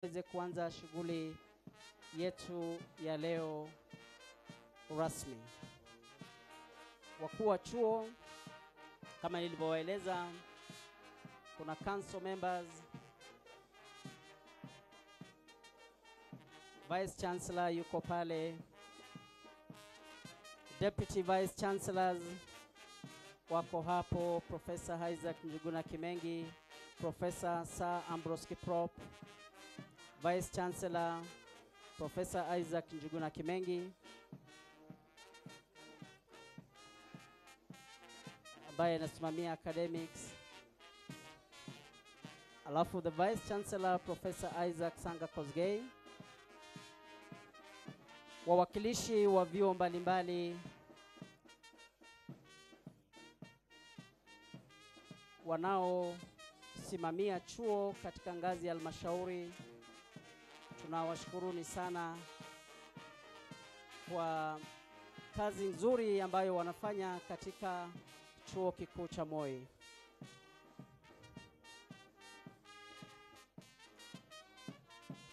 Tuweze kuanza shughuli yetu ya leo rasmi. Wakuu wa chuo kama nilivyowaeleza, kuna council members, vice chancellor yuko pale, deputy vice chancellors wako hapo, Professor Isaac Njuguna Kimengi, Professor Sir Ambrose Kiprop, Vice Chancellor Professor Isaac Njuguna Kimengi ambaye anasimamia academics. Alafu the Vice Chancellor Professor Isaac Sanga Kosgei, wawakilishi wa vyuo mbalimbali wanaosimamia chuo katika ngazi ya halmashauri. Tunawashukuruni sana kwa kazi nzuri ambayo wanafanya katika chuo kikuu cha Moi.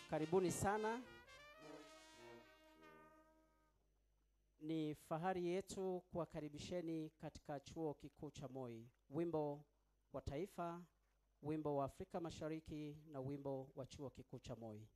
Karibuni sana. Ni fahari yetu kuwakaribisheni katika chuo kikuu cha Moi. Wimbo wa taifa, wimbo wa Afrika Mashariki na wimbo wa chuo kikuu cha Moi.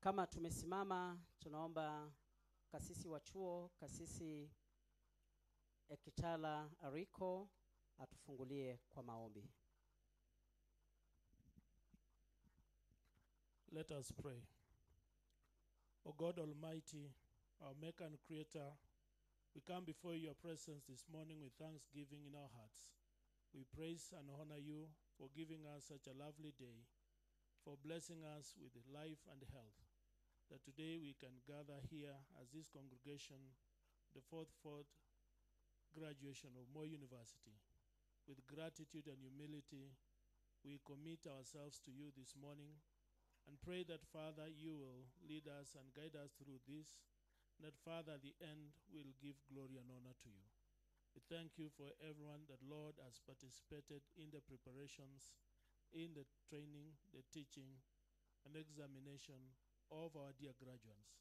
Kama tumesimama, tunaomba kasisi wa chuo, kasisi Ekitala Ariko atufungulie kwa maombi. Let us pray. O God Almighty, our Maker and Creator, we come before your presence this morning with thanksgiving in our hearts. We praise and honor you for giving us such a lovely day, for blessing us with life and health, that today we can gather here as this congregation, the fourth graduation of Moi University. With gratitude and humility, we commit ourselves to you this morning and pray that, Father, you will lead us and guide us through this, and that, Father, at the end will give glory and honor to you. We thank you for everyone that, Lord, has participated in the preparations, in the training, the teaching, and examination of our dear graduates.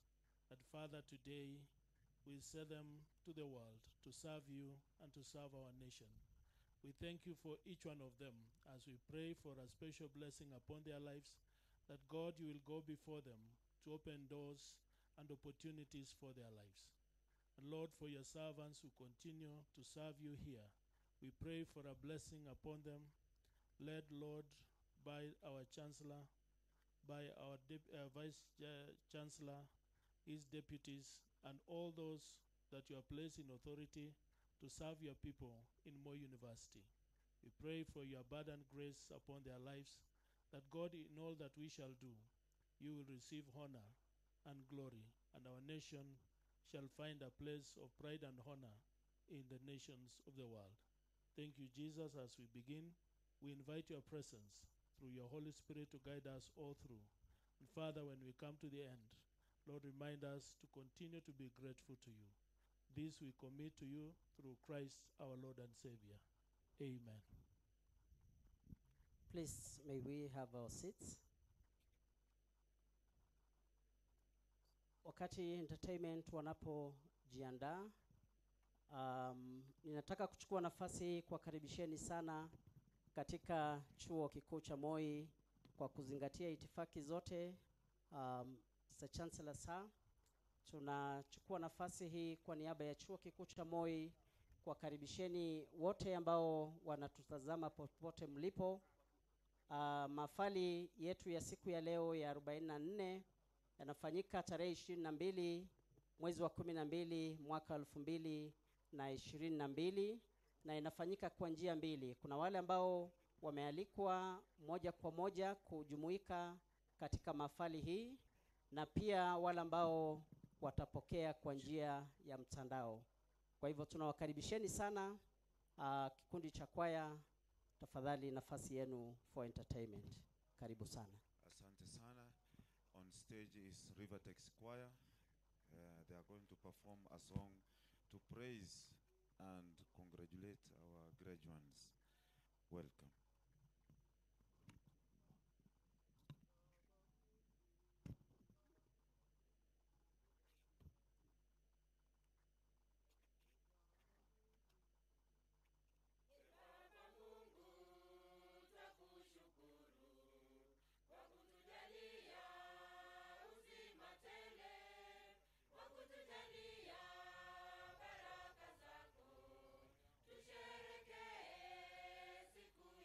That, Father, today we send them to the world to serve you and to serve our nation. We thank you for each one of them as we pray for a special blessing upon their lives, that, God, you will go before them to open doors and opportunities for their lives. And, Lord, for your servants who continue to serve you here, we pray for a blessing upon them, led, Lord, by our Chancellor, by our Vice Chancellor, his deputies, and all those that you have placed in authority to serve your people in Moi University. We pray for your abundant grace upon their lives, that, God, in all that we shall do, you will receive honor and glory, and our nation shall find a place of pride and honor in the nations of the world. Thank you, Jesus. As we begin, we invite your presence through your Holy Spirit to guide us all through. And Father, when we come to the end, Lord, remind us to continue to be grateful to you. This we commit to you through Christ our Lord and Savior. Amen. Please, may we have our seats. Wakati entertainment wanapojiandaa, ninataka kuchukua nafasi hii kuwakaribisheni sana katika chuo kikuu cha Moi kwa kuzingatia itifaki zote. Sir Chancellor Sir, tunachukua nafasi hii kwa niaba ya chuo kikuu cha Moi kuwakaribisheni wote ambao wanatutazama popote mlipo. Mahafali yetu ya siku ya leo ya 44 yanafanyika tarehe 22 mwezi wa 12 mwaka 2022, na inafanyika kwa njia mbili. Kuna wale ambao wamealikwa moja kwa moja kujumuika katika mahafali hii, na pia wale ambao watapokea kwa njia ya mtandao. Kwa hivyo tunawakaribisheni sana. Kikundi cha kwaya, tafadhali nafasi yenu for entertainment. Karibu sana. Asante sana. On stage is Rivertex Choir. They are going to perform a song to praise and congratulate our graduates. Welcome. Tusherekee siku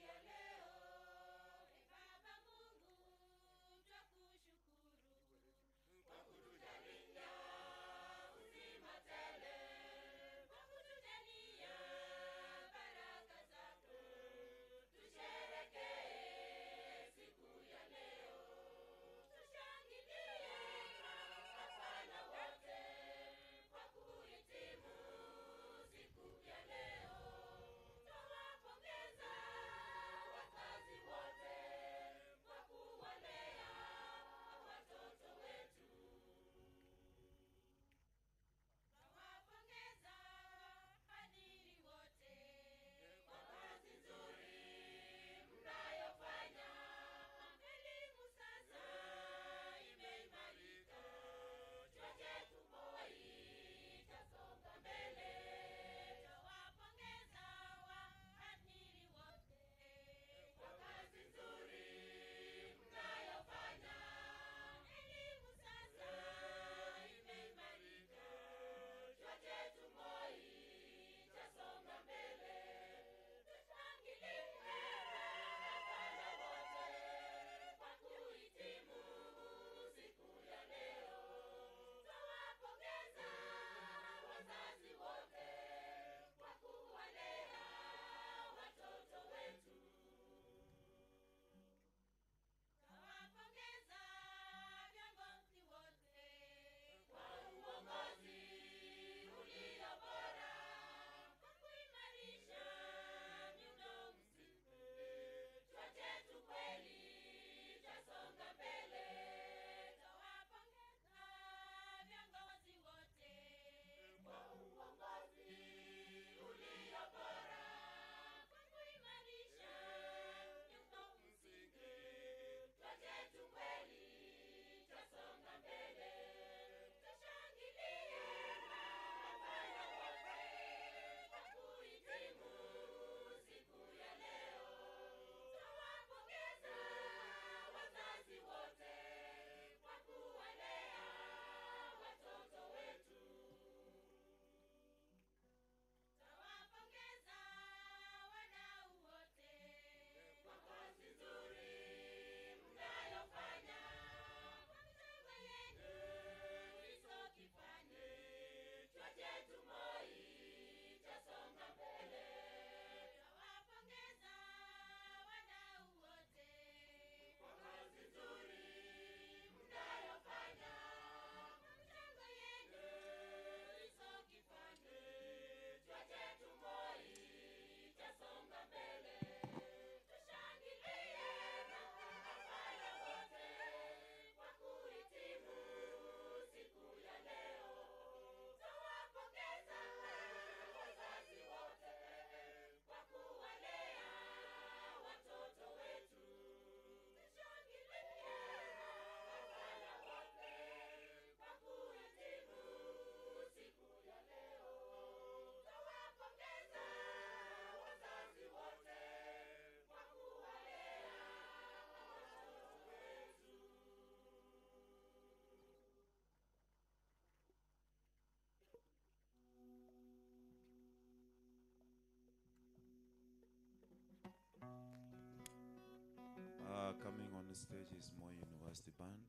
the stage is Moi University Band,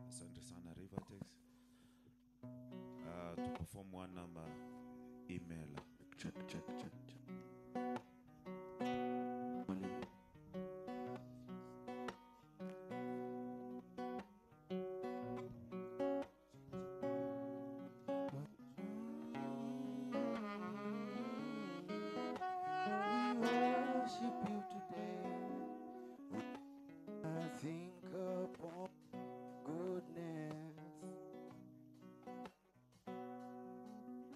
Asante Sana Rivertex, to perform one number, Email. Check. Worship you today. I think upon goodness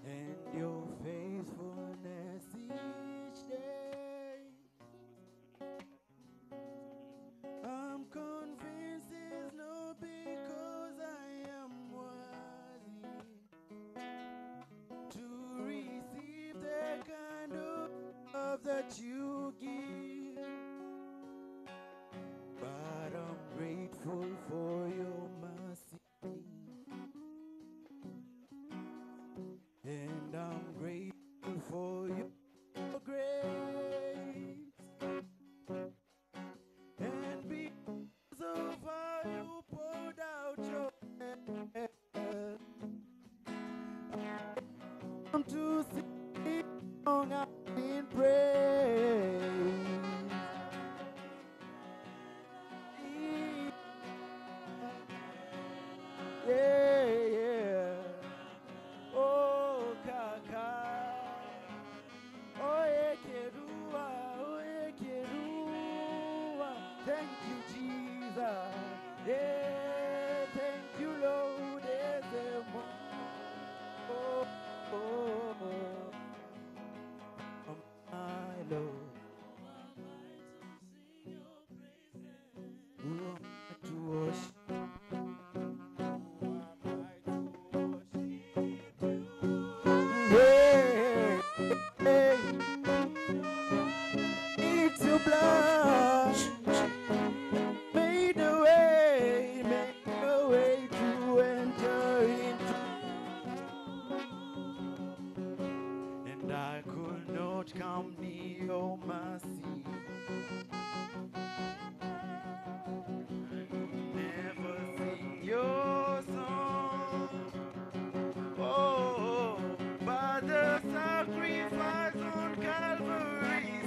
and your faithfulness each day. I'm convinced it's not because I am worthy to receive the kind of love that you give, but I'm grateful for your mercy, and I'm grateful for your grace, and because of how you poured out your head, come to sing song in praise. Yeah. Oh, Kaka. Oh, Ekerua. Oh, Ekerua. Thank you, Jesus. Yeah, thank you, Lord. My Lord. Who am I to worship? Yeah, it's your blood made a way to enter into, and I could not come near your mercy. Never sing your song. Oh, but the sacrifice on Calvary,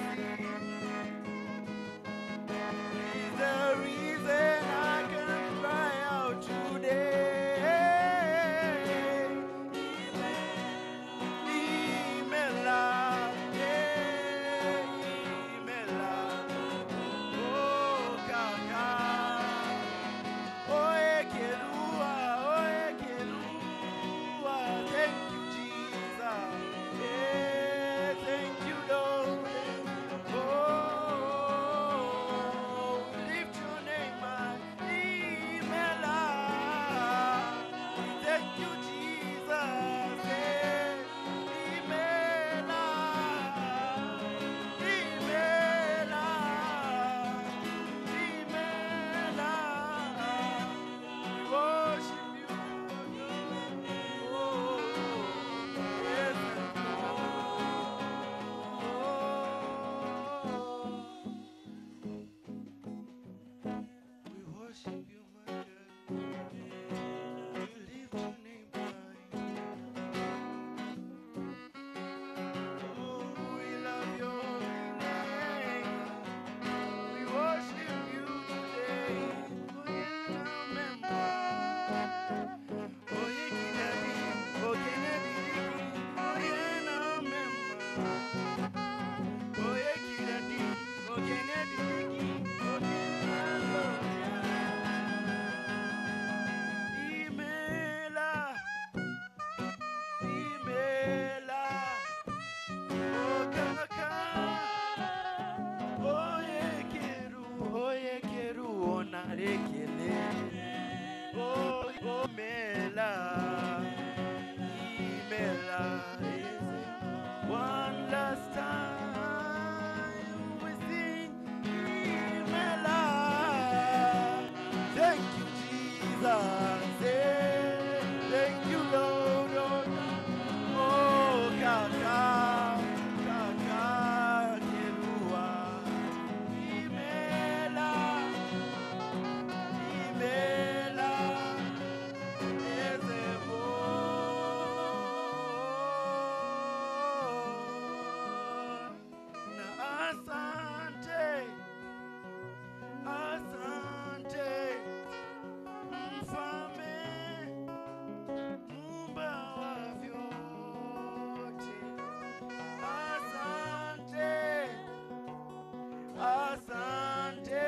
asante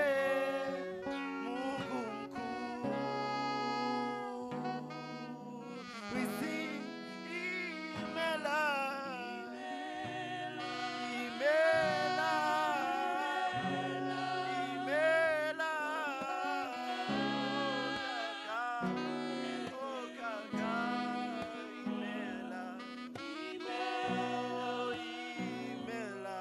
Mungu mkuu. We sing Imela, Imela, Imela, oh Kaka, Imela, oh Imela,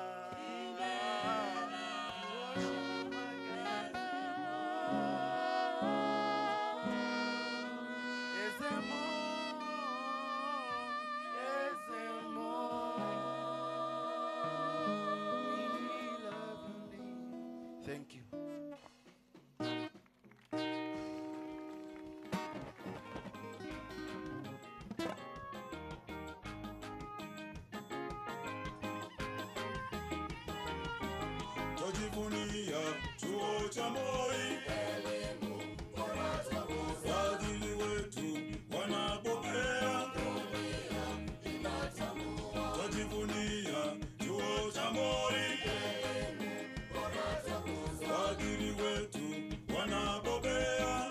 thank you. Twajivunia chuo cha Moi, wageni wetu wanapokea. Twajivunia chuo cha Moi, wageni wetu wanapokea.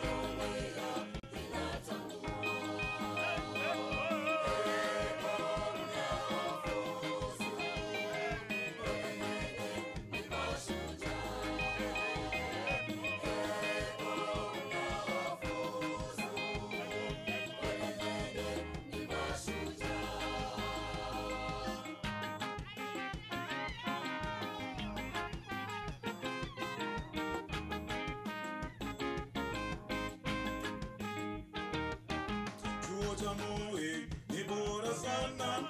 Chuo cha Moi ni bora sana,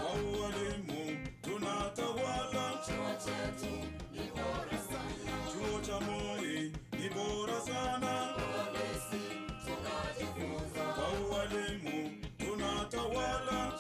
kwa ualimu tunatawala. Chuo cha Moi ni bora sana, kwa ualimu tunatawala.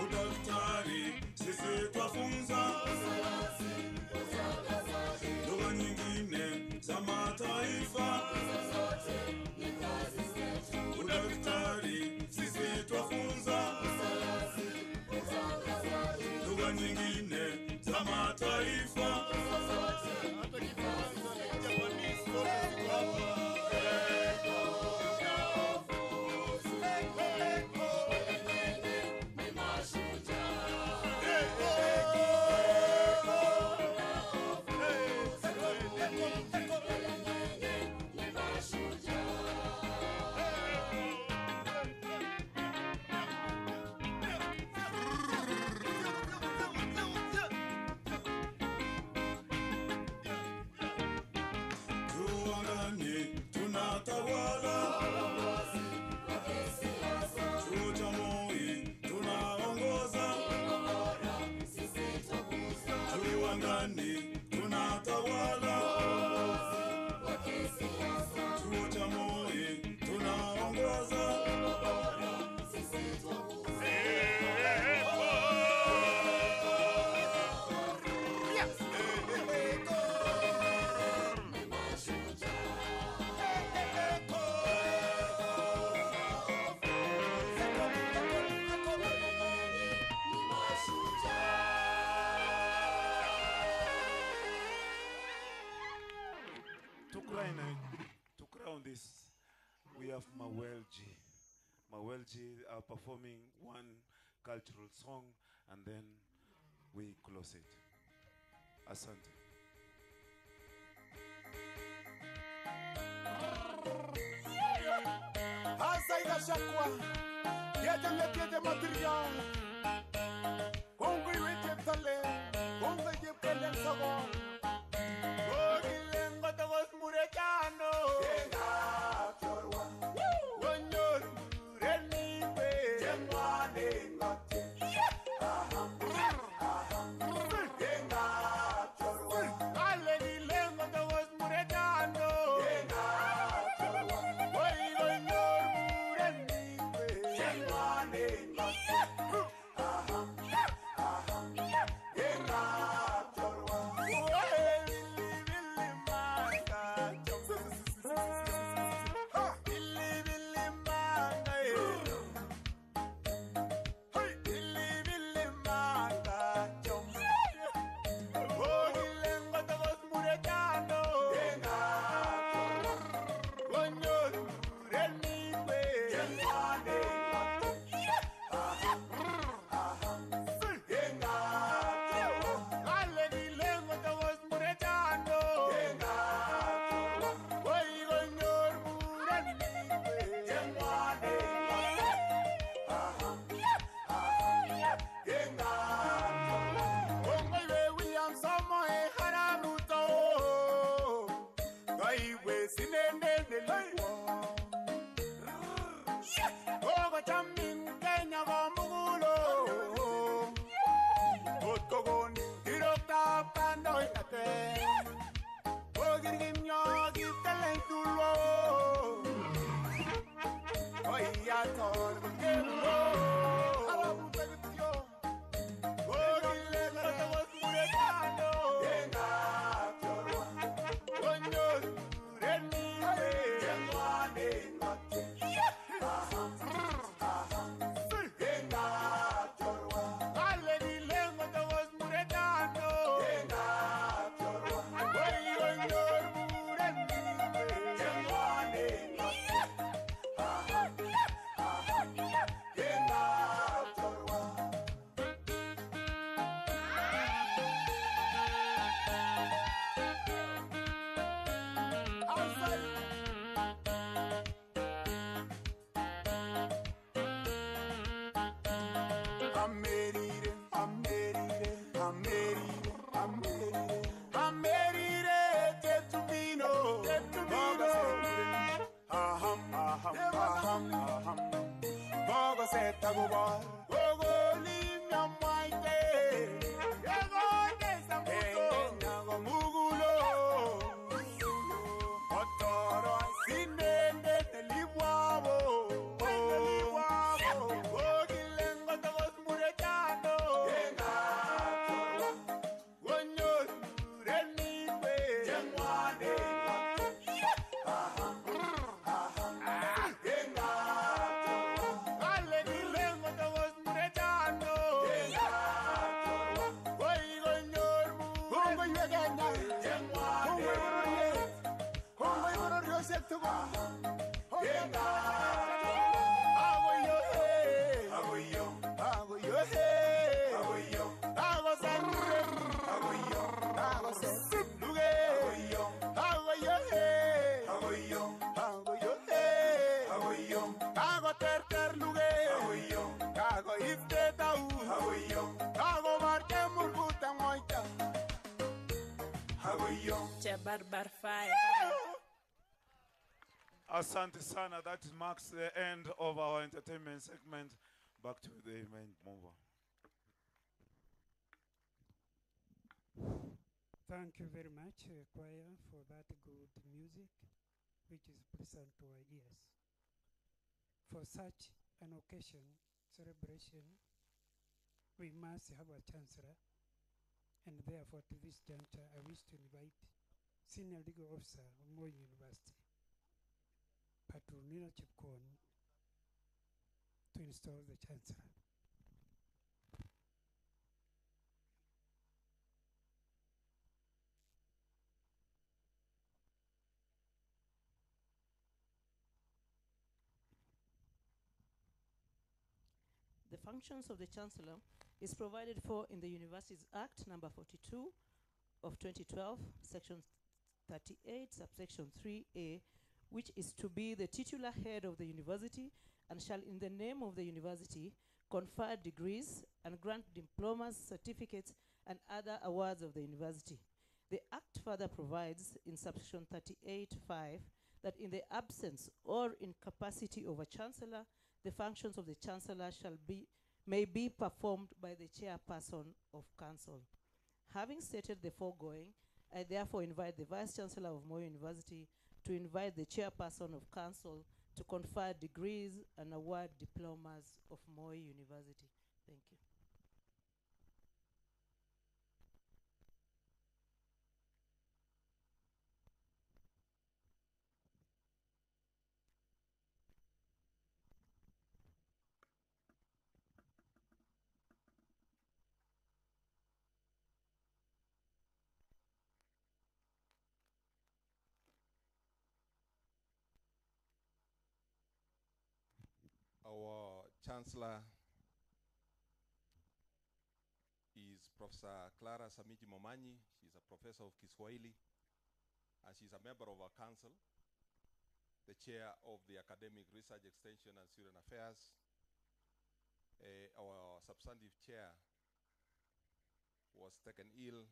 Udaktari sisi twafunza, lugha nyingine za mataifa. Udaktari sisi twafunza, lugha nyingine za mataifa. Tuangani tunatawala, chuo cha Moi tunaongoza. Tuangani tunatawala, chuo cha Moi tunaongoza. To crown this, we have Mawelji. Mawelji are performing one cultural song and then we close it. Asante. Hasa inashakwa yete metiete material Kongo iwete tale Kongo jepele sago Ogile ngota was murekano Yenga chorwa Wonyor mureniwe Jemwane ngote girgim nyog itelen dulwo. Oi ya tor gembo. Arabu tegityo. Ogile gata was muretano. Denga chorwa. Onyor reni jengwane ngate. Denga chorwa. Ale di lengo ta was muretano. Denga chorwa. Oi onyor mureni jengwane ngate. Denga chorwa. Barbar fire. Asante sana. That marks the end of our entertainment segment. Back to the main mover. Thank you very much, choir, for that good music, which is pleasant to our ears. For such an occasion, celebration, we must have a chancellor, and therefore to this juncture, I wish to invite Senior Legal Officer of Moi University, Patronina Chipkon, to install the chancellor. The functions of the Chancellor is provided for in the Universities Act number 42 of 2012, section 38, subsection 3A, which is to be the titular head of the university and shall in the name of the university confer degrees and grant diplomas, certificates, and other awards of the university. The Act further provides in subsection 38(5) that in the absence or incapacity of a chancellor, the functions of the chancellor may be performed by the chairperson of council. Having stated the foregoing, I therefore invite the Vice Chancellor of Moi University to invite the chairperson of council to confer degrees and award diplomas of Moi University. Thank you. Our Chancellor is Professor Clara Samiji Momanyi. She's a professor of Kiswahili, and she's a member of our council, the chair of the Academic Research Extension and Student Affairs. Our substantive chair was taken ill,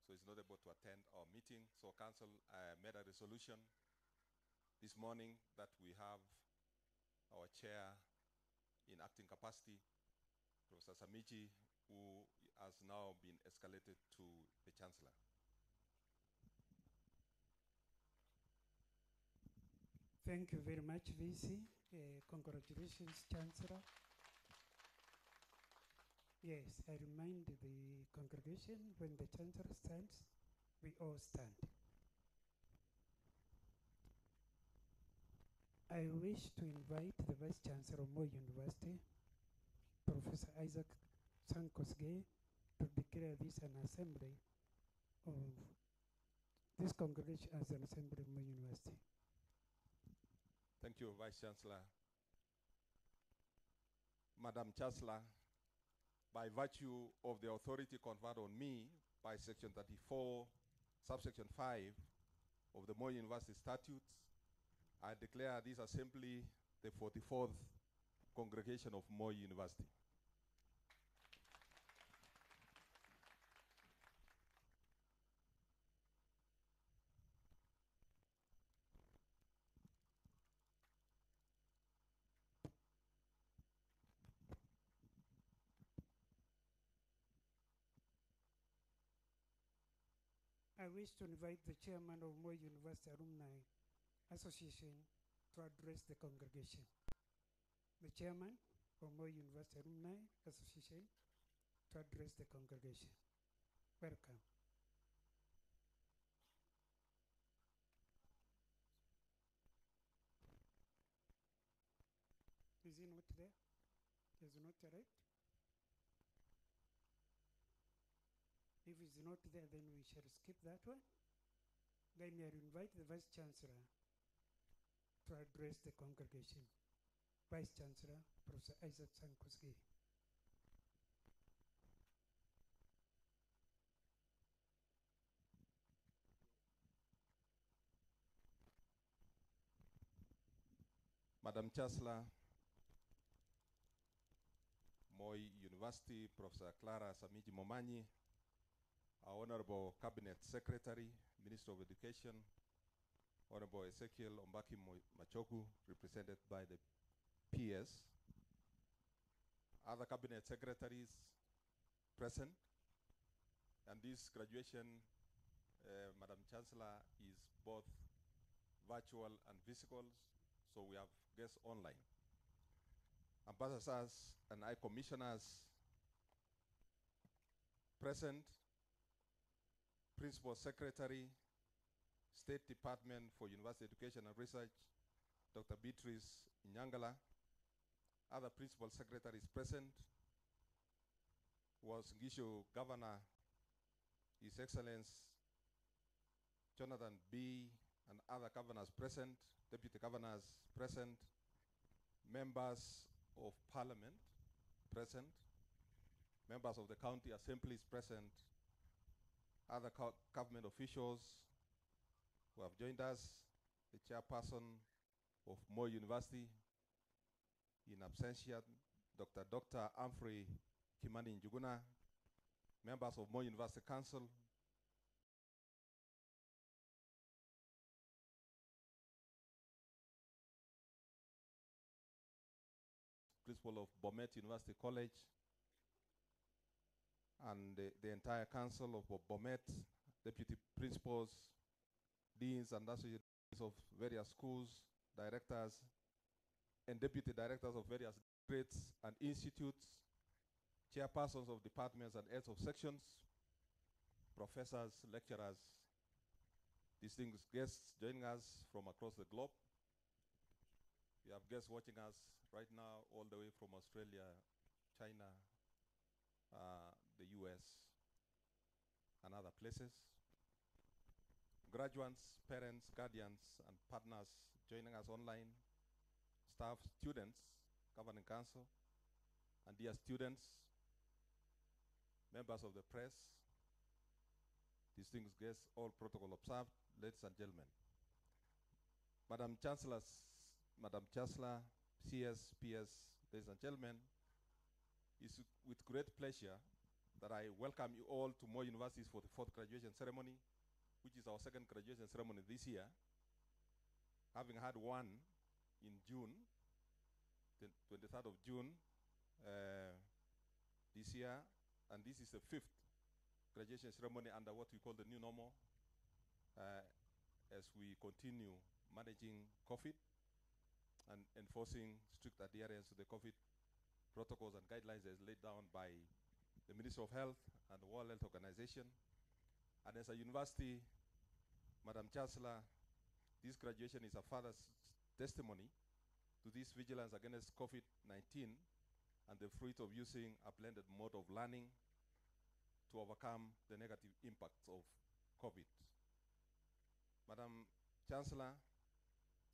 so is not able to attend our meeting. So council made a resolution this morning that we have our chair in acting capacity, Professor Samiji, who has now been escalated to the Chancellor. Thank you very much, VC. Congratulations, Chancellor. Yes, I remind the congregation when the Chancellor stands, we all stand. I wish to invite the Vice Chancellor of Moi University, Professor Isaac Sankosgei, to declare this an assembly of this congregation as an assembly of Moi University. Thank you, Vice Chancellor. Madam Chancellor, by virtue of the authority conferred on me by Section 34, subsection 5 of the Moi University Statutes, I declare this assembly the 44th congregation of Moi University. I wish to invite the chairman of Moi University Alumni Association to address the congregation. The chairman of Moi University Alumni Association to address the congregation. Welcome. Is he not there? He has not arrived? If he's not there, then we shall skip that one. Then I invite the Vice Chancellor to address the congregation. Vice Chancellor, Professor Isaac Sankosgei. Madam Chancellor, Moi University, Professor Clara Samiji Momanyi, our Honorable Cabinet Secretary, Minister of Education, Honorable Ezekiel Ombaki Machogu, represented by the PS, other Cabinet Secretaries present, and this graduation, Madam Chancellor, is both virtual and physical, so we have guests online. Ambassadors and high commissioners present, Principal Secretary, State Department for University Education and Research, Dr. Beatrice Nyangala, other Principal Secretaries present, was Ngishu Governor, His Excellency Jonathan B. and other governors present, Deputy Governors present, members of Parliament present, members of the County Assemblies present, other government officials who have joined us, the chairperson of Moi University, in absentia, Dr. Humphrey Kimani Njuguna, members of Moi University Council, principal of Bomet University College, and the entire council of Bomet, deputy principals, deans and associates of various schools, directors, and deputy directors of various grades and institutes, chairpersons of departments and heads of sections, professors, lecturers, distinguished guests joining us from across the globe. We have guests watching us right now all the way from Australia, China, the US, and other places. Graduates, parents, guardians, and partners joining us online, staff, students, governing council, and dear students, members of the press, distinguished guests, all protocol observed, ladies and gentlemen. Madam Chancellor, CS, PS, ladies and gentlemen, it's with great pleasure that I welcome you all to Moi University's 44th graduation ceremony, which is our second graduation ceremony this year, having had one in June, the 23rd of June this year, and this is the 5th graduation ceremony under what we call the new normal as we continue managing COVID and enforcing strict adherence to the COVID protocols and guidelines as laid down by the Ministry of Health and the World Health Organization. And as a university, Madam Chancellor, this graduation is a further testimony to this vigilance against COVID-19 and the fruit of using a blended mode of learning to overcome the negative impacts of COVID. Madam Chancellor,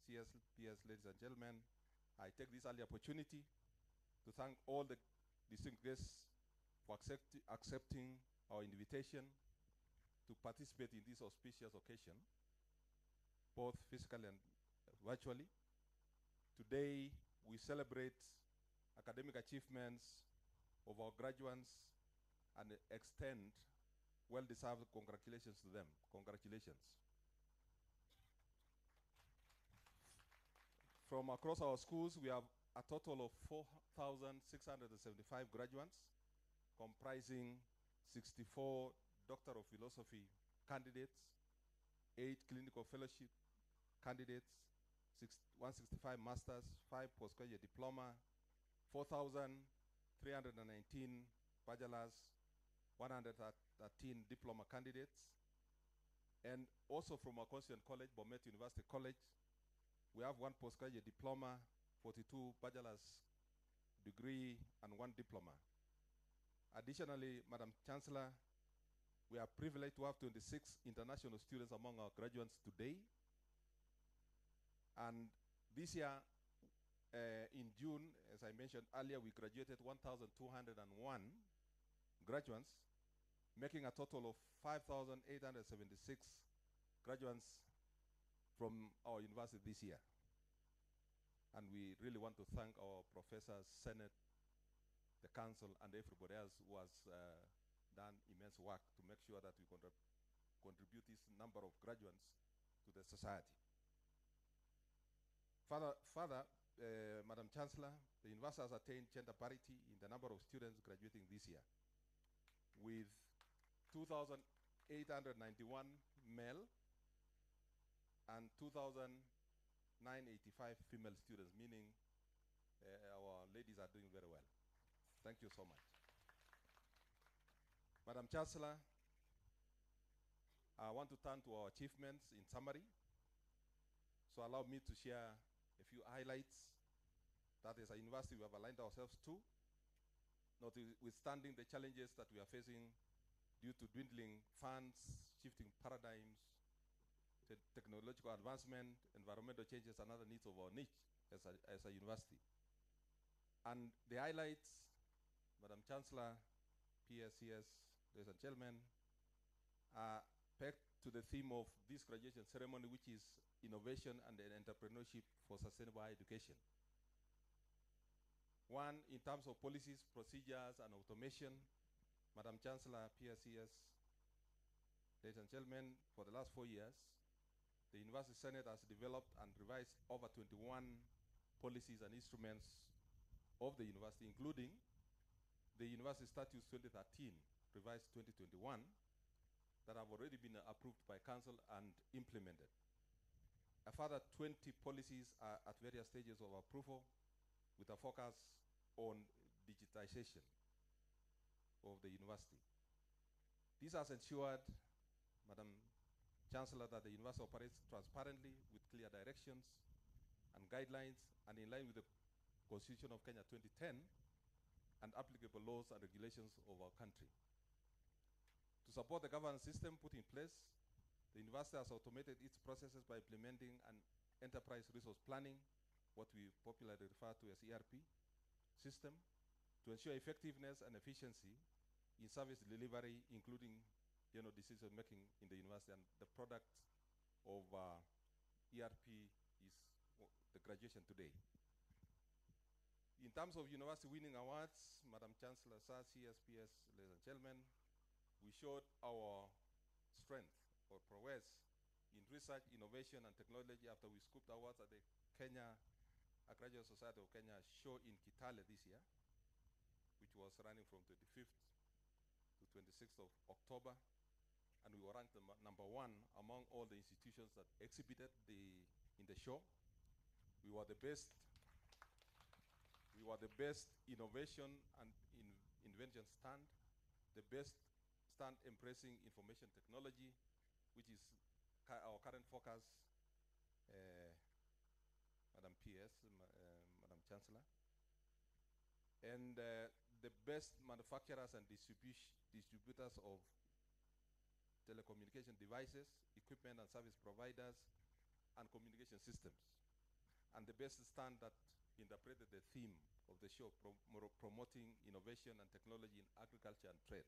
CSPS, ladies and gentlemen, I take this early opportunity to thank all the distinguished guests for accepting our invitation to participate in this auspicious occasion, both physically and virtually. Today, we celebrate academic achievements of our graduates and extend well-deserved congratulations to them. Congratulations. From across our schools, we have a total of 4,675 graduates, comprising 64 Doctor of Philosophy candidates, 8 clinical fellowship candidates, 165 masters, 5 postgraduate diploma, 4,319 bachelors, 113 diploma candidates, and also from our constituent college, Bomet University College, we have 1 postgraduate diploma, 42 bachelor's degree, and 1 diploma. Additionally, Madam Chancellor, we are privileged to have 26 international students among our graduates today. And this year, in June, as I mentioned earlier, we graduated 1,201 graduates, making a total of 5,876 graduates from our university this year. And we really want to thank our professors, Senate, the council, and everybody else who has done immense work to make sure that we contribute this number of graduates to the society. Further, Madam Chancellor, the university has attained gender parity in the number of students graduating this year, with 2,891 male and 2,985 female students, meaning our ladies are doing very well. Thank you so much. Madam Chancellor, I want to turn to our achievements in summary. So allow me to share a few highlights that as a university we have aligned ourselves to, notwithstanding the challenges that we are facing due to dwindling funds, shifting paradigms, technological advancement, environmental changes, and other needs of our niche as a university. And the highlights, Madam Chancellor, PSCS, ladies and gentlemen, are pegged to the theme of this graduation ceremony, which is innovation and entrepreneurship for sustainable higher education. One, in terms of policies, procedures, and automation, Madam Chancellor, PSCS, ladies and gentlemen, for the last 4 years, the University Senate has developed and revised over 21 policies and instruments of the university, including the University Statutes 2013, revised 2021, that have already been approved by Council and implemented. A further 20 policies are at various stages of approval, with a focus on digitization of the university. This has ensured, Madam Chancellor, that the university operates transparently with clear directions and guidelines and in line with the Constitution of Kenya 2010 and applicable laws and regulations of our country. To support the governance system put in place, the university has automated its processes by implementing an enterprise resource planning, what we popularly refer to as ERP system, to ensure effectiveness and efficiency in service delivery, including decision making in the university. And the product of ERP is the graduation today. In terms of university winning awards, Madam Chancellor, Sir, CSPS, ladies and gentlemen, we showed our strength or prowess in research, innovation, and technology after we scooped awards at the Kenya Graduate Society of Kenya show in Kitale this year, which was running from 25th to 26th of October, and we were ranked number 1 among all the institutions that exhibited in the show. We were the best We were the best innovation and invention stand, the best stand embracing information technology, which is our current focus, Madam PS, Madam Chancellor. And the best manufacturers and distributors of telecommunication devices, equipment and service providers, and communication systems. And the best stand that interpreted the theme of the show, promoting innovation and technology in agriculture and trade.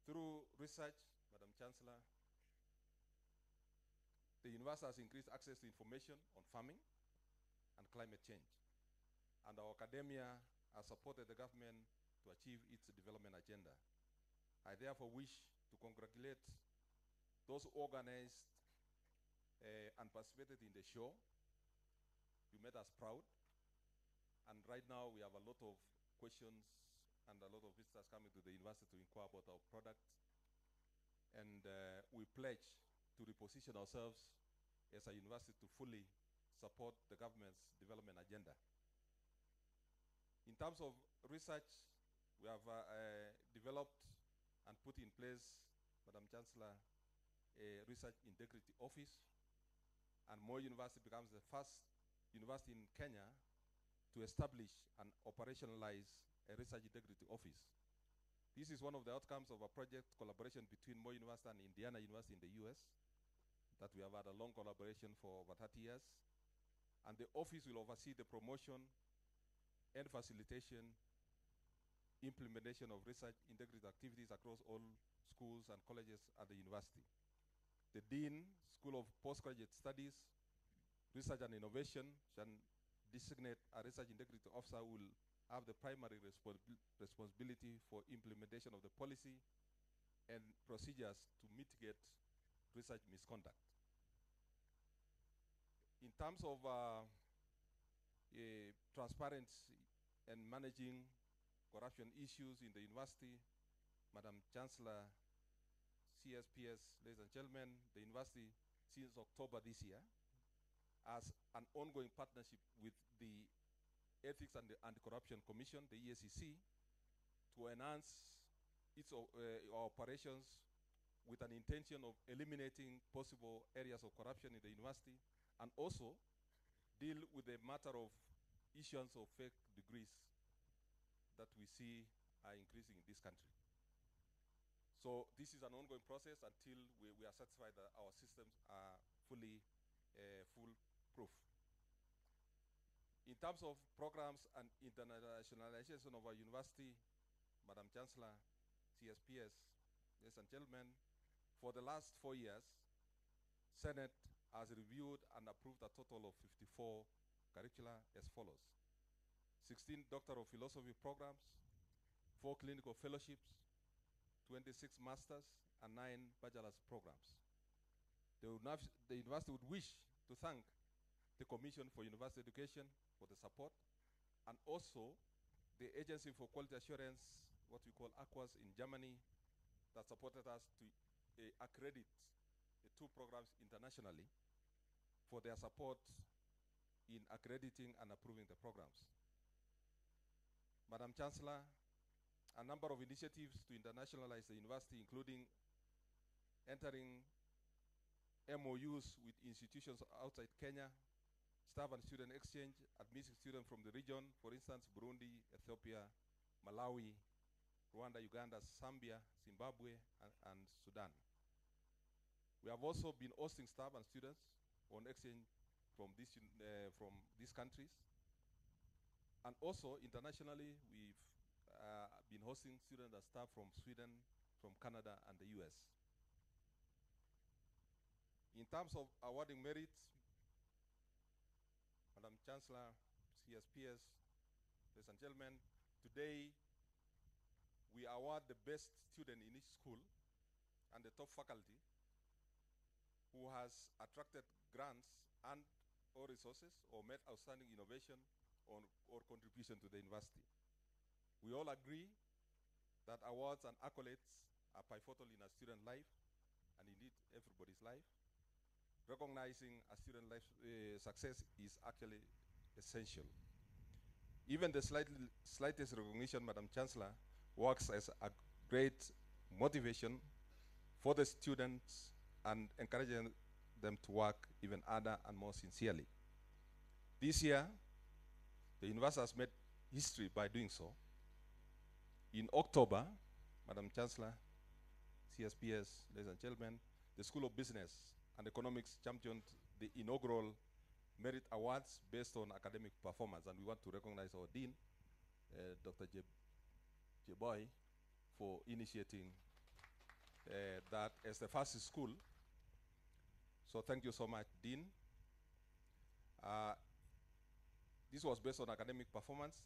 Through research, Madam Chancellor, the university has increased access to information on farming and climate change. And our academia has supported the government to achieve its development agenda. I therefore wish to congratulate those organized and participated in the show. You made us proud. And right now we have a lot of questions and a lot of visitors coming to the university to inquire about our products. And we pledge to reposition ourselves as a university to fully support the government's development agenda. In terms of research, we have developed and put in place, Madam Chancellor, a research integrity office, and Moi University becomes the first university in Kenya to establish and operationalize a research integrity office. This is one of the outcomes of a project collaboration between Moi University and Indiana University in the US that we have had a long collaboration for over 30 years. And the office will oversee the promotion and facilitation, implementation of research integrity activities across all schools and colleges at the university. The Dean, School of Postgraduate Studies, Research and Innovation, shall designate a research integrity officer who will have the primary responsibility for implementation of the policy and procedures to mitigate research misconduct. In terms of transparency and managing corruption issues in the university, Madam Chancellor, CSPS, ladies and gentlemen, the university since October this year has an ongoing partnership with the Ethics and the Anti-Corruption Commission, the EACC, to enhance its operations with an intention of eliminating possible areas of corruption in the university, and also deal with the matter of issuance of fake degrees that we see are increasing in this country. So this is an ongoing process until we are satisfied that our systems are fully foolproof. In terms of programs and internationalization of our university, Madam Chancellor, CSPS, ladies and gentlemen, for the last 4 years, Senate has reviewed and approved a total of 54 curricula as follows: 16 Doctor of Philosophy programs, 4 clinical fellowships, 26 masters, and 9 bachelor's programs. The university would wish to thank the Commission for University Education for the support, and also the Agency for Quality Assurance, what we call AQUAS in Germany, that supported us to accredit the 2 programs internationally for their support in accrediting and approving the programs. Madam Chancellor, a number of initiatives to internationalize the university, including entering MOUs with institutions outside Kenya, staff and student exchange, admitting students from the region, for instance, Burundi, Ethiopia, Malawi, Rwanda, Uganda, Zambia, Zimbabwe, and Sudan. We have also been hosting staff and students on exchange from these countries. And also internationally, we've been hosting students and staff from Sweden, from Canada, and the US. In terms of awarding merits, Madam Chancellor, CSPS, ladies and gentlemen, today we award the best student in each school and the top faculty who has attracted grants and or resources or made outstanding innovation or contribution to the university. We all agree that awards and accolades are pivotal in a student life, and indeed everybody's life. Recognizing a student life success is actually essential. Even the slightest recognition, Madam Chancellor, works as a great motivation for the students and encouraging them to work even harder and more sincerely. This year, the university has made history by doing so. In October, Madam Chancellor, CSPS, ladies and gentlemen, the School of Business and Economics championed the inaugural Merit Awards based on academic performance, and we want to recognize our Dean, Dr. Jeboy, for initiating that as the first school. So thank you so much, Dean. This was based on academic performance,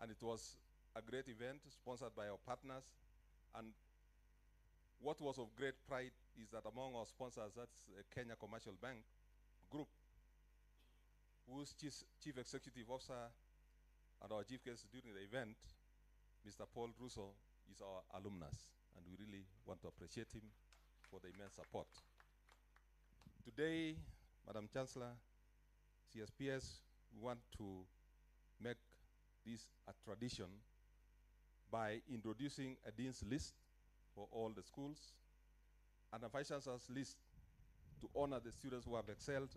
and it was a great event sponsored by our partners. And what was of great pride is that among our sponsors, that's Kenya Commercial Bank Group, whose chief executive officer and our chief guest during the event, Mr. Paul Russo, is our alumnus, and we really want to appreciate him for the immense support. Today, Madam Chancellor, CSPS, we want to make this a tradition by introducing a dean's list for all the schools and a vice chancellor's list to honor the students who have excelled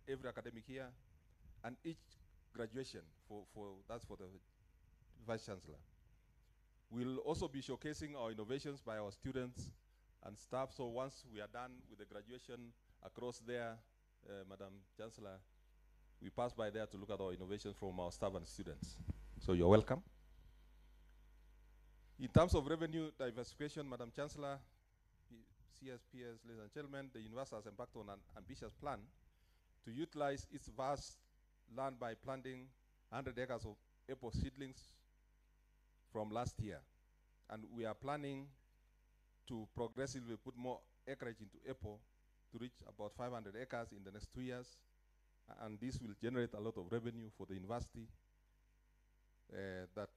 every academic year, and each graduation that's for the vice chancellor. We'll also be showcasing our innovations by our students and staff. So once we are done with the graduation across there, Madam Chancellor, we pass by there to look at our innovations from our staff and students. So you're welcome. In terms of revenue diversification, Madam Chancellor, CSPS, ladies and gentlemen, the university has embarked on an ambitious plan to utilize its vast land by planting 100 acres of apple seedlings from last year. And we are planning to progressively put more acreage into apple to reach about 500 acres in the next 2 years. And this will generate a lot of revenue for the university that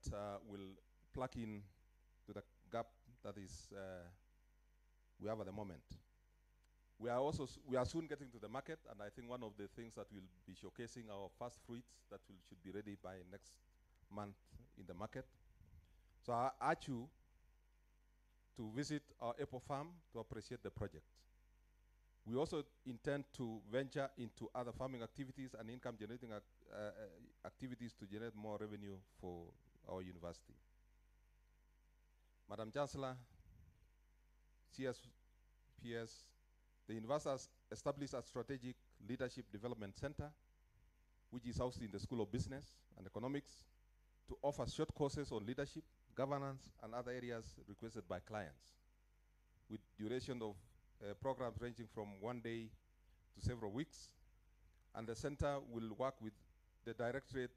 will plug in to the gap that is we have at the moment. We are soon getting to the market, and I think one of the things that we'll be showcasing our first fruits that should be ready by next month in the market. So I urge you to visit our apple farm to appreciate the project. We also intend to venture into other farming activities and income generating activities to generate more revenue for our university. Madam Chancellor, CSPS, the university has established a strategic leadership development center, which is housed in the School of Business and Economics, to offer short courses on leadership, governance, and other areas requested by clients, with duration of programs ranging from 1 day to several weeks. And the center will work with the Directorate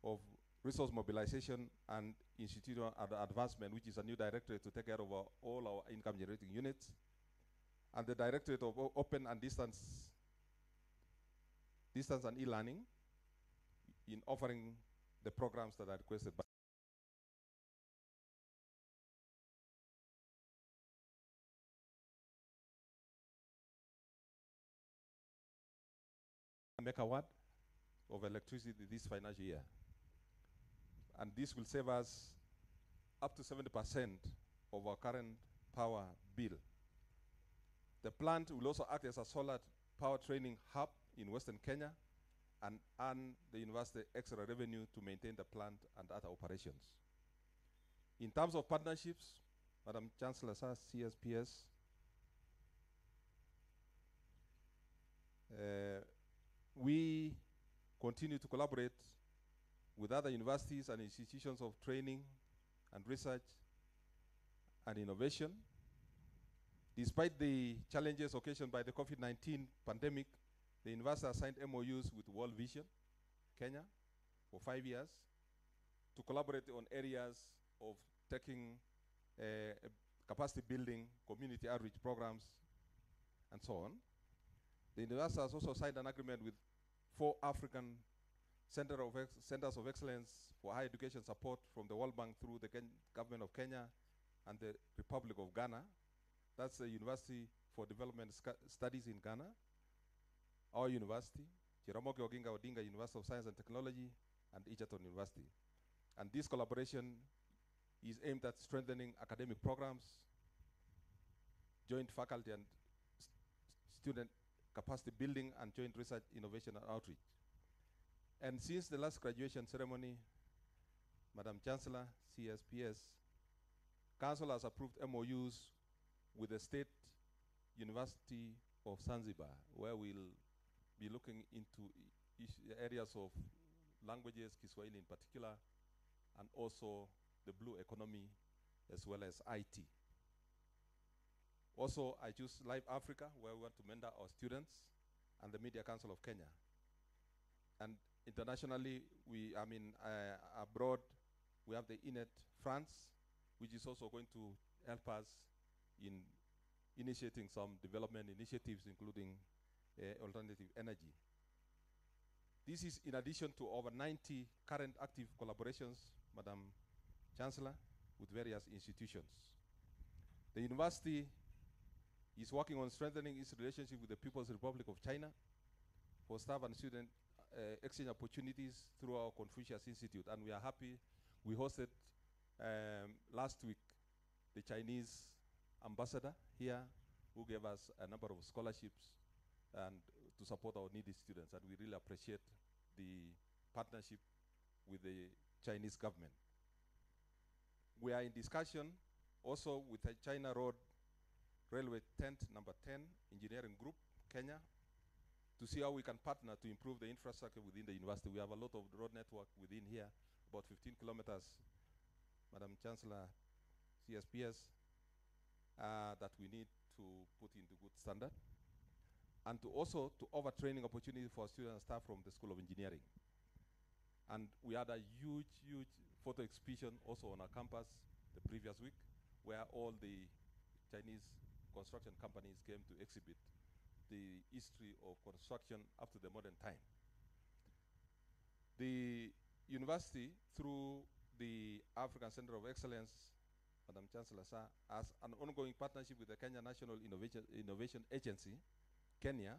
of Resource Mobilization and Institutional Advancement, which is a new directorate to take care of all our income generating units, and the Directorate of Open and Distance and E-Learning in offering the programs that are requested by megawatt of electricity this financial year. And this will save us up to 70% of our current power bill. The plant will also act as a solar power training hub in Western Kenya and earn the university extra revenue to maintain the plant and other operations. In terms of partnerships, Madam Chancellor, CSPS, we continue to collaborate with other universities and institutions of training and research and innovation. Despite the challenges occasioned by the COVID-19 pandemic, the university has signed MOUs with World Vision Kenya for 5 years to collaborate on areas of taking capacity building, community outreach programs, and so on. The university has also signed an agreement with 4 African Centers of Excellence for Higher Education Support from the World Bank through the government of Kenya and the Republic of Ghana. That's the University for Development Studies in Ghana, our university, Jaramogi Oginga Odinga University of Science and Technology, and Egerton University. And this collaboration is aimed at strengthening academic programs, joint faculty and student capacity building, and joint research, innovation, and outreach. And since the last graduation ceremony, Madam Chancellor, CSPS, Council has approved MOUs with the State University of Zanzibar, where we'll be looking into areas of languages, Kiswahili in particular, and also the blue economy, as well as IT. Also, I choose Live Africa, where we want to mentor our students, and the Media Council of Kenya. And internationally, abroad, we have the INET France, which is also going to help us in initiating some development initiatives, including alternative energy. This is in addition to over 90 current active collaborations, Madam Chancellor, with various institutions. The university is working on strengthening its relationship with the People's Republic of China for staff and student exchange opportunities through our Confucius Institute. And we are happy we hosted last week the Chinese ambassador here, who gave us a number of scholarships and to support our needy students. And we really appreciate the partnership with the Chinese government. We are in discussion also with the China Road Railway Tent number 10 Engineering Group, Kenya, to see how we can partner to improve the infrastructure within the university. We have a lot of road network within here, about 15 kilometers, Madam Chancellor, CSPS, that we need to put into good standard. And to also to offer training opportunities for students and staff from the School of Engineering. And we had a huge photo exhibition also on our campus the previous week, where all the Chinese construction companies came to exhibit the history of construction up to the modern time. The university, through the African Center of Excellence, Madam Chancellor Sir, has an ongoing partnership with the Kenya National Innovation Agency, Kenya,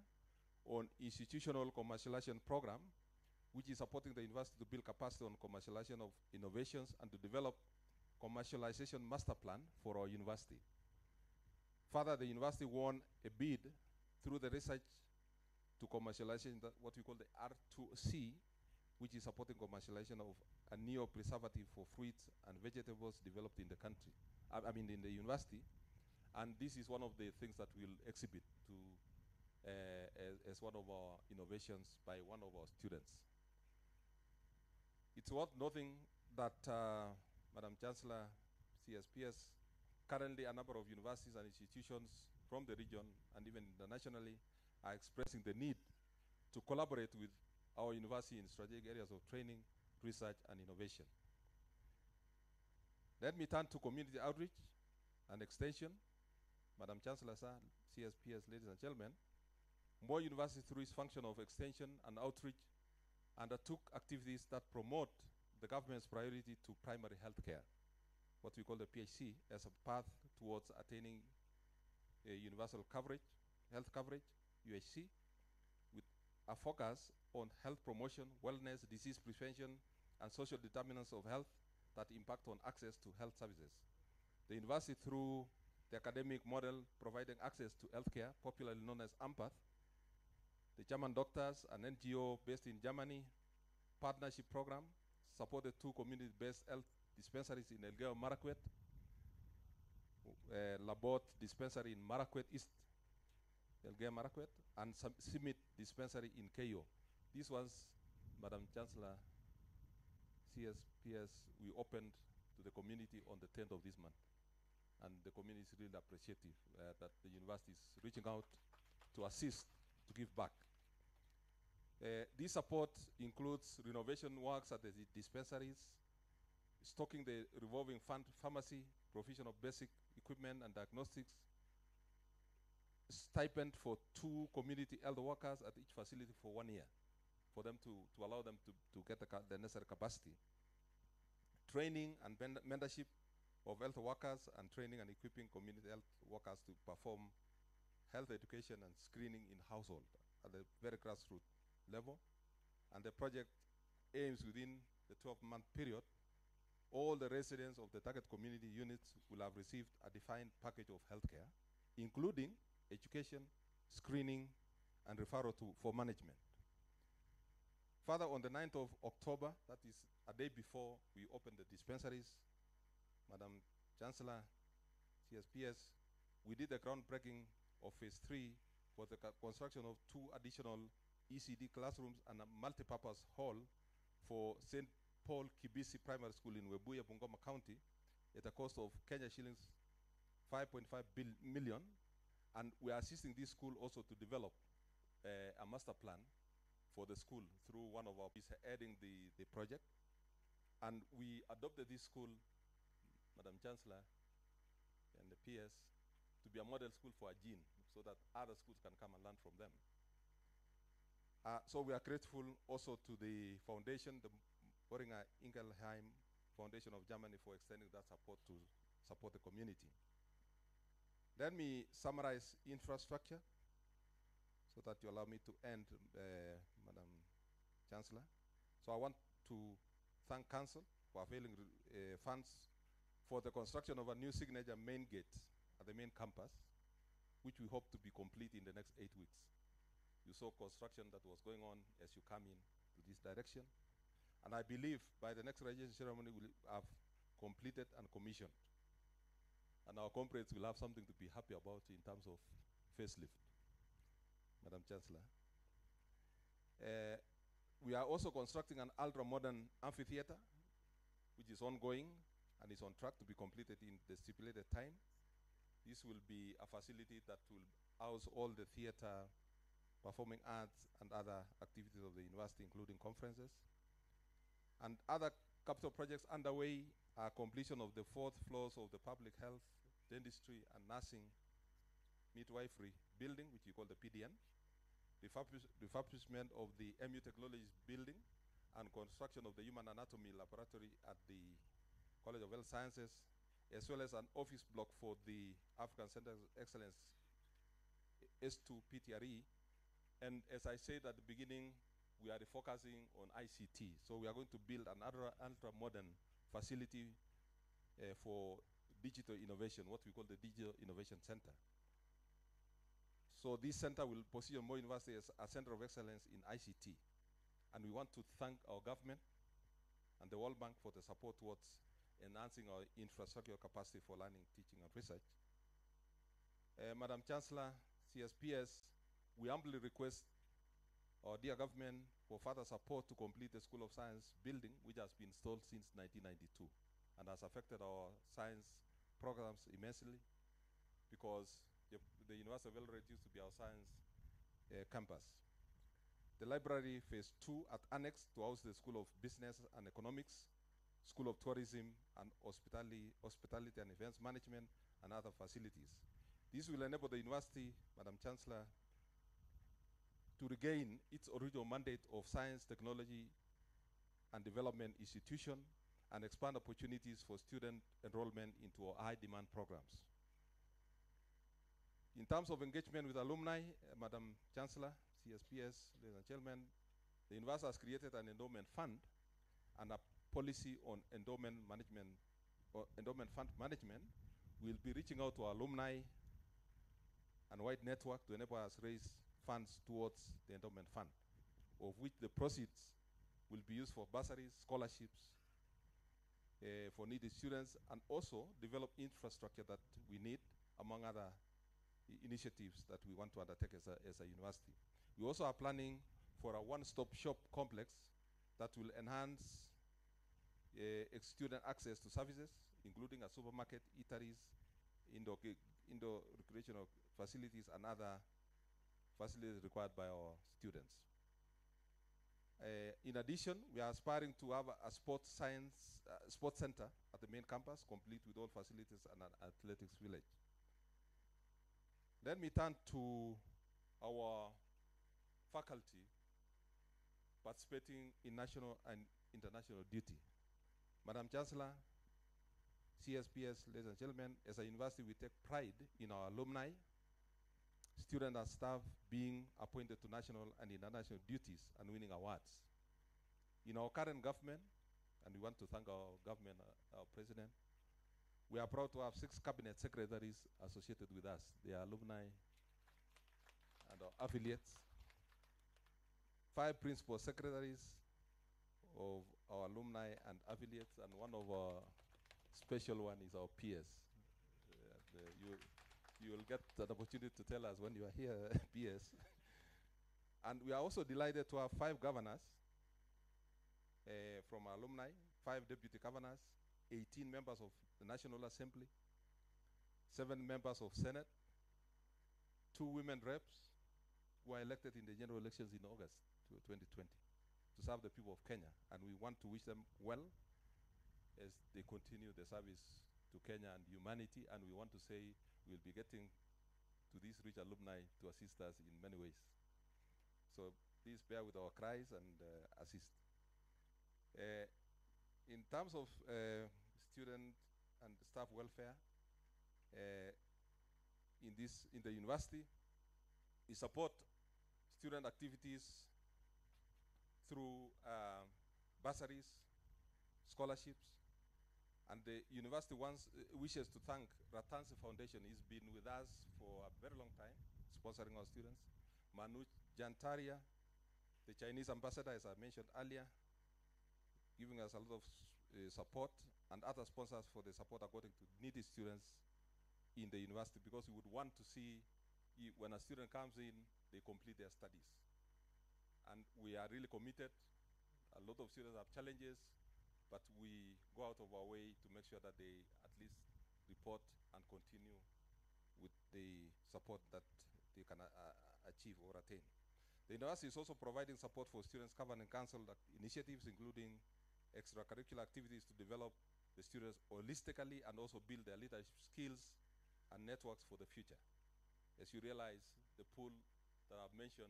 on institutional commercialization program, which is supporting the university to build capacity on commercialization of innovations and to develop commercialization master plan for our university. Further, the university won a bid through the research to commercialization, what we call the R2C, which is supporting commercialization of a neo-preservative for fruits and vegetables developed in the country, in the university. And this is one of the things that we'll exhibit to as one of our innovations by one of our students. It's worth noting that, Madam Chancellor, CSPS, currently a number of universities and institutions from the region and even internationally are expressing the need to collaborate with our university in strategic areas of training, research, and innovation. Let me turn to community outreach and extension. Madam Chancellor, Sir, CSPS, ladies and gentlemen, Moi University, through its function of extension and outreach, undertook activities that promote the government's priority to primary health care, what we call the PHC, as a path towards attaining a universal coverage, health coverage, UHC, with a focus on health promotion, wellness, disease prevention, and social determinants of health that impact on access to health services. The university, through the academic model providing access to healthcare, popularly known as AMPATH, the German doctors, an NGO based in Germany, partnership program, supported 2 community-based health dispensaries in Elgeyo Marakwet, Labot dispensary in Marakwet East, Elgeyo Marakwet, and Simit dispensary in Keyo. These ones, Madam Chancellor, CSPS, we opened to the community on the 10th of this month. And the community is really appreciative that the university is reaching out to assist, to give back. This support includes renovation works at the dispensaries, stocking the revolving fund pharmacy, provision of basic equipment and diagnostics, stipend for 2 community health workers at each facility for 1 year, for them to allow them to get the necessary capacity. Training and mentorship of health workers, and training and equipping community health workers to perform health education and screening in household at the very grassroots level. And the project aims within the 12-month period, all the residents of the target community units will have received a defined package of healthcare, including education, screening, and referral for management. Further, on the 9th of October, that is a day before we opened the dispensaries, Madam Chancellor, CSPS, we did the groundbreaking of phase 3 for the construction of 2 additional ECD classrooms and a multipurpose hall for St. Paul Kibisi Primary School in Webuye, Bungoma County, at a cost of Kenya shillings 5.5 million. And we are assisting this school also to develop a master plan for the school through one of our is heading the project. And we adopted this school, Madam Chancellor and the PS, to be a model school for Ajin, so that other schools can come and learn from them. So we are grateful also to the foundation, the Boehringer Ingelheim Foundation of Germany, for extending that support to support the community. Let me summarize infrastructure so that you allow me to end, Madam Chancellor. So I want to thank Council for availing funds for the construction of a new signature main gate at the main campus, which we hope to be complete in the next 8 weeks. You saw construction that was going on as you come in to this direction. And I believe by the next registration ceremony we'll have completed and commissioned. And our comrades will have something to be happy about in terms of facelift, Madam Chancellor. We are also constructing an ultra-modern amphitheater, which is ongoing and is on track to be completed in the stipulated time. This will be a facility that will house all the theater, performing arts, and other activities of the university, including conferences. And other capital projects underway are completion of the 4th floors of the public health, dentistry, and nursing midwifery building, which we call the PDN, refurbishment of the MU Technologies building, and construction of the human anatomy laboratory at the College of Health Sciences, as well as an office block for the African Center of Excellence S2 PTRE. And as I said at the beginning, we are focusing on ICT. So we are going to build another ultra-modern facility for digital innovation, what we call the Digital Innovation Center. So this center will position Moi University as a center of excellence in ICT. And we want to thank our government and the World Bank for the support towards enhancing our infrastructure capacity for learning, teaching, and research. Madam Chancellor, CSPS, we humbly request our dear government for further support to complete the School of Science building, which has been stalled since 1992 and has affected our science programs immensely, because the University of Eldoret used to be our science campus. The library phase 2 at Annex to house the School of Business and Economics, School of Tourism and Hospitality and Events Management, and other facilities. This will enable the university, Madam Chancellor, to regain its original mandate of science, technology, and development institution, and expand opportunities for student enrollment into our high-demand programs. In terms of engagement with alumni, Madam Chancellor, CSPS, ladies and gentlemen, the university has created an endowment fund and a policy on endowment management, or endowment fund management. We'll be reaching out to our alumni and wide network to enable us raise funds towards the endowment fund, of which the proceeds will be used for bursaries, scholarships, for needy students, and also develop infrastructure that we need, among other initiatives that we want to undertake as a university. We also are planning for a one-stop shop complex that will enhance student access to services, including a supermarket, eateries, indoor recreational facilities, and other facilities required by our students. In addition, we are aspiring to have a sports center at the main campus, complete with all facilities and an athletics village. Let me turn to our faculty participating in national and international duty. Madam Chancellor, CSPS, ladies and gentlemen, as a university, we take pride in our alumni, student and staff being appointed to national and international duties and winning awards. In our current government, and we want to thank our government, our president, we are proud to have 6 cabinet secretaries associated with us. They are alumni and our affiliates. 5 principal secretaries of our alumni and affiliates, and one of our special one is our peers. You will get an opportunity to tell us when you are here, peers. And we are also delighted to have 5 governors from our alumni, 5 deputy governors, 18 members of the National Assembly, 7 members of Senate, 2 women reps who are elected in the general elections in August 2020 to serve the people of Kenya. And we want to wish them well as they continue the service to Kenya and humanity. And we want to say we'll be getting to these rich alumni to assist us in many ways. So please bear with our cries and assist. In terms of student and staff welfare, in the university, we support student activities through bursaries, scholarships, and the university wishes to thank Ratansi Foundation. He's been with us for a very long time, sponsoring our students. Manu Jantaria, the Chinese ambassador, as I mentioned earlier, giving us a lot of support, and other sponsors for the support according to needy students in the university, because we would want to see when a student comes in, they complete their studies. And we are really committed. A lot of students have challenges, but we go out of our way to make sure that they at least report and continue with the support that they can achieve or attain. The university is also providing support for students' governing council initiatives, including extracurricular activities to develop the students holistically and also build their leadership skills and networks for the future. As you realize, the pool that I've mentioned,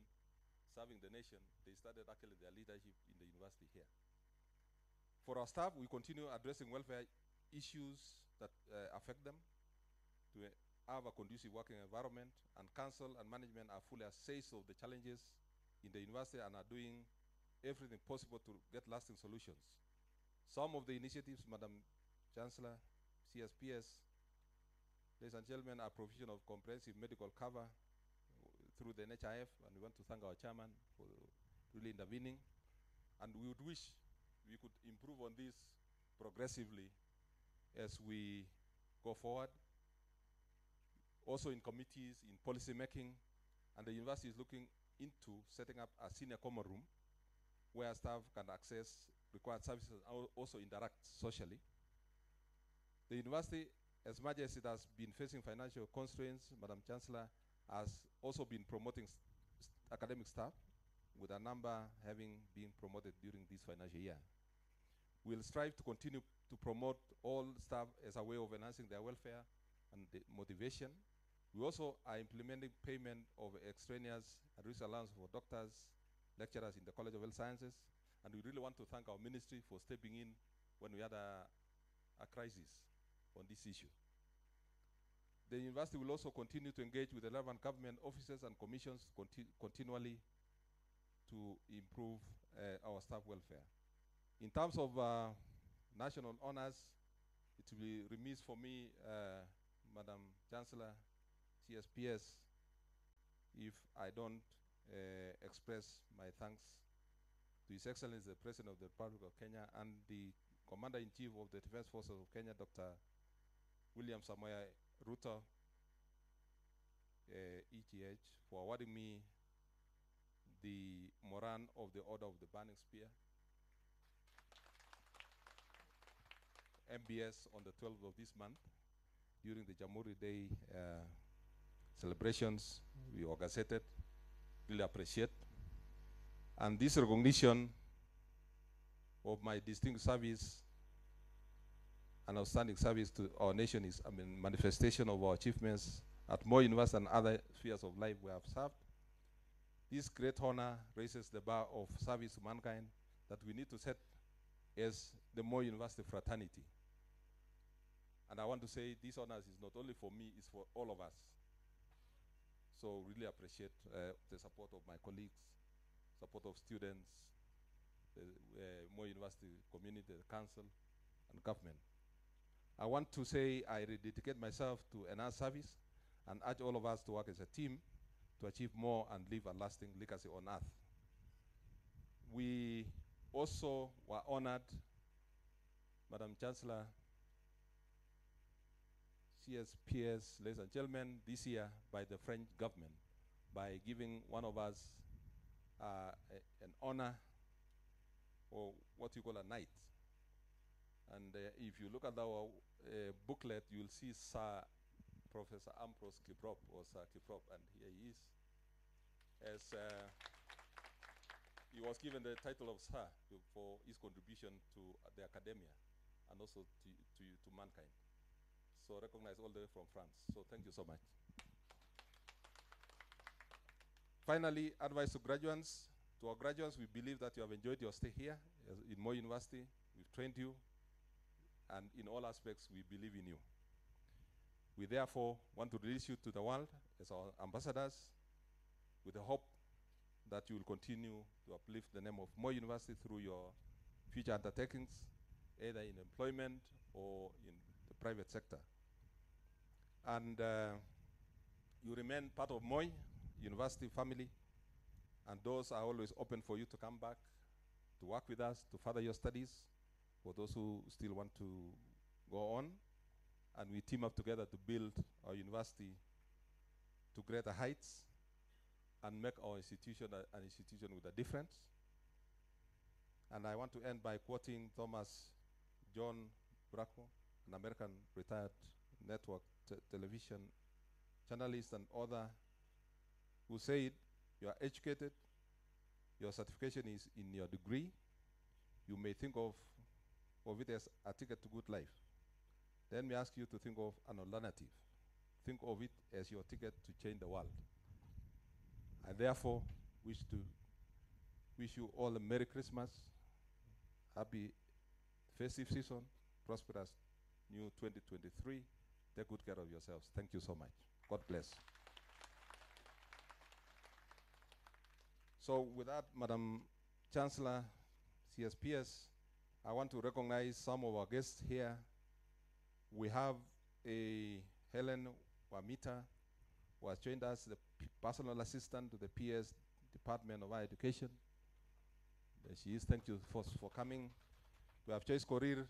serving the nation, they started actually their leadership in the university here. For our staff, we continue addressing welfare issues that affect them to have a conducive working environment, and council and management are fully assessed of the challenges in the university and are doing everything possible to get lasting solutions. Some of the initiatives, Madam Chancellor, CSPS, ladies and gentlemen, are provision of comprehensive medical cover through the NHIF, and we want to thank our chairman for really intervening. And we would wish we could improve on this progressively as we go forward. Also in committees, in policy making, and the university is looking into setting up a senior common room where staff can access required services and also interact socially. The university, as much as it has been facing financial constraints, Madam Chancellor, has also been promoting academic staff, with a number having been promoted during this financial year. We'll strive to continue to promote all staff as a way of enhancing their welfare and the motivation. We also are implementing payment of extraneous and research allowance for doctors, lecturers in the College of Health Sciences, and we really want to thank our ministry for stepping in when we had a crisis on this issue. The university will also continue to engage with the relevant government officers and commissions continually to improve our staff welfare. In terms of national honors, it will be remiss for me, Madam Chancellor, CSPS, if I don't express my thanks to His Excellency, the President of the Republic of Kenya, and the Commander-in-Chief of the Defense Forces of Kenya, Dr. William Samoei Ruto, ETH, for awarding me the Moran of the Order of the Burning Spear, MBS, on the 12th of this month during the Jamhuri Day celebrations we orchestrated. Really appreciate. And this recognition of my distinct service and outstanding service to our nation is a manifestation of our achievements at Moi University and other spheres of life we have served. This great honor raises the bar of service to mankind that we need to set as the Moi University fraternity. And I want to say this honor is not only for me, it's for all of us. So really appreciate the support of my colleagues, support of students, the Moi University community, the council, and government. I want to say I rededicate myself to enhance service and urge all of us to work as a team to achieve more and leave a lasting legacy on earth. We also were honored, Madam Chancellor, CSPS, ladies and gentlemen, this year by the French government by giving one of us an honor, or what you call a knight. And if you look at our booklet, you'll see Sir Professor Ambrose Kiprop, or Sir Kiprop, and here he is. As he was given the title of Sir for his contribution to the academia and also to mankind. So recognized all the way from France. So thank you so much. Finally, advice to graduates. To our graduates, we believe that you have enjoyed your stay here in Moi University. We've trained you, and in all aspects, we believe in you. We therefore want to release you to the world as our ambassadors with the hope that you will continue to uplift the name of Moi University through your future undertakings, either in employment or in the private sector. And you remain part of Moi University family, and doors are always open for you to come back, to work with us, to further your studies, for those who still want to go on. And we team up together to build our university to greater heights and make our institution an institution with a difference. And I want to end by quoting Thomas John Bracco, an American retired network television journalist and author, who said, "You are educated, your certification is in your degree. You may think of it as a ticket to good life. Then we ask you to think of an alternative. Think of it as your ticket to change the world." I therefore wish you all a Merry Christmas, happy festive season, prosperous new 2023. Take good care of yourselves. Thank you so much. God bless. So with that, Madam Chancellor, CSPS, I want to recognize some of our guests here. We have a Helen Wamita, who has joined us, the personal assistant to the PS Department of Higher Education. There she is. Thank you for coming. We have Joyce Korir,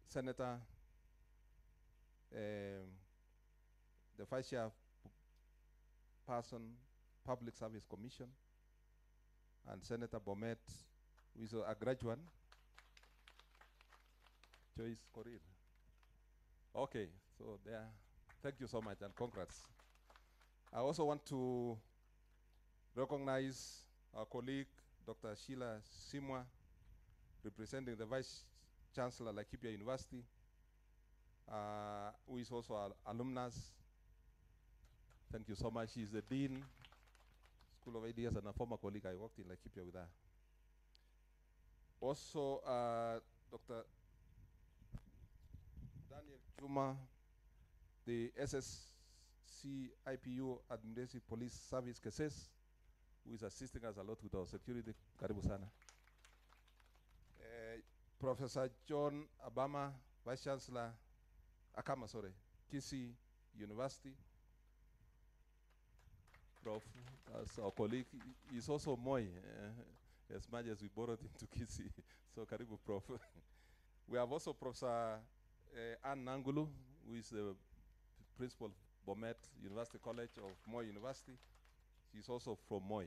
Senator, the Vice Chair Person, Public Service Commission, and Senator Bomet, who is a graduate. Joyce Korir. Okay, so there. Thank you so much and congrats. I also want to recognize our colleague, Dr. Sheila Simwa, representing the Vice Chancellor, Laikipia University, who is also an alumnus. Thank you so much. She's the Dean, School of Ideas, and a former colleague. I worked in Laikipia with her. Also, Dr. Daniel Juma, the SSC IPU Administrative Police Service Cases, who is assisting us a lot with our security. Karibu sana. Professor John Abama, Vice Chancellor, Akama, sorry, Kisii University. Prof, as our colleague, is also Moi, as much as we borrowed him to Kisii. So karibu, Prof. We have also Professor Anne Nangulu, who is the principal of Bomet University College of Moi University. She's also from Moi,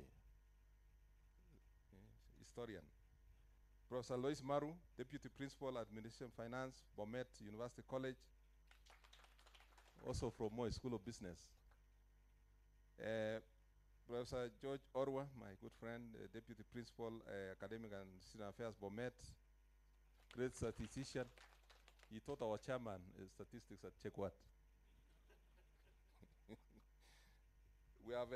historian. Professor Lois Maru, Deputy Principal, Administration Finance, Bomet University College, also from Moi School of Business. Professor George Orwa, my good friend, Deputy Principal, Academic and Student Affairs, Bomet, great statistician. He taught our chairman statistics at Chekwat. We have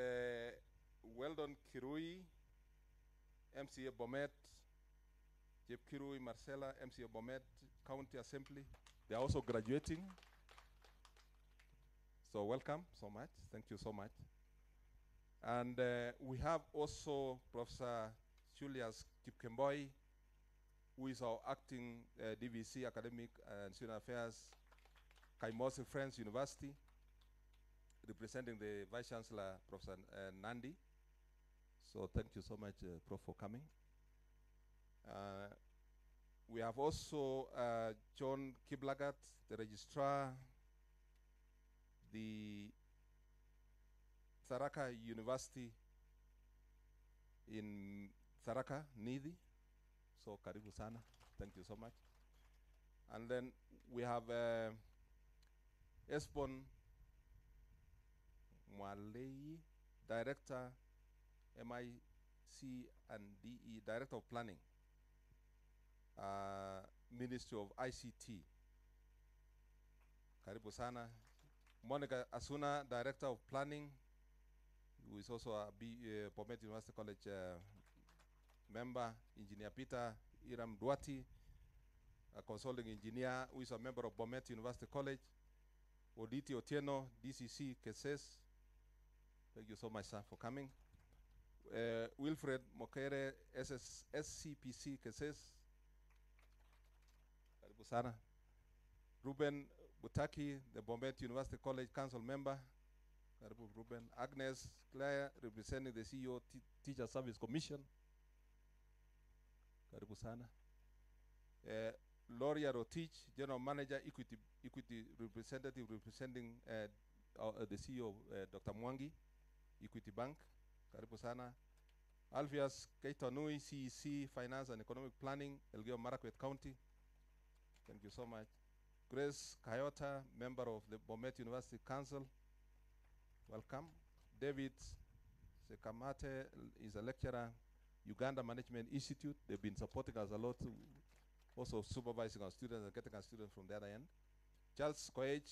Weldon Kirui, MCA Bomet, Jeb Kirui Marcella, MCA Bomet, County Assembly. They are also graduating. So welcome so much. Thank you so much. And we have also Professor Julius Kipkemboi, who is our acting DVC Academic and Student Affairs, Kaimosi Friends University, representing the Vice Chancellor, Professor Nandi. So thank you so much, Prof, for coming. We have also John Kiblagat, the registrar, the Tharaka University in Tharaka, Nidi. So karibu sana. Thank you so much. And then we have Esbon Mwalei, Director, MIC and DE, Director of Planning, Ministry of ICT. Karibu sana. Monica Asuna, Director of Planning, who is also a Bomet University College member. Engineer Peter Iram Duati, a consulting engineer who is a member of Bomet University College. Oditi Otieno, DCC Keses. Thank you so much, sir, for coming. Wilfred Mokere, SCPC Keses. Karibu sana. Ruben Butaki, the Bomet University College Council member. Karibu Ruben. Agnes Claire, representing the CEO Teacher Service Commission. Karibu sana. Loria Rotich, General Manager, Equity Representative, representing the CEO, Dr. Mwangi, Equity Bank. Karibu sana. Alvias Keitanui, CEC, Finance and Economic Planning, Elgeyo Marakwet County. Thank you so much. Grace Kayota, member of the Bomet University Council. Welcome. David Sekamate is a lecturer, Uganda Management Institute. They've been supporting us a lot, also supervising our students and getting our students from the other end. Charles Koech,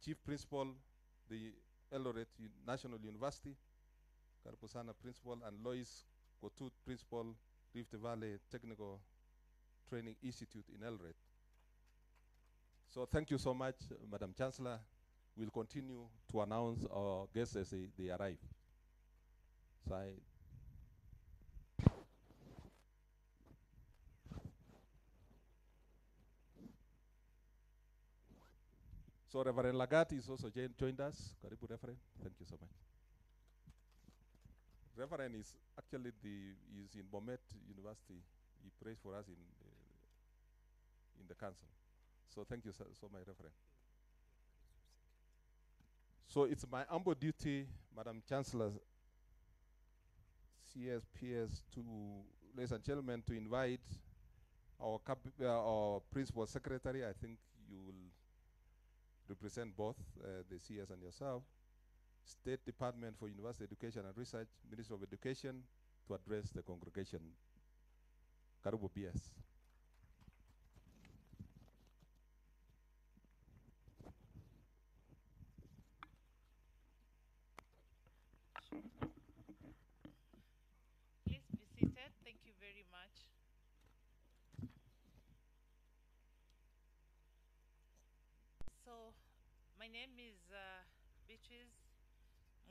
Chief Principal, the Eldoret National University, Karpusana Principal, and Lois Kotut, Principal, Rift Valley Technical Training Institute in Eldoret. So thank you so much, Madam Chancellor. We'll continue to announce our guests as they arrive. So So Reverend Lagat is also joined us. Karibu Reverend. Thank you so much. Reverend is actually is in Bomet University. He prays for us in the council. So thank you so much, Reverend. So it's my humble duty, Madam Chancellor, CSPS, ladies and gentlemen, to invite our Principal Secretary. I think you will represent both the CS and yourself. State Department for University Education and Research, Minister of Education, to address the congregation. Karibu BS. Please be seated. Thank you very much. So, my name is Beatrice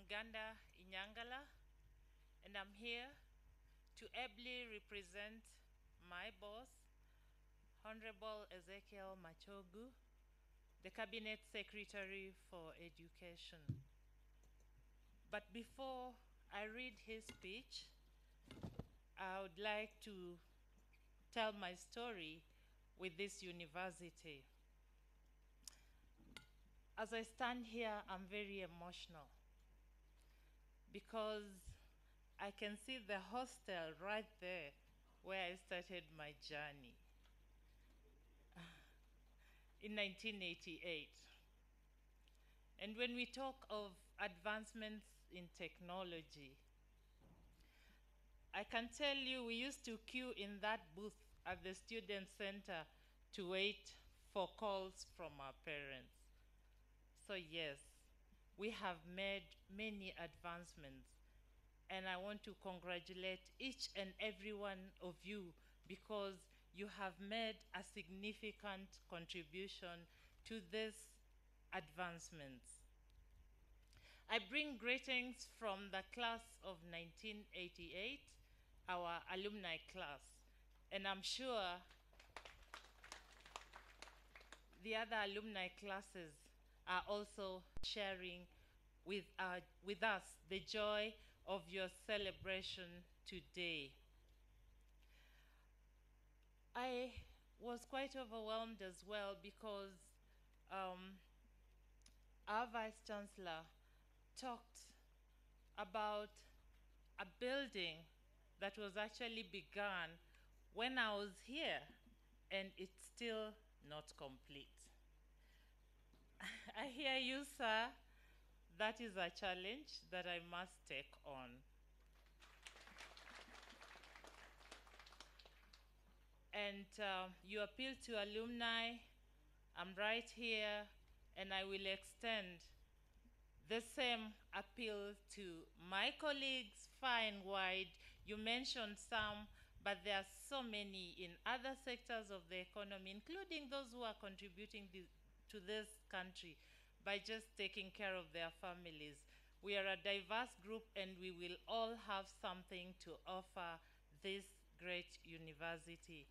Mganda Inyangala, and I'm here to ably represent my boss, Honorable Ezekiel Machogu, the Cabinet Secretary for Education. But before I read his speech, I would like to tell my story with this university. As I stand here, I'm very emotional because I can see the hostel right there where I started my journey in 1988. And when we talk of advancements in technology, I can tell you we used to queue in that booth at the student center to wait for calls from our parents. So yes, we have made many advancements, and I want to congratulate each and every one of you because you have made a significant contribution to these advancements. I bring greetings from the class of 1988, our alumni class, and I'm sure the other alumni classes are also sharing with us the joy of your celebration today. I was quite overwhelmed as well because our Vice Chancellor talked about a building that was actually begun when I was here, and it's still not complete. I hear you, sir. That is a challenge that I must take on. And you appeal to alumni. I'm right here, and I will extend the same appeal to my colleagues far and wide. You mentioned some, but there are so many in other sectors of the economy, including those who are contributing to this country by just taking care of their families. We are a diverse group, and we will all have something to offer this great university.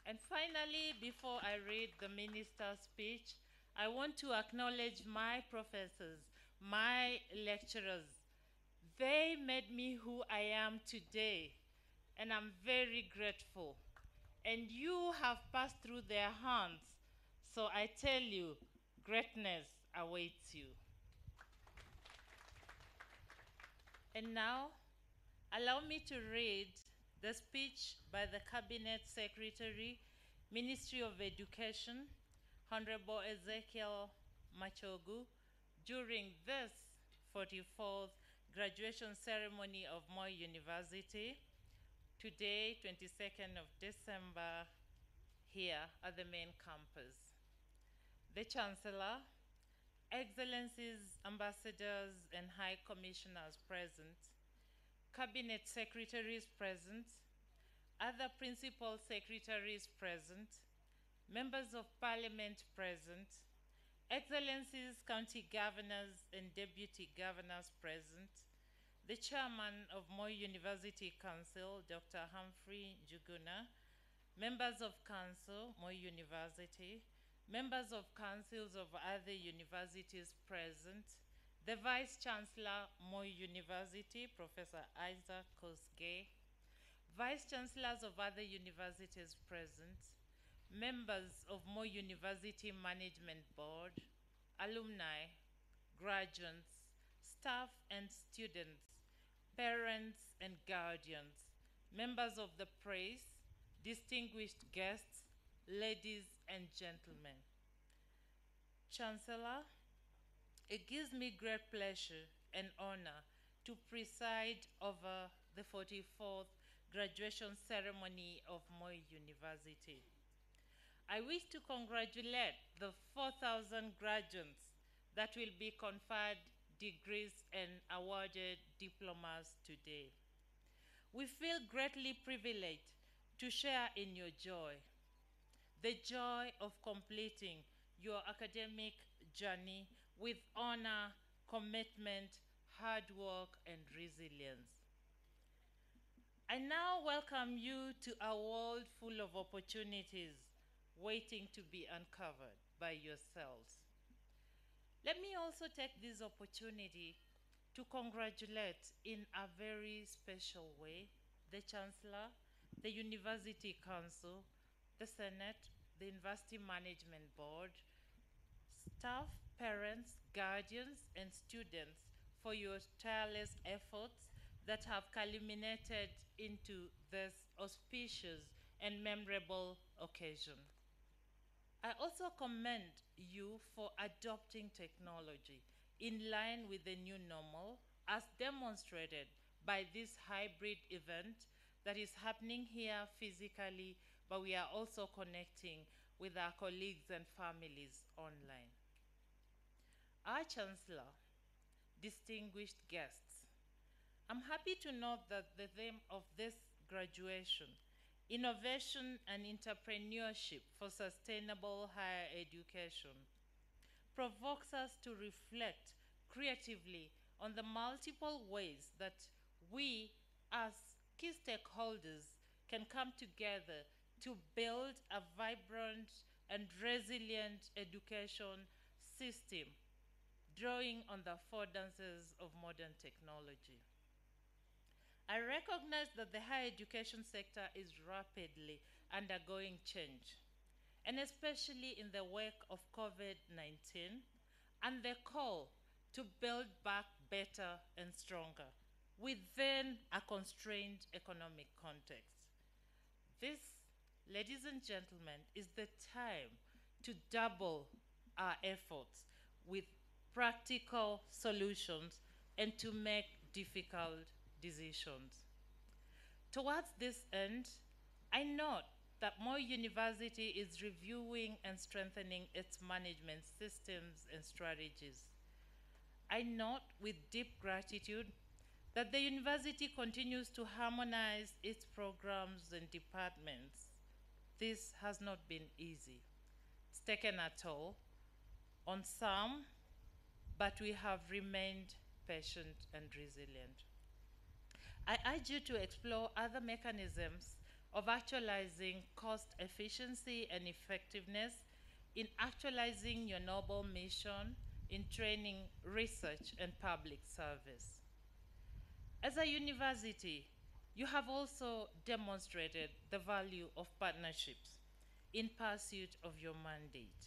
And finally, before I read the minister's speech, I want to acknowledge my professors, my lecturers. They made me who I am today, and I'm very grateful. And you have passed through their hands, so I tell you, greatness awaits you. And now, allow me to read the speech by the Cabinet Secretary, Ministry of Education, Honorable Ezekiel Machogu, during this 44th graduation ceremony of Moi University, today, 22nd of December, here at the main campus. The Chancellor, Excellencies, Ambassadors, and High Commissioners present, Cabinet Secretaries present, other Principal Secretaries present, Members of Parliament present, Excellencies, County Governors and Deputy Governors present, the Chairman of Moi University Council, Dr. Humphrey Njuguna, Members of Council, Moi University, Members of Councils of other universities present, the Vice Chancellor, Moi University, Professor Isaac Kosgei, Vice Chancellors of other universities present, members of Moi University Management Board, alumni, graduates, staff and students, parents and guardians, members of the press, distinguished guests, ladies and gentlemen. Chancellor, it gives me great pleasure and honor to preside over the 44th graduation ceremony of Moi University. I wish to congratulate the 4,000 graduates that will be conferred degrees and awarded diplomas today. We feel greatly privileged to share in your joy, the joy of completing your academic journey with honor, commitment, hard work, and resilience. I now welcome you to a world full of opportunities waiting to be uncovered by yourselves. Let me also take this opportunity to congratulate in a very special way the Chancellor, the University Council, the Senate, the University Management Board, staff, parents, guardians, and students for your tireless efforts that have culminated into this auspicious and memorable occasion. I also commend you for adopting technology in line with the new normal, as demonstrated by this hybrid event that is happening here physically, but we are also connecting with our colleagues and families online. Our Chancellor, distinguished guests, I'm happy to note that the theme of this graduation, Innovation and Entrepreneurship for Sustainable Higher Education, provokes us to reflect creatively on the multiple ways that we as key stakeholders can come together to build a vibrant and resilient education system, drawing on the affordances of modern technology. I recognize that the higher education sector is rapidly undergoing change, and especially in the wake of COVID-19 and the call to build back better and stronger within a constrained economic context. This, ladies and gentlemen, is the time to double our efforts with practical solutions and to make difficult decisions. Towards this end, I note that Moi University is reviewing and strengthening its management systems and strategies. I note with deep gratitude that the university continues to harmonize its programs and departments. This has not been easy. It's taken a toll on some, but we have remained patient and resilient. I urge you to explore other mechanisms of actualizing cost efficiency and effectiveness in actualizing your noble mission in training, research, and public service. As a university, you have also demonstrated the value of partnerships in pursuit of your mandate.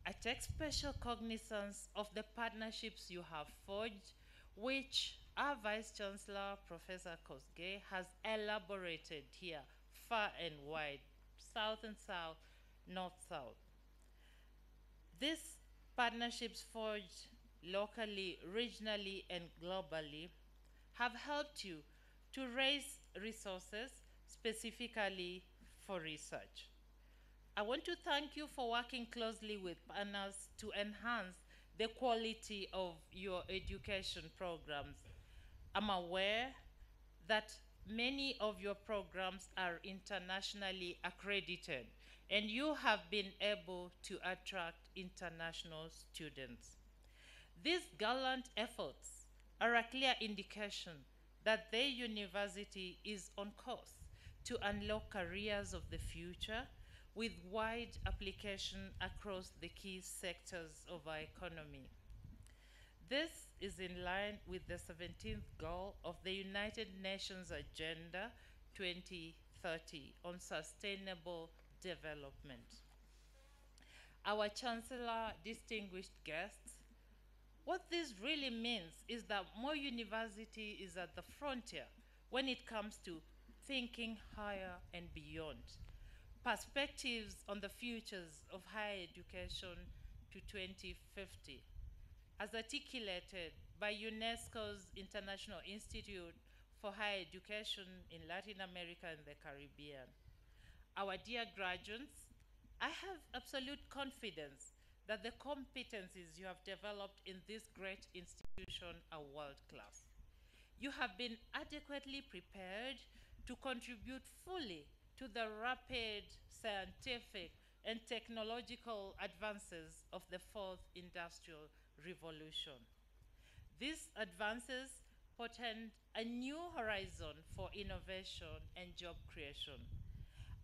I take special cognizance of the partnerships you have forged, which our Vice Chancellor, Professor Kosgei, has elaborated here far and wide, south and south, north-south. These partnerships forged locally, regionally, and globally have helped you to raise resources specifically for research. I want to thank you for working closely with partners to enhance the quality of your education programs. I'm aware that many of your programs are internationally accredited, and you have been able to attract international students. These gallant efforts are a clear indication that the university is on course to unlock careers of the future with wide application across the key sectors of our economy. This is in line with the 17th goal of the United Nations Agenda 2030 on sustainable development. Our Chancellor, distinguished guests, what this really means is that Moi University is at the frontier when it comes to thinking higher and beyond. Perspectives on the futures of higher education to 2050, as articulated by UNESCO's International Institute for Higher Education in Latin America and the Caribbean. Our dear graduates, I have absolute confidence that the competencies you have developed in this great institution are world-class. You have been adequately prepared to contribute fully to the rapid scientific and technological advances of the fourth industrial revolution. These advances portend a new horizon for innovation and job creation.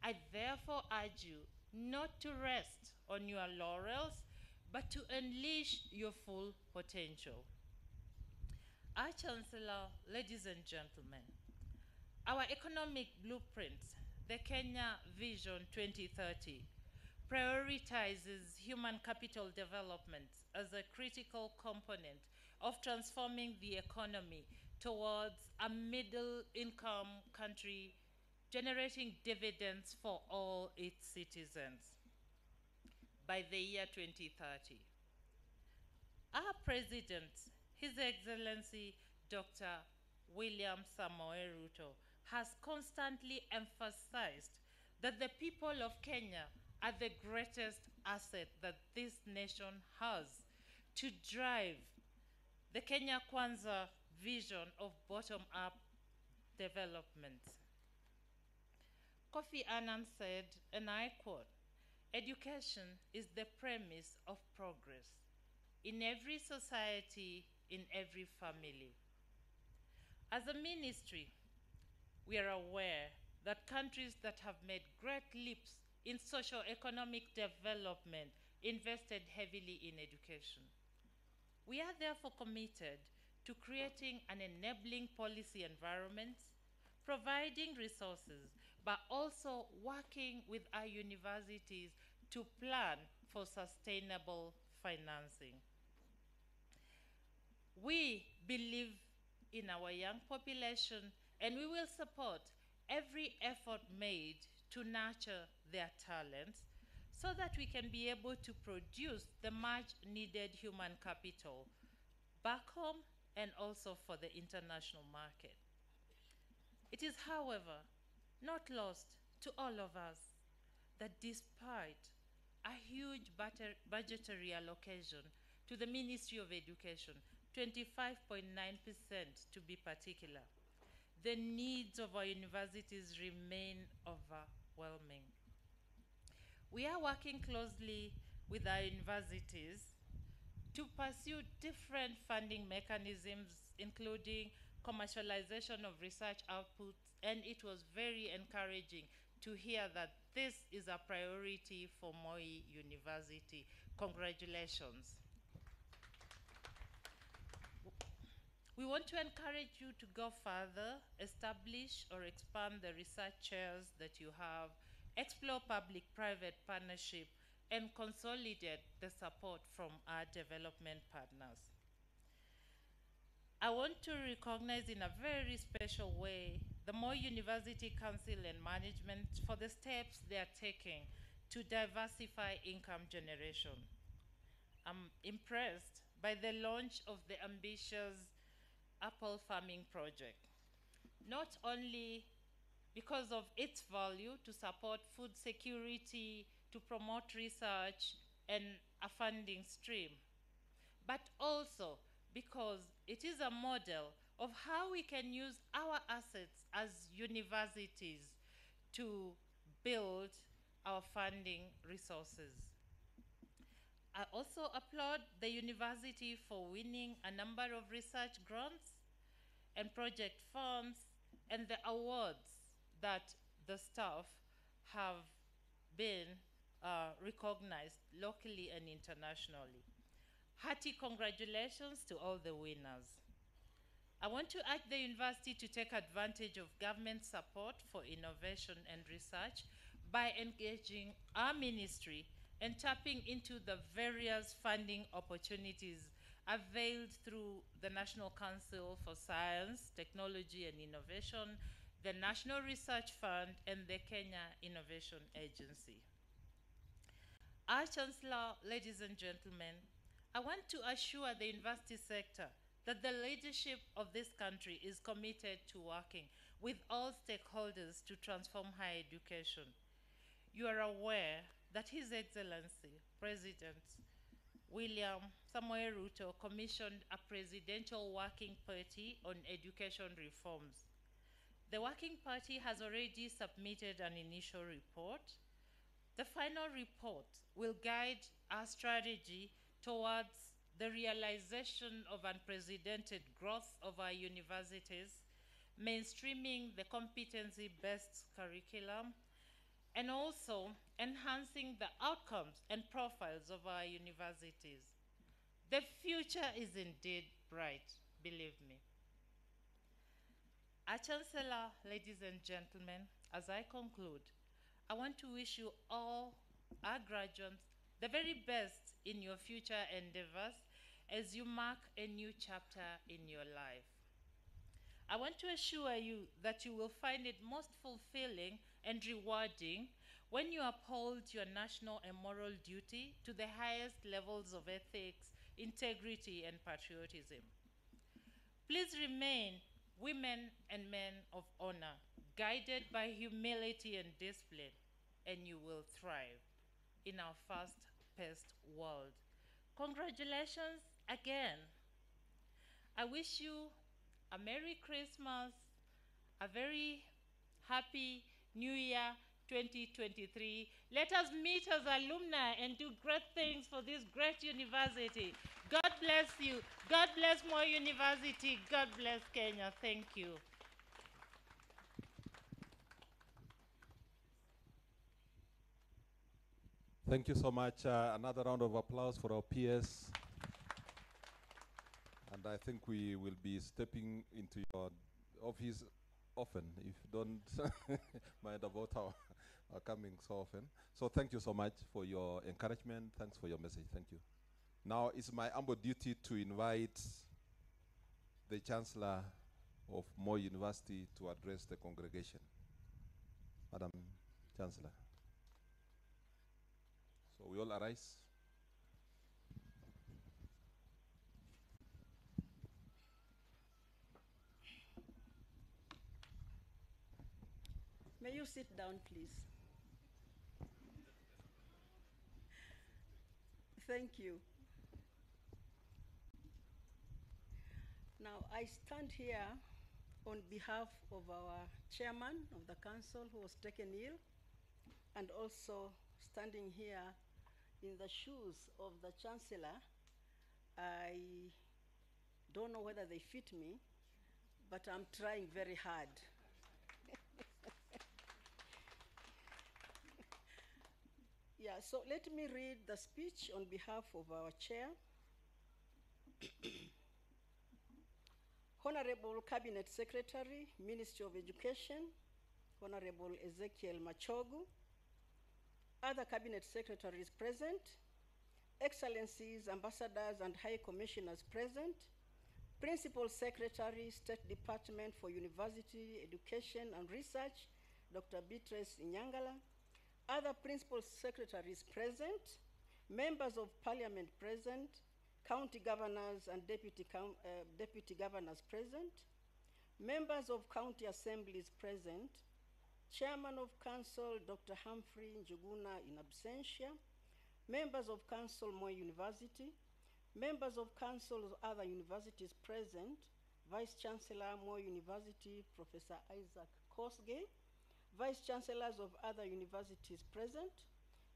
I therefore urge you not to rest on your laurels, but to unleash your full potential. Our Chancellor, ladies and gentlemen, our economic blueprint, the Kenya Vision 2030, prioritizes human capital development as a critical component of transforming the economy towards a middle-income country, generating dividends for all its citizens by the year 2030. Our President, His Excellency Dr. William Samoei Ruto, has constantly emphasized that the people of Kenya are the greatest asset that this nation has to drive the Kenya Kwanza vision of bottom-up development. Kofi Annan said, and I quote, "Education is the premise of progress. in every society, in every family. As a ministry, we are aware that countries that have made great leaps in socio-economic development invested heavily in education. We are therefore committed to creating an enabling policy environment, providing resources, but also working with our universities to plan for sustainable financing. We believe in our young population, and we will support every effort made to nurture their talents so that we can be able to produce the much needed human capital back home and also for the international market. It is, however, not lost to all of us that despite a huge budgetary allocation to the Ministry of Education, 25.9% to be particular, the needs of our universities remain overwhelming. We are working closely with our universities to pursue different funding mechanisms, including commercialization of research outputs, and it was very encouraging to hear that this is a priority for Moi University. Congratulations. We want to encourage you to go further, establish or expand the research chairs that you have, explore public-private partnership, and consolidate the support from our development partners. I want to recognize in a very special way the Moi University Council and Management for the steps they are taking to diversify income generation. I'm impressed by the launch of the ambitious apple farming project, not only because of its value to support food security, to promote research and a funding stream, but also because it is a model of how we can use our assets as universities to build our funding resources. I also applaud the university for winning a number of research grants and project funds and the awards that the staff have been recognized locally and internationally. Hearty congratulations to all the winners. I want to urge the university to take advantage of government support for innovation and research by engaging our ministry and tapping into the various funding opportunities availed through the National Council for Science, Technology and Innovation, the National Research Fund, and the Kenya Innovation Agency. Our Chancellor, ladies and gentlemen, I want to assure the university sector that the leadership of this country is committed to working with all stakeholders to transform higher education. You are aware that His Excellency, President William Samoei Ruto, commissioned a presidential working party on education reforms. The working party has already submitted an initial report. The final report will guide our strategy towards the realization of unprecedented growth of our universities, mainstreaming the competency-based curriculum, and also enhancing the outcomes and profiles of our universities. The future is indeed bright, believe me. Our Chancellor, ladies and gentlemen, as I conclude, I want to wish you all, our graduates, the very best in your future endeavors as you mark a new chapter in your life. I want to assure you that you will find it most fulfilling and rewarding when you uphold your national and moral duty to the highest levels of ethics, integrity, and patriotism. Please remain women and men of honor, guided by humility and discipline, and you will thrive in our fast-paced world. Congratulations again. I wish you a Merry Christmas, a very happy New Year 2023. Let us meet as alumni and do great things for this great university. God bless you. God bless Moi University. God bless Kenya. Thank you. Thank you so much. Another round of applause for our peers. And I think we will be stepping into your office often, if you don't mind about our coming so often. So thank you so much for your encouragement. Thanks for your message. Thank you. Now it's my humble duty to invite the Chancellor of Moi University to address the congregation. Madam Chancellor. So we all arise. May you sit down, please? Thank you. Now, I stand here on behalf of our chairman of the council who was taken ill, and also standing here in the shoes of the chancellor. I don't know whether they fit me, but I'm trying very hard. Yeah, so let me read the speech on behalf of our chair. Honorable Cabinet Secretary, Ministry of Education, Honorable Ezekiel Machogu, other Cabinet Secretaries present, Excellencies, Ambassadors and High Commissioners present, Principal Secretary, State Department for University Education and Research, Dr. Beatrice Inyangala, other Principal Secretaries present, Members of Parliament present, County Governors and Deputy Governors present, Members of County Assemblies present, Chairman of Council, Dr. Humphrey Njuguna in absentia, Members of Council, Moi University, Members of Council of other universities present, Vice Chancellor, Moi University, Professor Isaac Kosgei, Vice Chancellors of other universities present,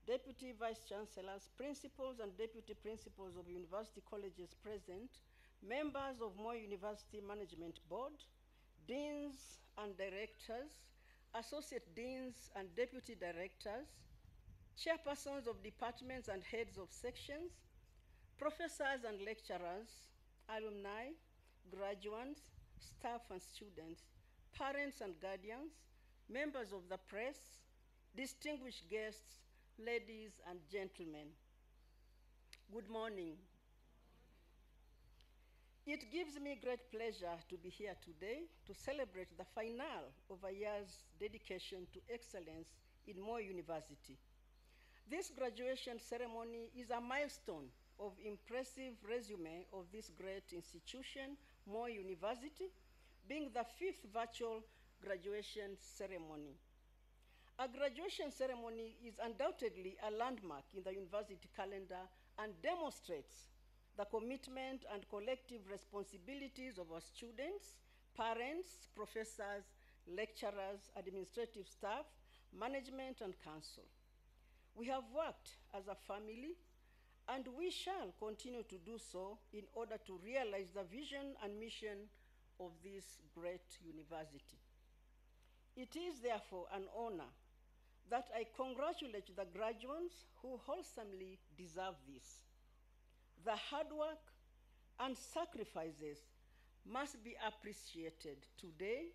Deputy Vice Chancellors, Principals and Deputy Principals of university colleges present, Members of Moi University Management Board, Deans and Directors, Associate Deans and Deputy Directors, Chairpersons of departments and heads of sections, Professors and lecturers, alumni, graduates, staff and students, parents and guardians, members of the press, distinguished guests, ladies and gentlemen. Good morning. It gives me great pleasure to be here today to celebrate the finale of a year's dedication to excellence in Moi University. This graduation ceremony is a milestone of impressive resume of this great institution, Moi University, being the 5th virtual graduation ceremony. A graduation ceremony is undoubtedly a landmark in the university calendar and demonstrates the commitment and collective responsibilities of our students, parents, professors, lecturers, administrative staff, management, and council. We have worked as a family, and we shall continue to do so in order to realize the vision and mission of this great university. It is therefore an honor that I congratulate the graduates who wholesomely deserve this. The hard work and sacrifices must be appreciated today,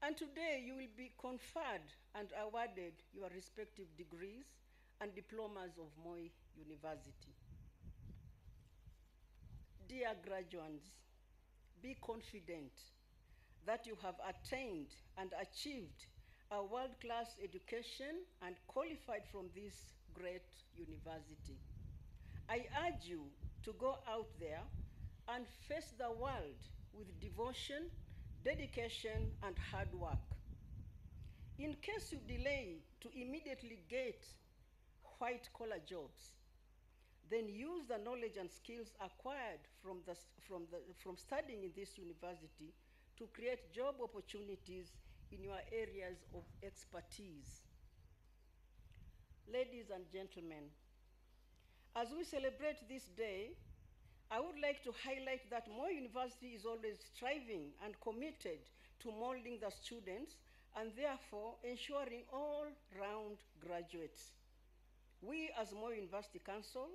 and today you will be conferred and awarded your respective degrees and diplomas of Moi University. Dear graduates, be confident that you have attained and achieved a world-class education and qualified from this great university. I urge you to go out there and face the world with devotion, dedication, and hard work. In case you delay to immediately get white-collar jobs, then use the knowledge and skills acquired from studying in this university to create job opportunities in your areas of expertise. ladies and gentlemen, as we celebrate this day, I would like to highlight that Moi University is always striving and committed to molding the students and therefore ensuring all-round graduates. We as Moi University Council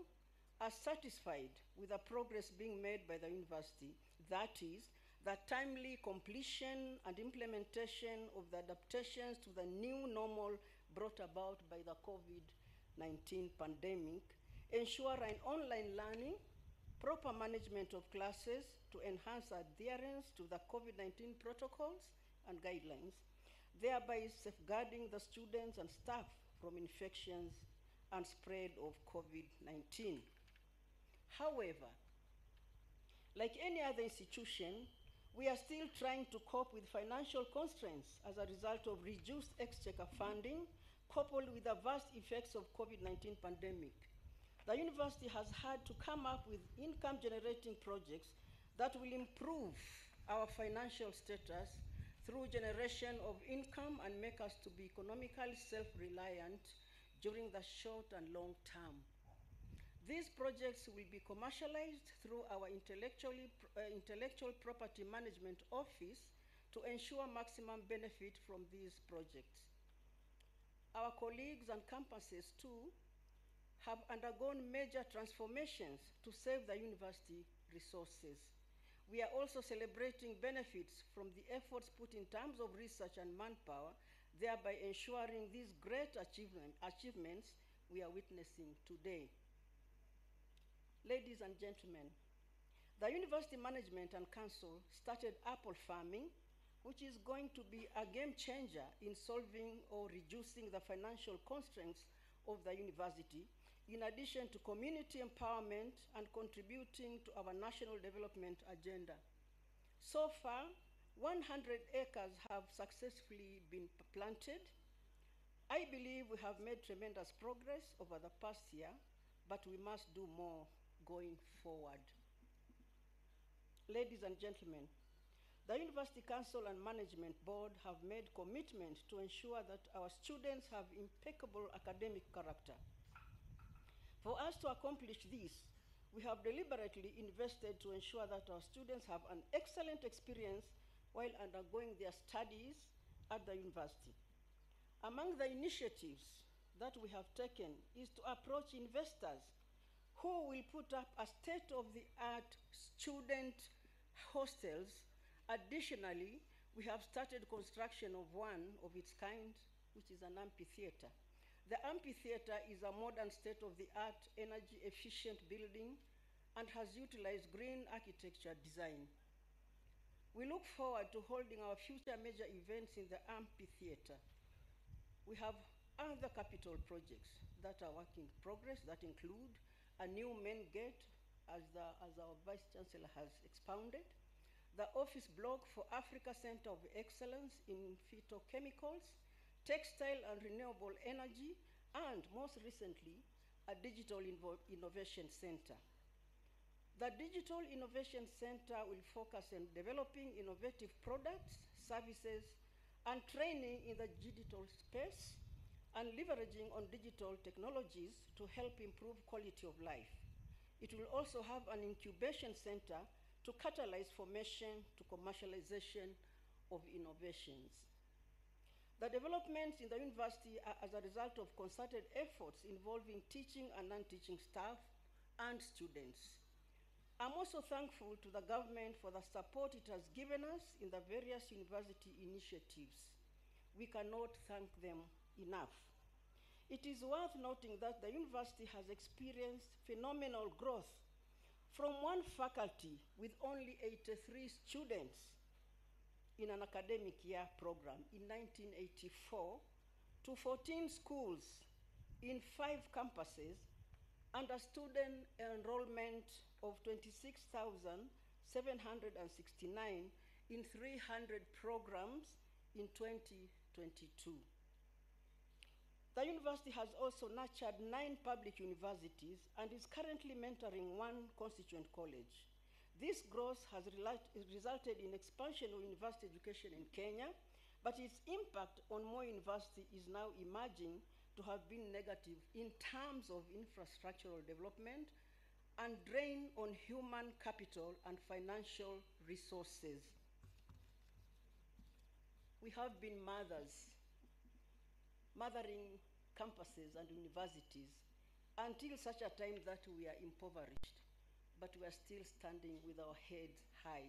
are satisfied with the progress being made by the university, that is, the timely completion and implementation of the adaptations to the new normal brought about by the COVID-19 pandemic, ensure an online learning, proper management of classes to enhance adherence to the COVID-19 protocols and guidelines, thereby safeguarding the students and staff from infections and spread of COVID-19. However, like any other institution, we are still trying to cope with financial constraints as a result of reduced exchequer funding coupled with the vast effects of COVID-19 pandemic. The university has had to come up with income-generating projects that will improve our financial status through generation of income and make us to be economically self-reliant during the short and long term. These projects will be commercialized through our intellectual property management office to ensure maximum benefit from these projects. Our colleagues and campuses too have undergone major transformations to save the university resources. We are also celebrating benefits from the efforts put in terms of research and manpower, thereby ensuring these great achievements we are witnessing today. Ladies and gentlemen, the University Management and Council started apple farming, which is going to be a game changer in solving or reducing the financial constraints of the university, in addition to community empowerment and contributing to our national development agenda. So far, 100 acres have successfully been planted. I believe we have made tremendous progress over the past year, but we must do more going forward. Ladies and gentlemen, the University Council and Management Board have made commitment to ensure that our students have impeccable academic character. For us to accomplish this, we have deliberately invested to ensure that our students have an excellent experience while undergoing their studies at the university. Among the initiatives that we have taken is to approach investors who will put up a state-of-the-art student hostels. Additionally, we have started construction of one of its kind, which is an amphitheater. The amphitheater is a modern state-of-the-art energy-efficient building and has utilized green architecture design. We look forward to holding our future major events in the amphitheater. We have other capital projects that are work in progress that include a new main gate, as our Vice Chancellor has expounded, the office block for Africa Center of Excellence in phytochemicals, textile and renewable energy, and most recently, a digital innovation center. The Digital Innovation Center will focus on developing innovative products, services, and training in the digital space, and leveraging on digital technologies to help improve quality of life. It will also have an incubation center to catalyze formation to commercialization of innovations. The developments in the university are as a result of concerted efforts involving teaching and non-teaching staff and students. I'm also thankful to the government for the support it has given us in the various university initiatives. We cannot thank them enough. It is worth noting that the university has experienced phenomenal growth from one faculty with only 83 students in an academic year program in 1984 to 14 schools in 5 campuses and a student enrollment of 26,769 in 300 programs in 2022. The university has also nurtured 9 public universities and is currently mentoring 1 constituent college. This growth has resulted in expansion of university education in Kenya, but its impact on Moi University is now emerging to have been negative in terms of infrastructural development and drain on human capital and financial resources. We have been mothering campuses and universities until such a time that we are impoverished, but we are still standing with our heads high.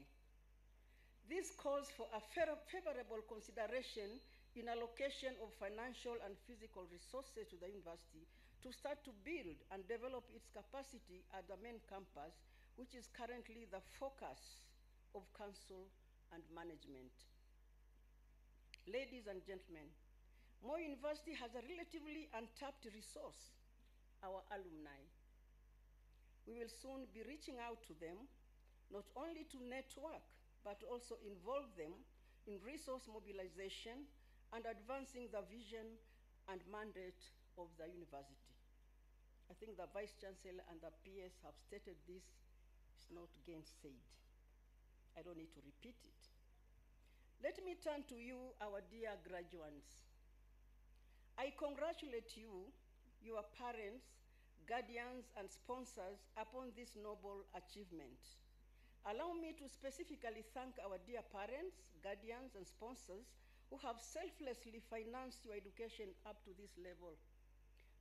This calls for a favorable consideration in allocation of financial and physical resources to the university to start to build and develop its capacity at the main campus, which is currently the focus of council and management. Ladies and gentlemen, Moi University has a relatively untapped resource, our alumni. We will soon be reaching out to them, not only to network, but also involve them in resource mobilization and advancing the vision and mandate of the university. I think the Vice Chancellor and the PS have stated this, it's not gainsaid. I don't need to repeat it. Let me turn to you, our dear graduates. I congratulate you, your parents, guardians, and sponsors upon this noble achievement. Allow me to specifically thank our dear parents, guardians, and sponsors who have selflessly financed your education up to this level.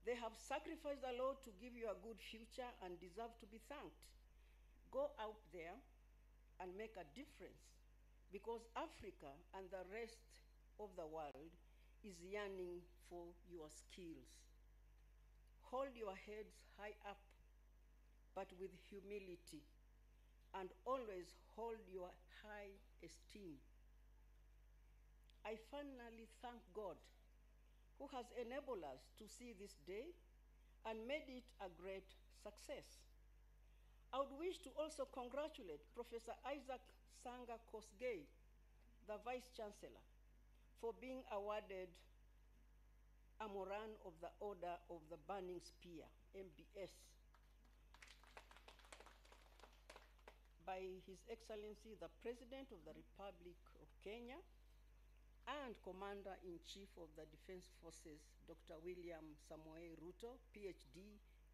They have sacrificed a lot to give you a good future and deserve to be thanked. Go out there and make a difference, because Africa and the rest of the world is yearning for your skills. Hold your heads high up, but with humility, and always hold your high esteem. I finally thank God, who has enabled us to see this day and made it a great success. I would wish to also congratulate Professor Isaac Sanga Kosgei, the Vice Chancellor, for being awarded a Moran of the Order of the Burning Spear, MBS, by His Excellency, the President of the Republic of Kenya, and Commander-in-Chief of the Defense Forces, Dr. William Samoei Ruto, PhD,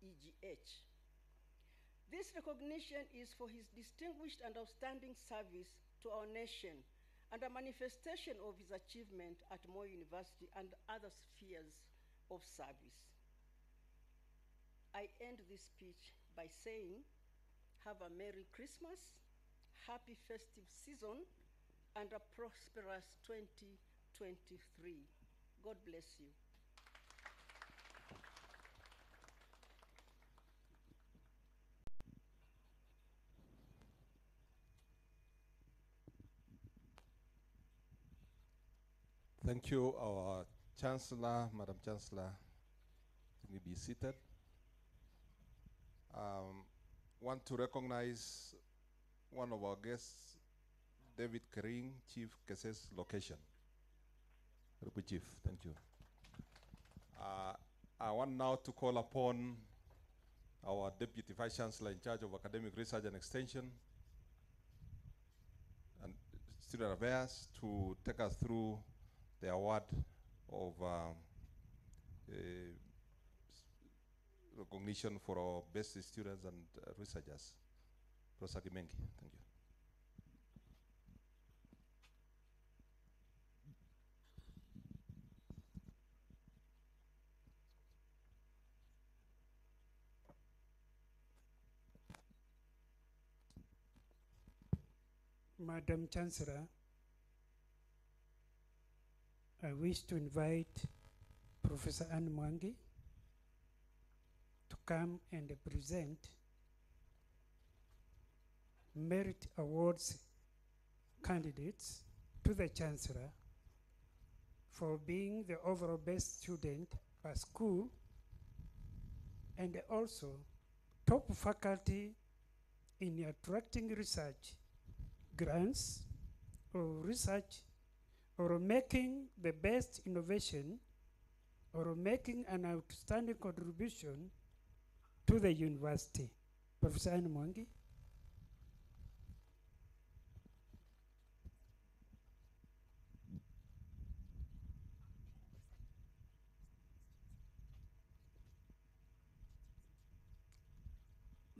EGH. This recognition is for his distinguished and outstanding service to our nation and a manifestation of his achievement at Moi University and other spheres of service. I end this speech by saying, have a Merry Christmas, happy festive season, and a prosperous 2023. God bless you. Thank you, our Chancellor, Madam Chancellor. Can you be seated? Want to recognize one of our guests, David Kering, Chief Keses Location. Good Chief, thank you. I want now to call upon our Deputy Vice Chancellor in charge of Academic Research and Extension and Student Affairs to take us through the award of recognition for our best students and researchers. Professor Kimengi, thank you. Madam Chancellor, I wish to invite Professor Anne Mwangi to come and present Merit Awards candidates to the Chancellor for being the overall best student per school and also top faculty in attracting research grants or research or making the best innovation or making an outstanding contribution to the university. Professor Anne Mwangi.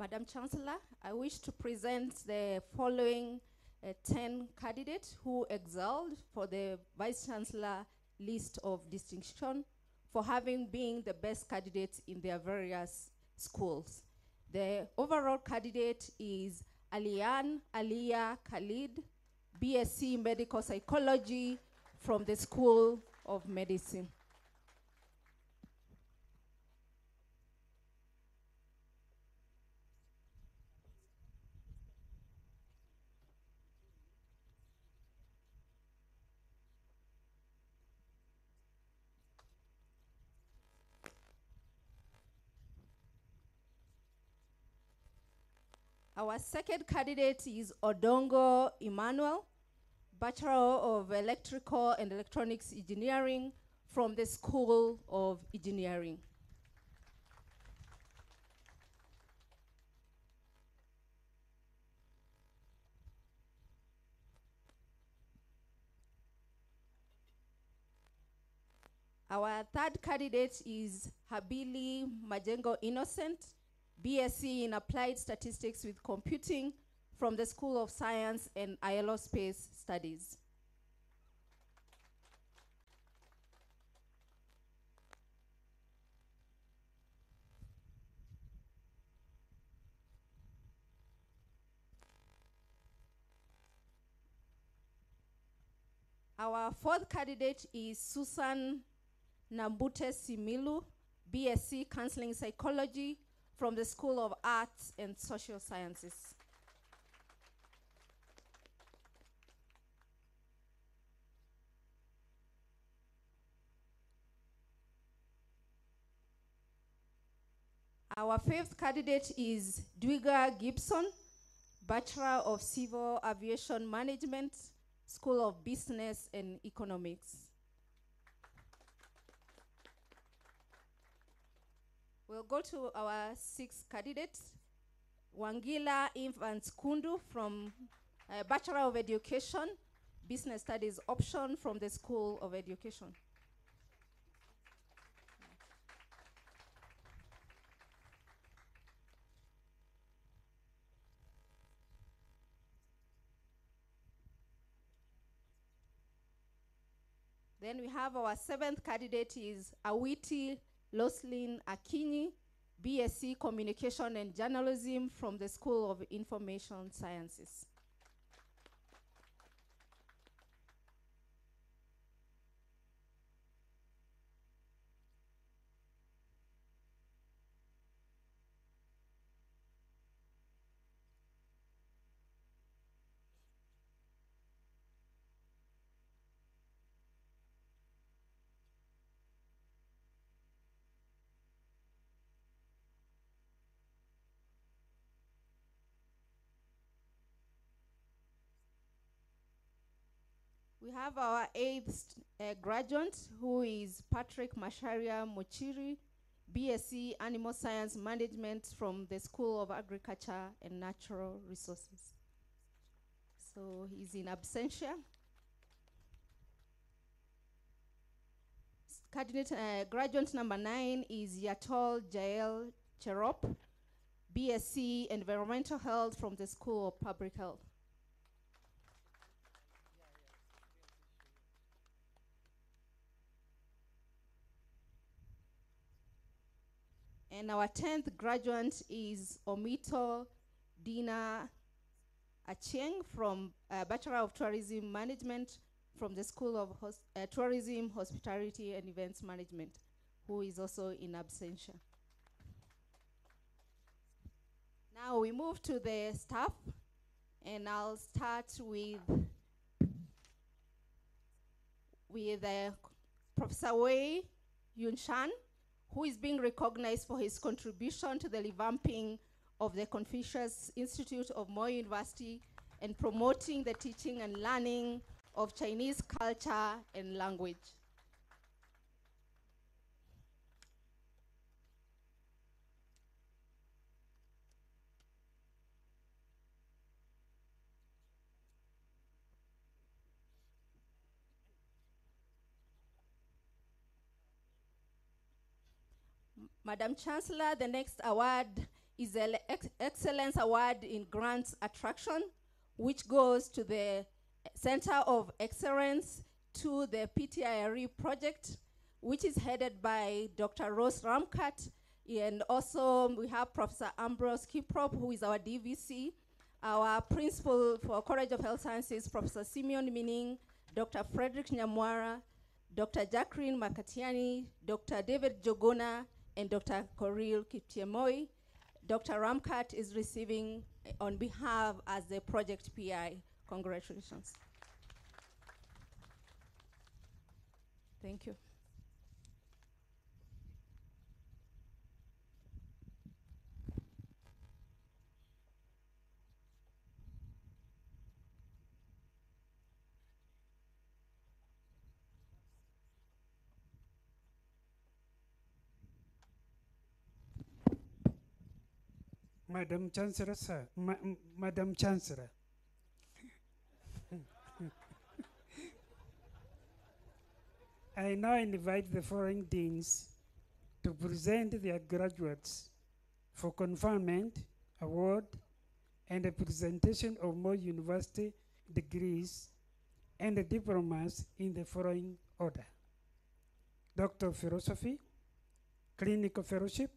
Madam Chancellor, I wish to present the following 10 candidates who excelled for the Vice Chancellor list of distinction for having been the best candidates in their various schools. The overall candidate is Alian Aliyah Khalid, BSc Medical Psychology from the School of Medicine. Our second candidate is Odongo Emmanuel, Bachelor of Electrical and Electronics Engineering from the School of Engineering. Our third candidate is Habili Majengo Innocent, BSc in Applied Statistics with Computing from the School of Science and Aerospace Studies. Our fourth candidate is Susan Nambute Similu, BSc Counseling Psychology from the School of Arts and Social Sciences. Our fifth candidate is Dwiga Gibson, Bachelor of Civil Aviation Management, School of Business and Economics. We'll go to our sixth candidate, Wangila Evans Kundu from Bachelor of Education, Business Studies option from the School of Education. Then we have our seventh candidate is Awiti Loslin Akinyi, BSc Communication and Journalism from the School of Information Sciences. We have our eighth graduate, who is Patrick Masharia Mochiri, BSc Animal Science Management from the School of Agriculture and Natural Resources. So he's in absentia. Candidate, graduate number 9 is Yatol Jael Cherop, BSc Environmental Health from the School of Public Health. And our 10th graduate is Omito Dina Acheng from Bachelor of Tourism Management from the School of Tourism, Hospitality and Events Management, who is also in absentia. Now we move to the staff, and I'll start with Professor Wei Yunshan, who is being recognized for his contribution to the revamping of the Confucius Institute of Moi University and promoting the teaching and learning of Chinese culture and language. Madam Chancellor, the next award is the Excellence Award in Grants Attraction, which goes to the Center of Excellence to the PTIRE project, which is headed by Dr. Rose Ramkat. And also we have Professor Ambrose Kiprop, who is our DVC, our principal for College of Health Sciences, Professor Simeon Mining, Dr. Frederick Nyamwara, Dr. Jacqueline Makatiani, Dr. David Jogona, and Dr. Koril Kiptiemoi. Dr. Ramkat is receiving on behalf as the project PI. Congratulations. Thank you. Madam Chancellor, sir. Madam Chancellor. I now invite the foreign deans to present their graduates for conferment, award, and a presentation of more university degrees and diplomas in the following order: Doctor of Philosophy, Clinical Fellowship,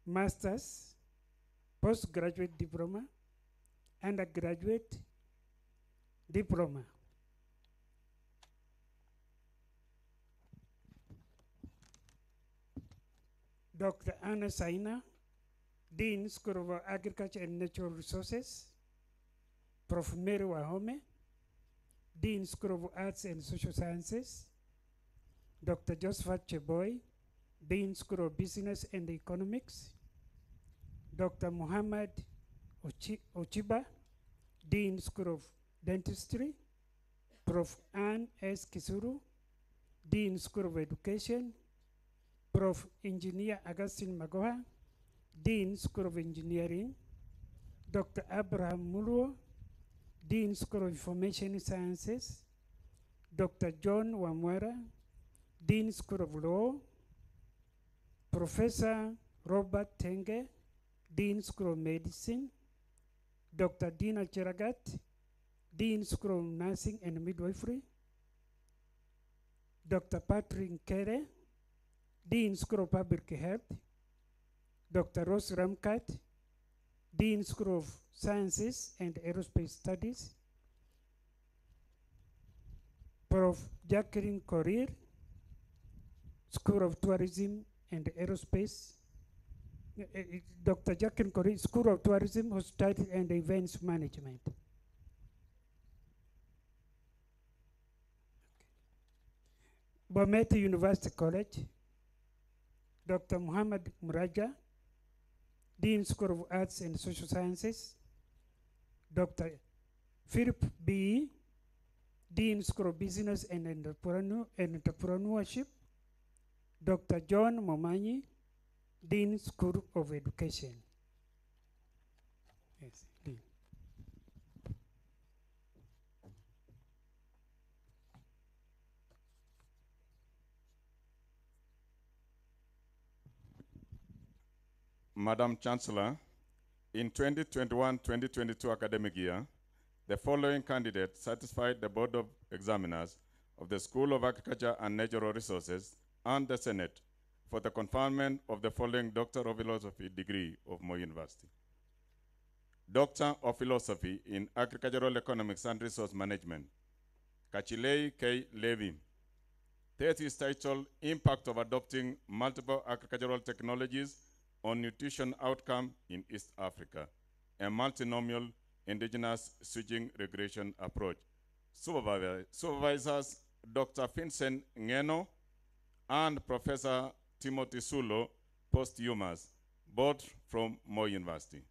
Masters, Postgraduate Diploma, Undergraduate Diploma. Dr. Anna Saina, Dean, School of Agriculture and Natural Resources. Prof. Mary Wahome, Dean, School of Arts and Social Sciences. Dr. Josephat Cheboy, Dean, School of Business and Economics. Dr. Muhammad Ochiba, Dean, School of Dentistry. Prof. Anne S. Kisuru, Dean, School of Education. Prof. Engineer Augustine Magoha, Dean, School of Engineering. Dr. Abraham Muluo, Dean, School of Information Sciences. Dr. John Wamwera, Dean, School of Law. Professor Robert Tenge, Dean, School of Medicine. Dr. Dina Cheragat, Dean, School of Nursing and Midwifery. Dr. Patrick Kere, Dean, School of Public Health. Dr. Rose Ramkat, Dean, School of Sciences and Aerospace Studies. Prof. Jacqueline Korir, School of Tourism and Aerospace. Dr. Jacqueline Korir, School of Tourism, Hospitality and Events Management. Bomet University College, Dr. Muhammad Muraja, Dean, School of Arts and Social Sciences. Dr. Philip B., Dean, School of Business and Entrepreneurship. Dr. John Momanyi, Dean, School of Education. Yes, Dean. Madam Chancellor, in 2021-2022 academic year, the following candidates satisfied the Board of Examiners of the School of Agriculture and Natural Resources and the Senate for the conferment of the following Doctor of Philosophy degree of Moi University. Doctor of Philosophy in Agricultural Economics and Resource Management, Kachilei K. Levy. Thesis titled, Impact of Adopting Multiple Agricultural Technologies on Nutrition Outcome in East Africa, a Multinomial Indigenous Switching Regression Approach. Supervisors, Dr. Vincent Ngeno and Professor Timothy Sulo, posthumous, both from Moi University.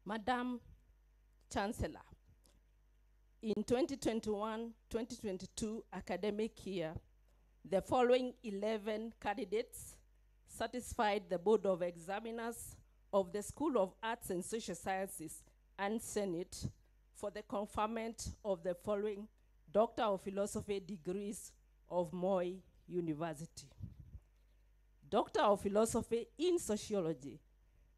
Madam Chancellor, in 2021-2022 academic year, the following 11 candidates satisfied the Board of Examiners of the School of Arts and Social Sciences and Senate for the conferment of the following Doctor of Philosophy degrees of Moi University. Doctor of Philosophy in Sociology,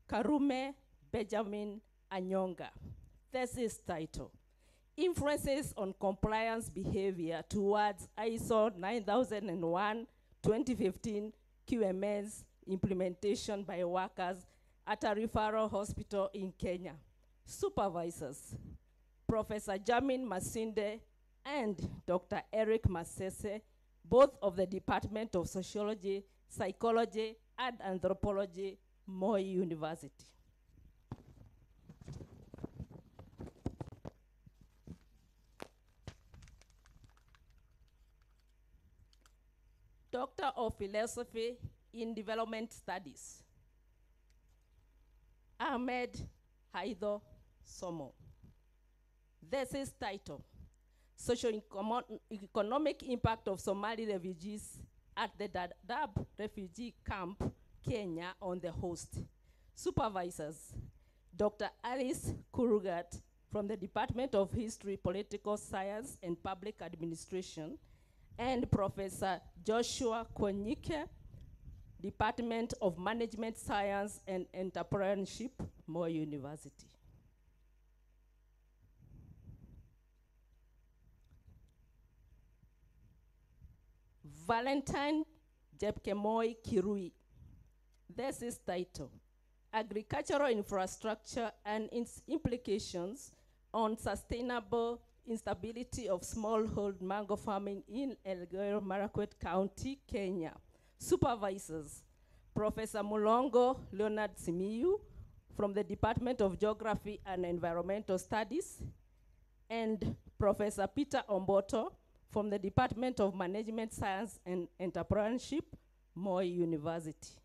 Karume Benjamin Anyonga. Thesis title, Influences on Compliance Behavior Towards ISO 9001-2015 QMS Implementation by Workers at a Referral Hospital in Kenya. Supervisors, Professor Jamin Masinde and Dr. Eric Masese, both of the Department of Sociology, Psychology, and Anthropology, Moi University. Doctor of Philosophy in Development Studies, Ahmed Haido Somo. Thesis title, Socio-economic impact of Somali refugees at the Dadaab refugee camp, Kenya, on the host. Supervisors, Dr. Alice Kurugat from the Department of History, Political Science, and Public Administration, and Professor Joshua Konyike, Department of Management Science and Entrepreneurship, Moi University. Valentine Jepkemoi Kirui. Thesis title, Agricultural Infrastructure and its Implications on Sustainable Instability of Smallhold Mango Farming in Elgeyo Marakwet County, Kenya. Supervisors, Professor Mulongo Leonard Simiyu from the Department of Geography and Environmental Studies, and Professor Peter Omboto from the Department of Management Science and Entrepreneurship, Moi University.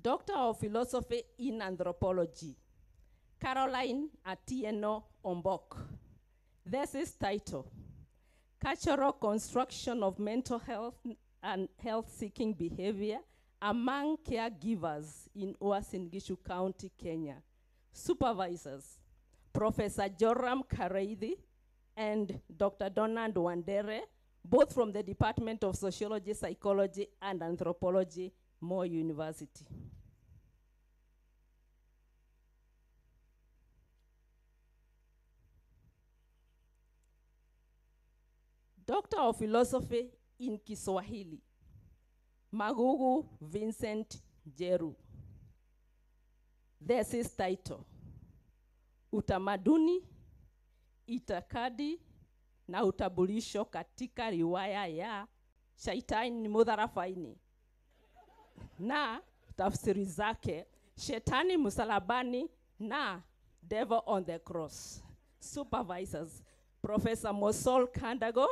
Doctor of Philosophy in Anthropology, Caroline Atieno Ombok. Thesis title, Cultural Construction of Mental Health and Health-Seeking Behavior among Caregivers in Uasin Gishu County, Kenya. Supervisors, Professor Joram Kareithi and Dr. Donald Wandere, both from the Department of Sociology, Psychology, and Anthropology, Moi University. Doctor of Philosophy in Kiswahili, Magugu Vincent Jeru. Thesis title, Utamaduni, Itikadi na Utambulisho katika riwaya ya Shaitani Mudharafaini na tafsiri zake Shetani Msalabani na Devil on the Cross. Supervisors, Professor Mosol Kandago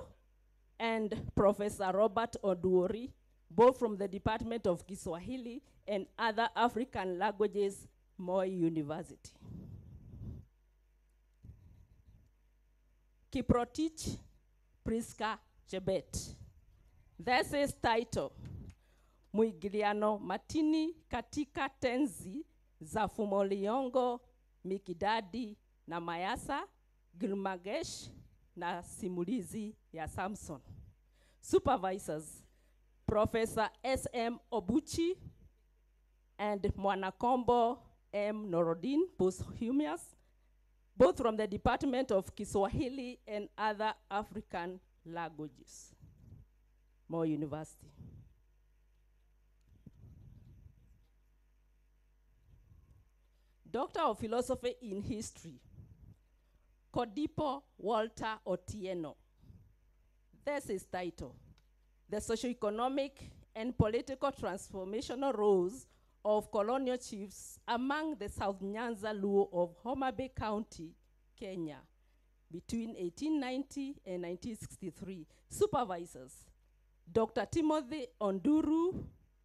and Professor Robert Oduori, both from the Department of Kiswahili and Other African Languages, Moi University. Kiprotich Priska Chebet. Thesis title, Mwingiliano Matini katika tenzi za Fumoliongo, Mikidadi na Mayasa, Gilmagesh na simulizi ya Samson. Supervisors, Professor S.M. Obuchi and Mwanakombo M. Norodin, posthumous, both from the Department of Kiswahili and Other African Languages, Moi University. Doctor of Philosophy in History, Kodipo Walter Otieno. Thesis title, The Socioeconomic and Political Transformational Roles of Colonial Chiefs among the South Nyanza Luo of Homa Bay County, Kenya, between 1890 and 1963. Supervisors, Dr. Timothy Onduru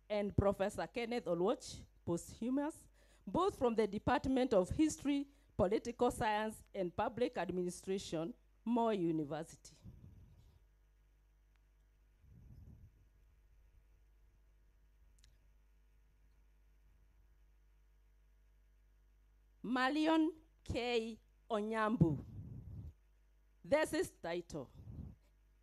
and Professor Kenneth Olwoch, posthumous, both from the Department of History, Political Science, and Public Administration, Moi University. Malion K. Onyambu. This is title: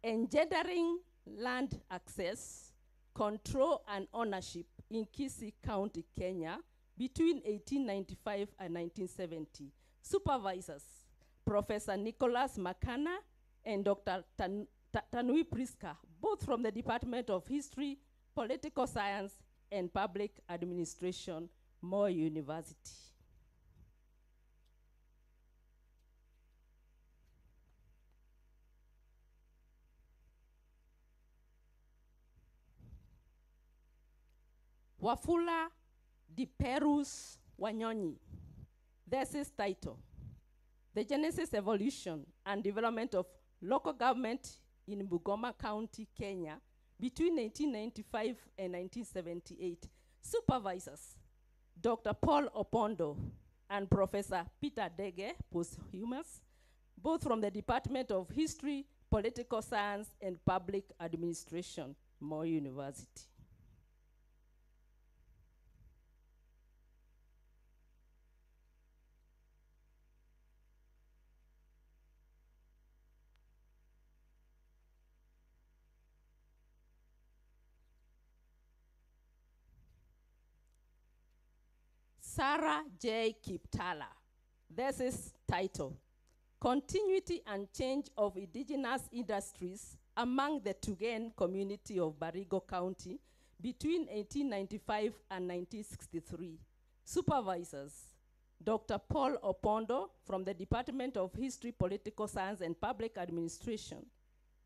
Engendering Land Access, Control and Ownership in Kisii County, Kenya, between 1895 and 1970. Supervisors, Professor Nicholas Makana and Dr. Tanui Priska, both from the Department of History, Political Science, and Public Administration, Moi University. Wafula Di Perus Wanyonyi. This is title: The Genesis, Evolution, and Development of Local Government in Bungoma County, Kenya, between 1895 and 1978. Supervisors, Dr. Paul Opondo and Professor Peter Dege, posthumous, both from the Department of History, Political Science, and Public Administration, Moi University. Sarah J. Kiptala. This is title: Continuity and Change of Indigenous Industries among the Tugen community of Baringo County between 1895 and 1963. Supervisors, Dr. Paul Opondo from the Department of History, Political Science, and Public Administration,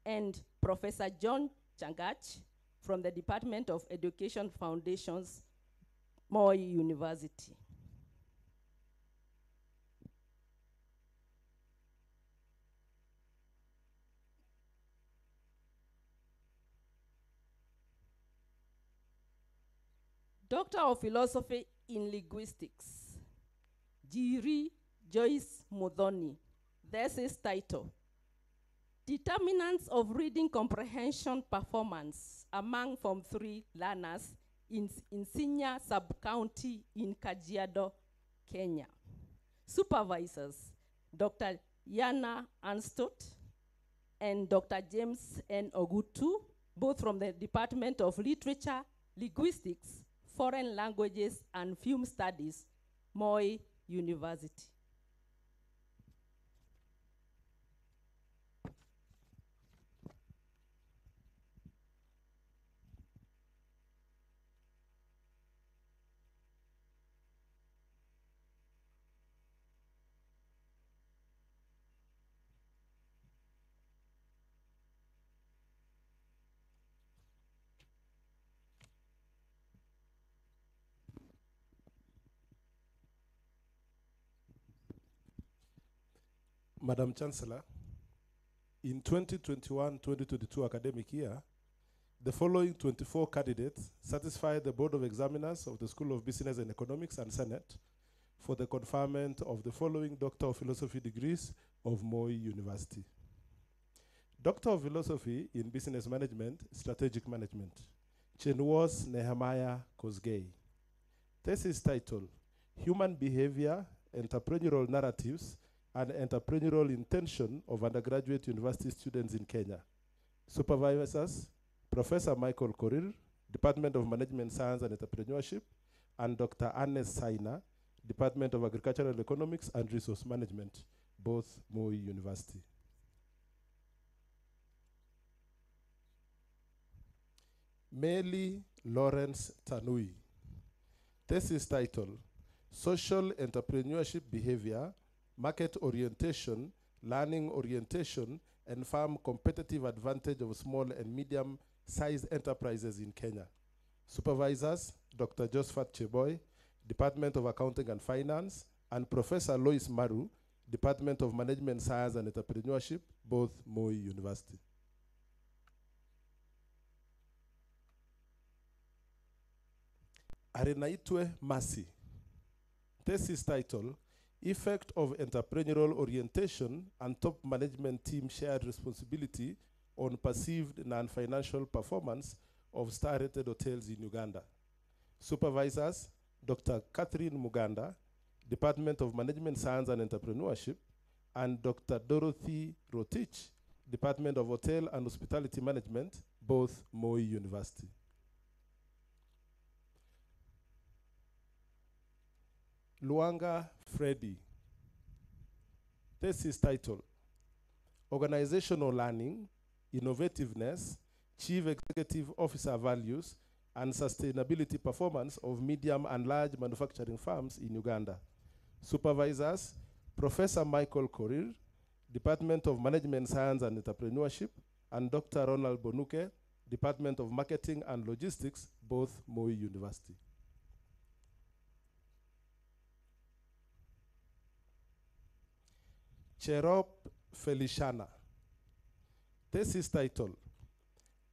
and Professor John Changach from the Department of Education Foundations, Moi University. Doctor of Philosophy in Linguistics, Jiri Joyce Mudhoni. This is title: Determinants of Reading Comprehension Performance among Form 3 learners in Isinya Sub-County in Kajiado, Kenya. Supervisors, Dr. Yana Anstott and Dr. James N. Ogutu, both from the Department of Literature, Linguistics, Foreign Languages, and Film Studies, Moi University. Madam Chancellor, in 2021-2022 academic year, the following 24 candidates satisfied the Board of Examiners of the School of Business and Economics and Senate for the conferment of the following Doctor of Philosophy degrees of Moi University. Doctor of Philosophy in Business Management, Strategic Management, Chenwas Nehemiah Kosgei. Thesis title: Human Behavior, Entrepreneurial Narratives, and Entrepreneurial Intention of Undergraduate University Students in Kenya. Supervisors, Professor Michael Korir, Department of Management Science and Entrepreneurship, and Dr. Annes Saina, Department of Agricultural Economics and Resource Management, both Moi University. Meli Lawrence Tanui. Thesis title: Social Entrepreneurship Behavior, Market Orientation, Learning Orientation, and Farm Competitive Advantage of Small and Medium-Sized Enterprises in Kenya. Supervisors, Dr. Josephat Cheboy, Department of Accounting and Finance, and Professor Lois Maru, Department of Management Science and Entrepreneurship, both Moi University. Arenaitwe Masi. Thesis title, Effect of Entrepreneurial Orientation and Top Management Team Shared Responsibility on Perceived Non-Financial Performance of Star-Rated Hotels in Uganda. Supervisors, Dr. Catherine Muganda, Department of Management Science and Entrepreneurship, and Dr. Dorothy Rotich, Department of Hotel and Hospitality Management, both Moi University. Luanga Freddy. Thesis title, Organizational Learning, Innovativeness, Chief Executive Officer Values, and Sustainability Performance of Medium and Large Manufacturing Firms in Uganda. Supervisors, Professor Michael Korir, Department of Management Science and Entrepreneurship, and Dr. Ronald Bonuke, Department of Marketing and Logistics, both Moi University. Cherop Feliciana. Thesis title,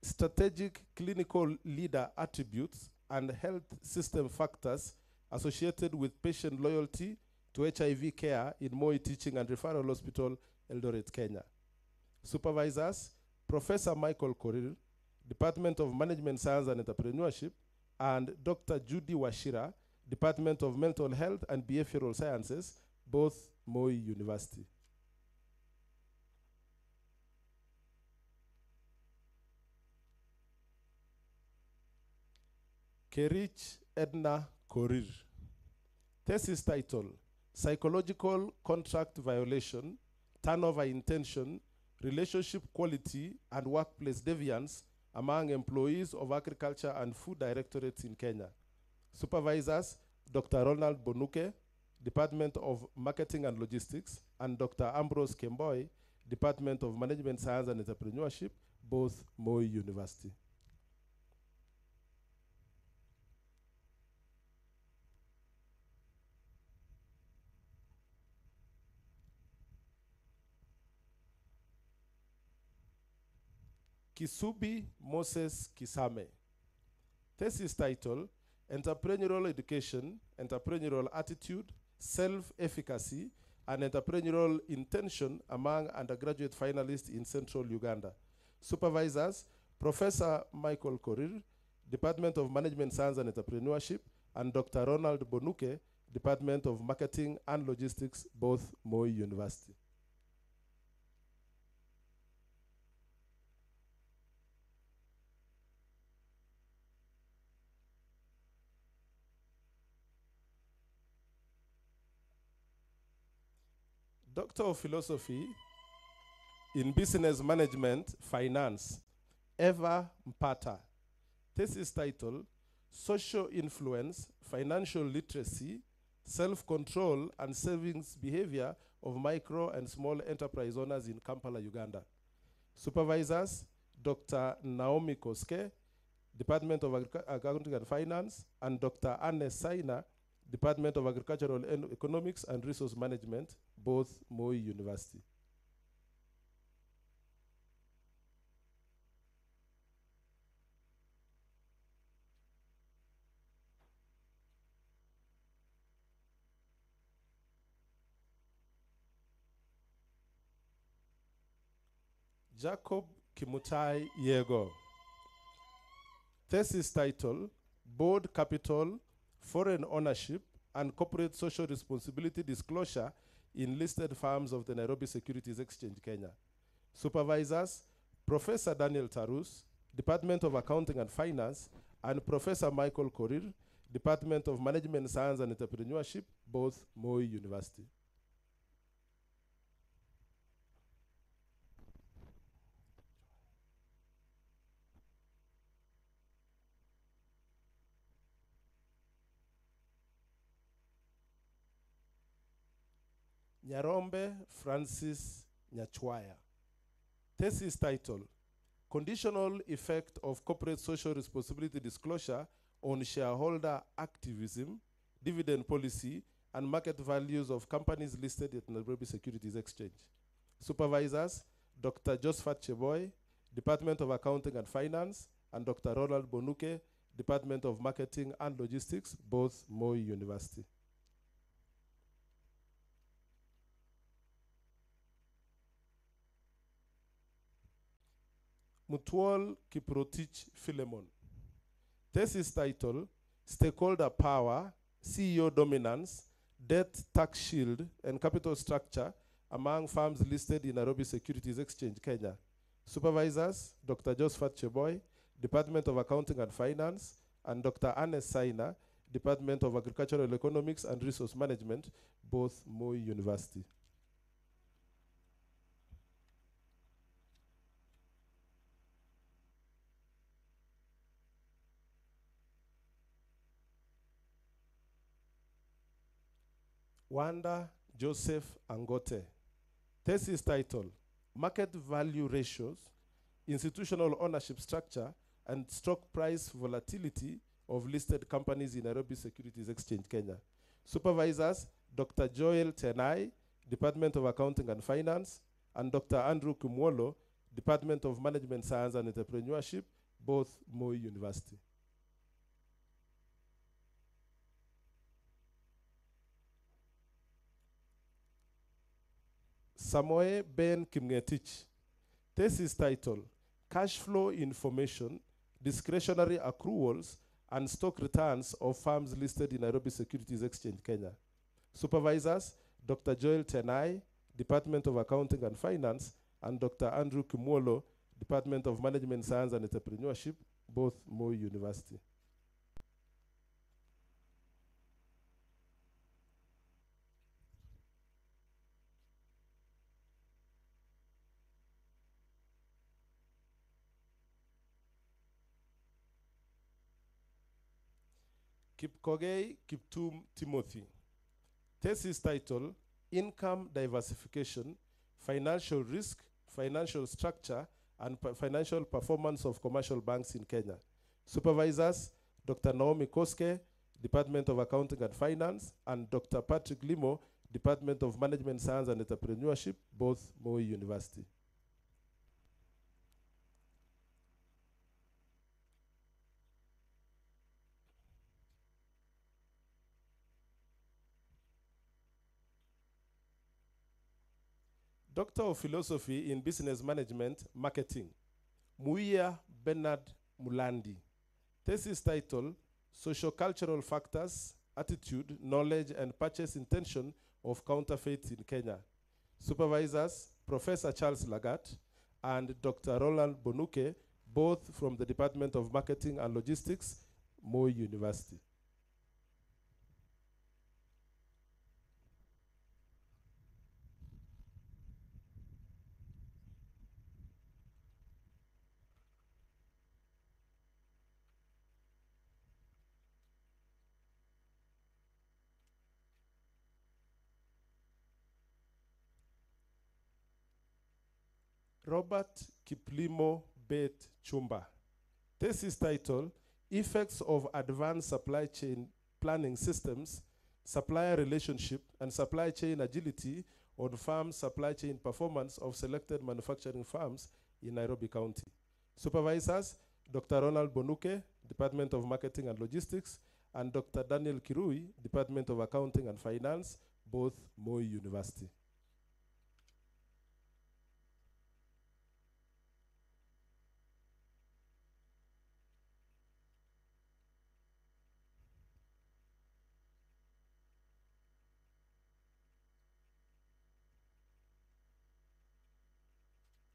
Strategic Clinical Leader Attributes and Health System Factors Associated with Patient Loyalty to HIV Care in Moi Teaching and Referral Hospital, Eldoret, Kenya. Supervisors, Professor Michael Korir, Department of Management Science and Entrepreneurship, and Dr. Judy Washira, Department of Mental Health and Behavioral Sciences, both Moi University. Kerich Edna Korir. Thesis title, Psychological Contract Violation, Turnover Intention, Relationship Quality, and Workplace Deviance among employees of Agriculture and Food Directorates in Kenya. Supervisors, Dr. Ronald Bonuke, Department of Marketing and Logistics, and Dr. Ambrose Kemboy, Department of Management Science and Entrepreneurship, both Moi University. Kisubi Moses Kisame. Thesis title, Entrepreneurial Education, Entrepreneurial Attitude, Self-Efficacy, and Entrepreneurial Intention among undergraduate finalists in Central Uganda. Supervisors, Professor Michael Korir, Department of Management Science and Entrepreneurship, and Dr. Ronald Bonuke, Department of Marketing and Logistics, both Moi University. Doctor of Philosophy in Business Management, Finance, Eva Mpata. Thesis title, Social Influence, Financial Literacy, Self-Control and Savings Behavior of Micro and Small Enterprise Owners in Kampala, Uganda. Supervisors, Dr. Naomi Koske, Department of Accounting and Finance, and Dr. Anne Saina, Department of Agricultural Economics and Resource Management, both Moi University. Jacob Kimutai Yego. Thesis title, Board Capital, Foreign Ownership, and Corporate Social Responsibility Disclosure in Listed Firms of the Nairobi Securities Exchange, Kenya. Supervisors, Professor Daniel Tarus, Department of Accounting and Finance, and Professor Michael Korir, Department of Management Science and Entrepreneurship, both Moi University. Nyarombe Francis Nyachwaya. Thesis title, Conditional Effect of Corporate Social Responsibility Disclosure on Shareholder Activism, Dividend Policy, and Market Values of Companies Listed at Nairobi Securities Exchange. Supervisors, Dr. Josephat Cheboy, Department of Accounting and Finance, and Dr. Ronald Bonuke, Department of Marketing and Logistics, both Moi University. Mutual Kiprotich Philemon. Thesis title, Stakeholder Power, CEO Dominance, Debt Tax Shield, and Capital Structure among firms listed in Nairobi Securities Exchange, Kenya. Supervisors, Dr. Josephat Cheboy, Department of Accounting and Finance, and Dr. Ernest Saina, Department of Agricultural Economics and Resource Management, both Moi University. Wanda Joseph Angote. Thesis title, Market Value Ratios, Institutional Ownership Structure, and Stock Price Volatility of Listed Companies in Nairobi Securities Exchange, Kenya. Supervisors, Dr. Joel Tenai, Department of Accounting and Finance, and Dr. Andrew Kumwolo, Department of Management Science and Entrepreneurship, both Moi University. Samoe Ben Kimngetich. Thesis title, Cash Flow Information, Discretionary Accruals, and Stock Returns of Firms Listed in Nairobi Securities Exchange, Kenya. Supervisors, Dr. Joel Tenai, Department of Accounting and Finance, and Dr. Andrew Kumwolo, Department of Management Science and Entrepreneurship, both Moi University. Kipkogei Kiptum Timothy. Thesis title, Income Diversification, Financial Risk, Financial Structure, and Financial Performance of Commercial Banks in Kenya. Supervisors, Dr. Naomi Koske, Department of Accounting and Finance, and Dr. Patrick Limo, Department of Management Science and Entrepreneurship, both Moi University. Doctor of Philosophy in Business Management, Marketing, Muia Bernard Mulandi. Thesis title, Sociocultural Factors, Attitude, Knowledge, and Purchase Intention of Counterfeits in Kenya. Supervisors, Professor Charles Lagat and Dr. Roland Bonuke, both from the Department of Marketing and Logistics, Moi University. Robert Kiplimo Bet Chumba. Thesis title, Effects of Advanced Supply Chain Planning Systems, Supplier Relationship, and Supply Chain Agility on Farm Supply Chain Performance of Selected Manufacturing Firms in Nairobi County. Supervisors, Dr. Ronald Bonuke, Department of Marketing and Logistics, and Dr. Daniel Kirui, Department of Accounting and Finance, both Moi University.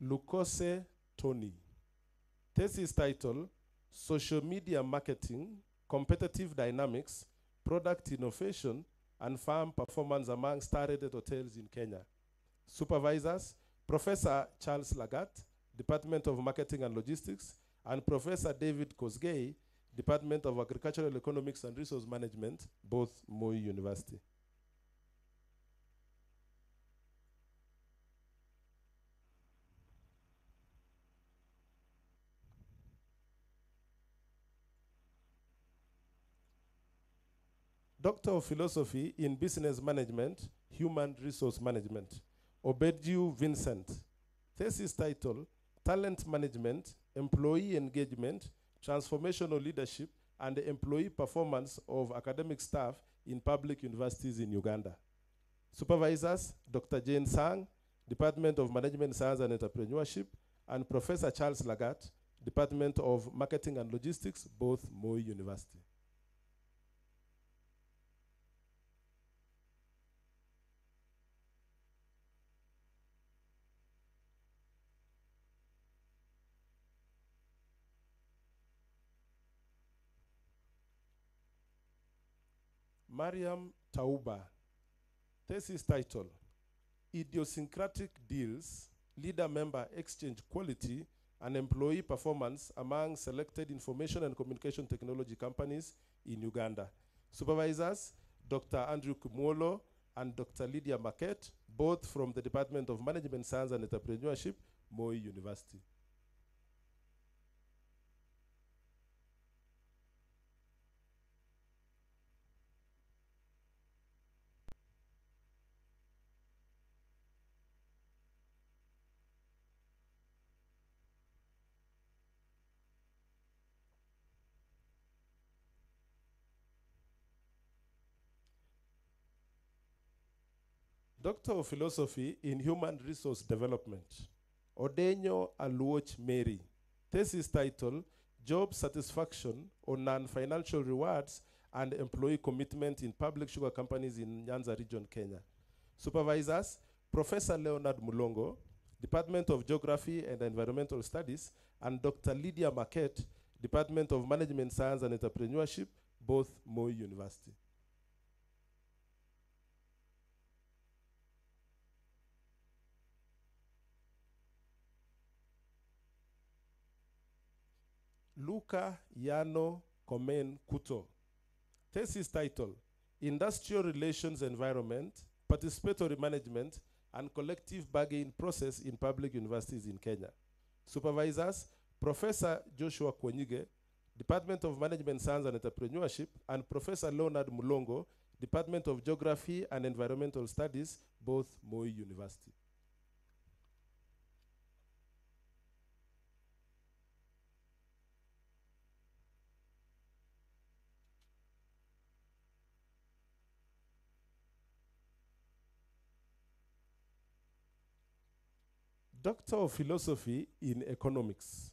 Lukose Tony. Thesis title, Social Media Marketing, Competitive Dynamics, Product Innovation, and Farm Performance among star-rated hotels in Kenya. Supervisors, Professor Charles Lagat, Department of Marketing and Logistics, and Professor David Kosgei, Department of Agricultural Economics and Resource Management, both Moi University. Doctor of Philosophy in Business Management, Human Resource Management, Obedju Vincent. Thesis title, Talent Management, Employee Engagement, Transformational Leadership, and the employee performance of academic staff in public universities in Uganda. Supervisors, Dr. Jane Sang, Department of Management Science and Entrepreneurship, and Professor Charles Lagat, Department of Marketing and Logistics, both Moi University. Mariam Tauba, thesis title, Idiosyncratic Deals, Leader-Member Exchange Quality and Employee Performance Among Selected Information and Communication Technology Companies in Uganda. Supervisors, Dr. Andrew Kumolo and Dr. Lydia Marquette, both from the Department of Management Science and Entrepreneurship, Moi University. Doctor of Philosophy in Human Resource Development, Odenyo Aluoch Mary. Thesis title, Job Satisfaction on Non-Financial Rewards and Employee Commitment in Public Sugar Companies in Nyanza Region, Kenya. Supervisors, Professor Leonard Mulongo, Department of Geography and Environmental Studies, and Dr. Lydia Marquette, Department of Management Science and Entrepreneurship, both Moi University. Luca Yano Komen Kuto. Thesis title, Industrial Relations Environment, Participatory Management, and Collective Bargaining Process in Public Universities in Kenya. Supervisors, Professor Joshua Kwenyige, Department of Management Science and Entrepreneurship, and Professor Leonard Mulongo, Department of Geography and Environmental Studies, both Moi University. Doctor of Philosophy in Economics,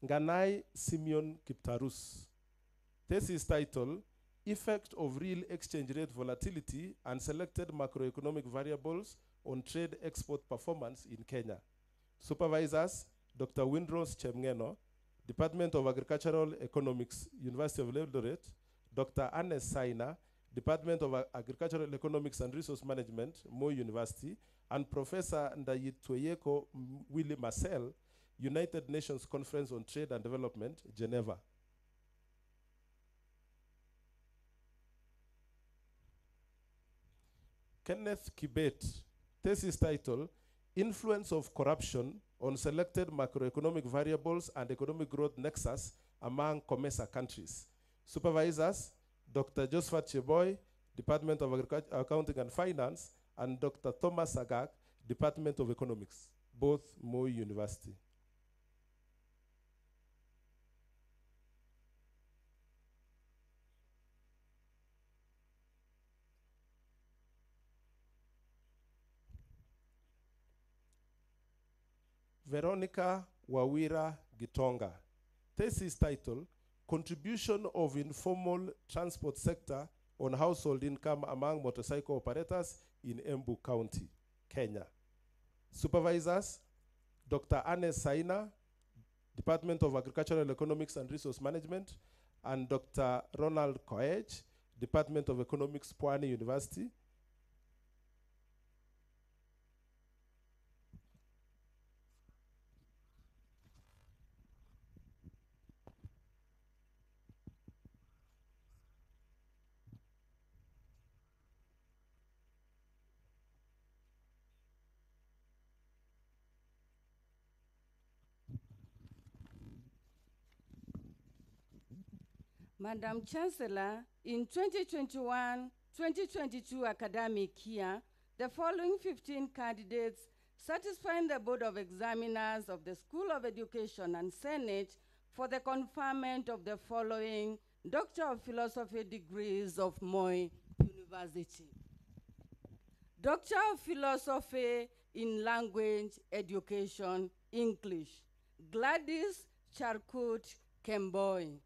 Nganai Simeon Kiptarus. Thesis title, Effect of Real Exchange Rate Volatility and Selected Macroeconomic Variables on Trade Export Performance in Kenya. Supervisors, Dr. Windrose Chemngeno, Department of Agricultural Economics, University of Eldoret, Dr. Annes Saina, Department of Agricultural Economics and Resource Management, Moi University, and Professor Ndayitweyeko Willie Marcel, United Nations Conference on Trade and Development, Geneva. Kenneth Kibet, thesis title, Influence of Corruption on Selected Macroeconomic Variables and Economic Growth Nexus Among COMESA Countries. Supervisors, Dr. Josephat Cheboy, Department of Accounting and Finance, and Dr. Thomas Agag, Department of Economics, both Moi University. Veronica Wawira Gitonga. Thesis title, Contribution of Informal Transport Sector on Household Income Among Motorcycle Operators in Embu County, Kenya. Supervisors, Dr. Annes Saina, Department of Agricultural Economics and Resource Management, and Dr. Ronald Koech, Department of Economics, Pwani University. Madam Chancellor, in 2021-2022 academic year, the following 15 candidates satisfying the Board of Examiners of the School of Education and Senate for the conferment of the following Doctor of Philosophy degrees of Moi University. Doctor of Philosophy in Language Education, English, Gladys Charkut Kemboi.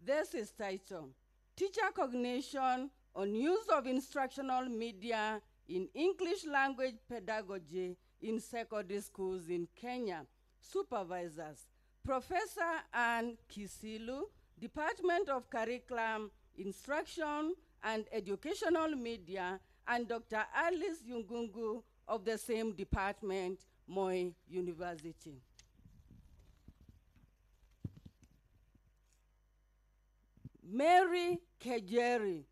This is title, Teacher Cognition on Use of Instructional Media in English Language Pedagogy in Secondary Schools in Kenya. Supervisors, Professor Ann Kisilu, Department of Curriculum, Instruction and Educational Media, and Dr. Alice Yungungu of the same department, Moi University. Mary Kejeri.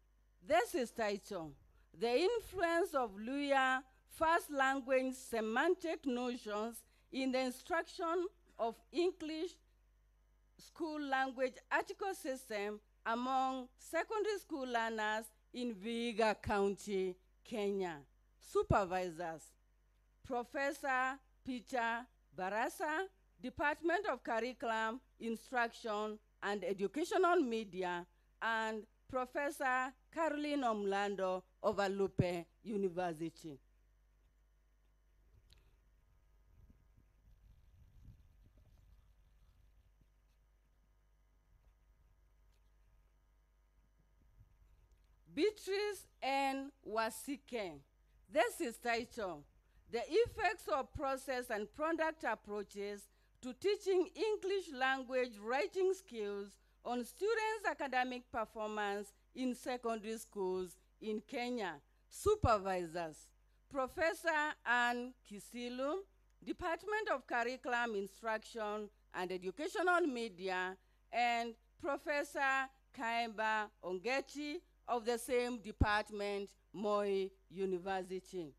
This is title, The Influence of Luhya First Language Semantic Notions in the Instruction of English School Language Article System among Secondary School Learners in Vihiga County, Kenya. Supervisors, Professor Peter Barasa, Department of Curriculum, Instruction and Educational Media, and Professor Caroline Omlando of Alupe University. Beatrice N. Wasike. This is titled, The Effects of Process and Product Approaches to Teaching English Language Writing Skills on Students' Academic Performance in Secondary Schools in Kenya. Supervisors, Professor Ann Kisilu, Department of Curriculum, Instruction and Educational Media, and Professor Kaemba Ongechi of the same department, Moi University.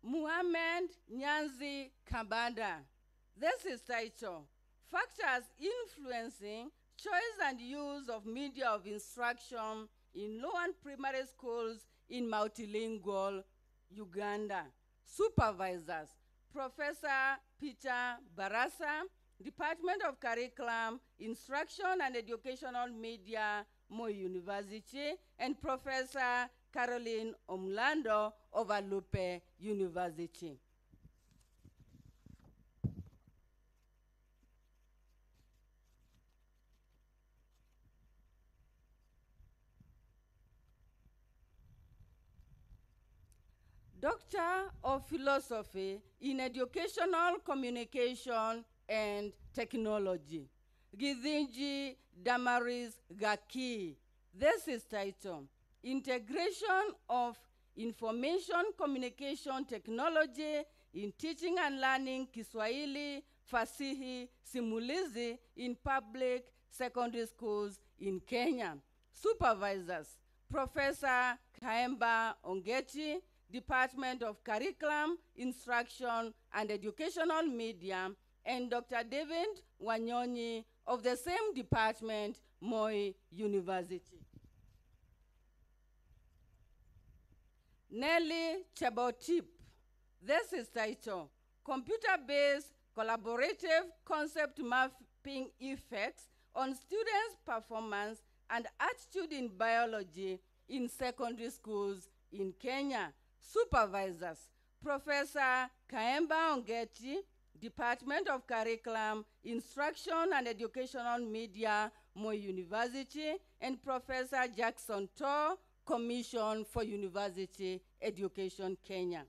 Muhammad Nyanzi Kabanda. This is titled, Factors Influencing Choice and Use of Media of Instruction in Low and Primary Schools in Multilingual Uganda. Supervisors, Professor Peter Barasa, Department of Curriculum, Instruction and Educational Media, Moi University, and Professor Caroline Omlando of Alupe University. Doctor of Philosophy in Educational Communication and Technology, Githinji Damaris Gaki. This is titled, Integration of Information Communication Technology in Teaching and Learning Kiswahili Fasihi Simulizi in Public Secondary Schools in Kenya. Supervisors, Professor Kaemba Ongechi, Department of Curriculum, Instruction and Educational Media, and Dr. David Wanyonyi of the same department, Moi University. Nelly Chebotip. This is titled, Computer-Based Collaborative Concept Mapping Effects on Students' Performance and Attitude in Biology in Secondary Schools in Kenya. Supervisors, Professor Kaemba Ongechi, Department of Curriculum, Instruction and Educational Media, Moi University, and Professor Jackson Tor, Commission for University Education, Kenya.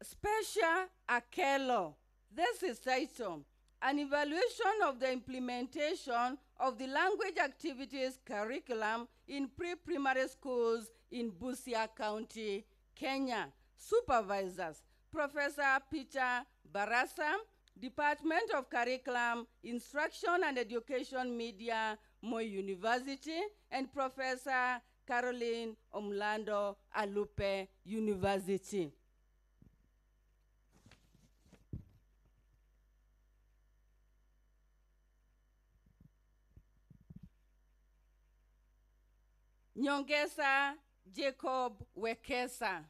Special Akelo. This is titled, An Evaluation of the Implementation of the Language Activities Curriculum in Pre-Primary Schools in Busia County, Kenya. Supervisors, Professor Peter Barasa, Department of Curriculum, Instruction and Education Media, Moi University, and Professor Caroline Omlando, Alupe University. Nyongesa Jacob Wekesa.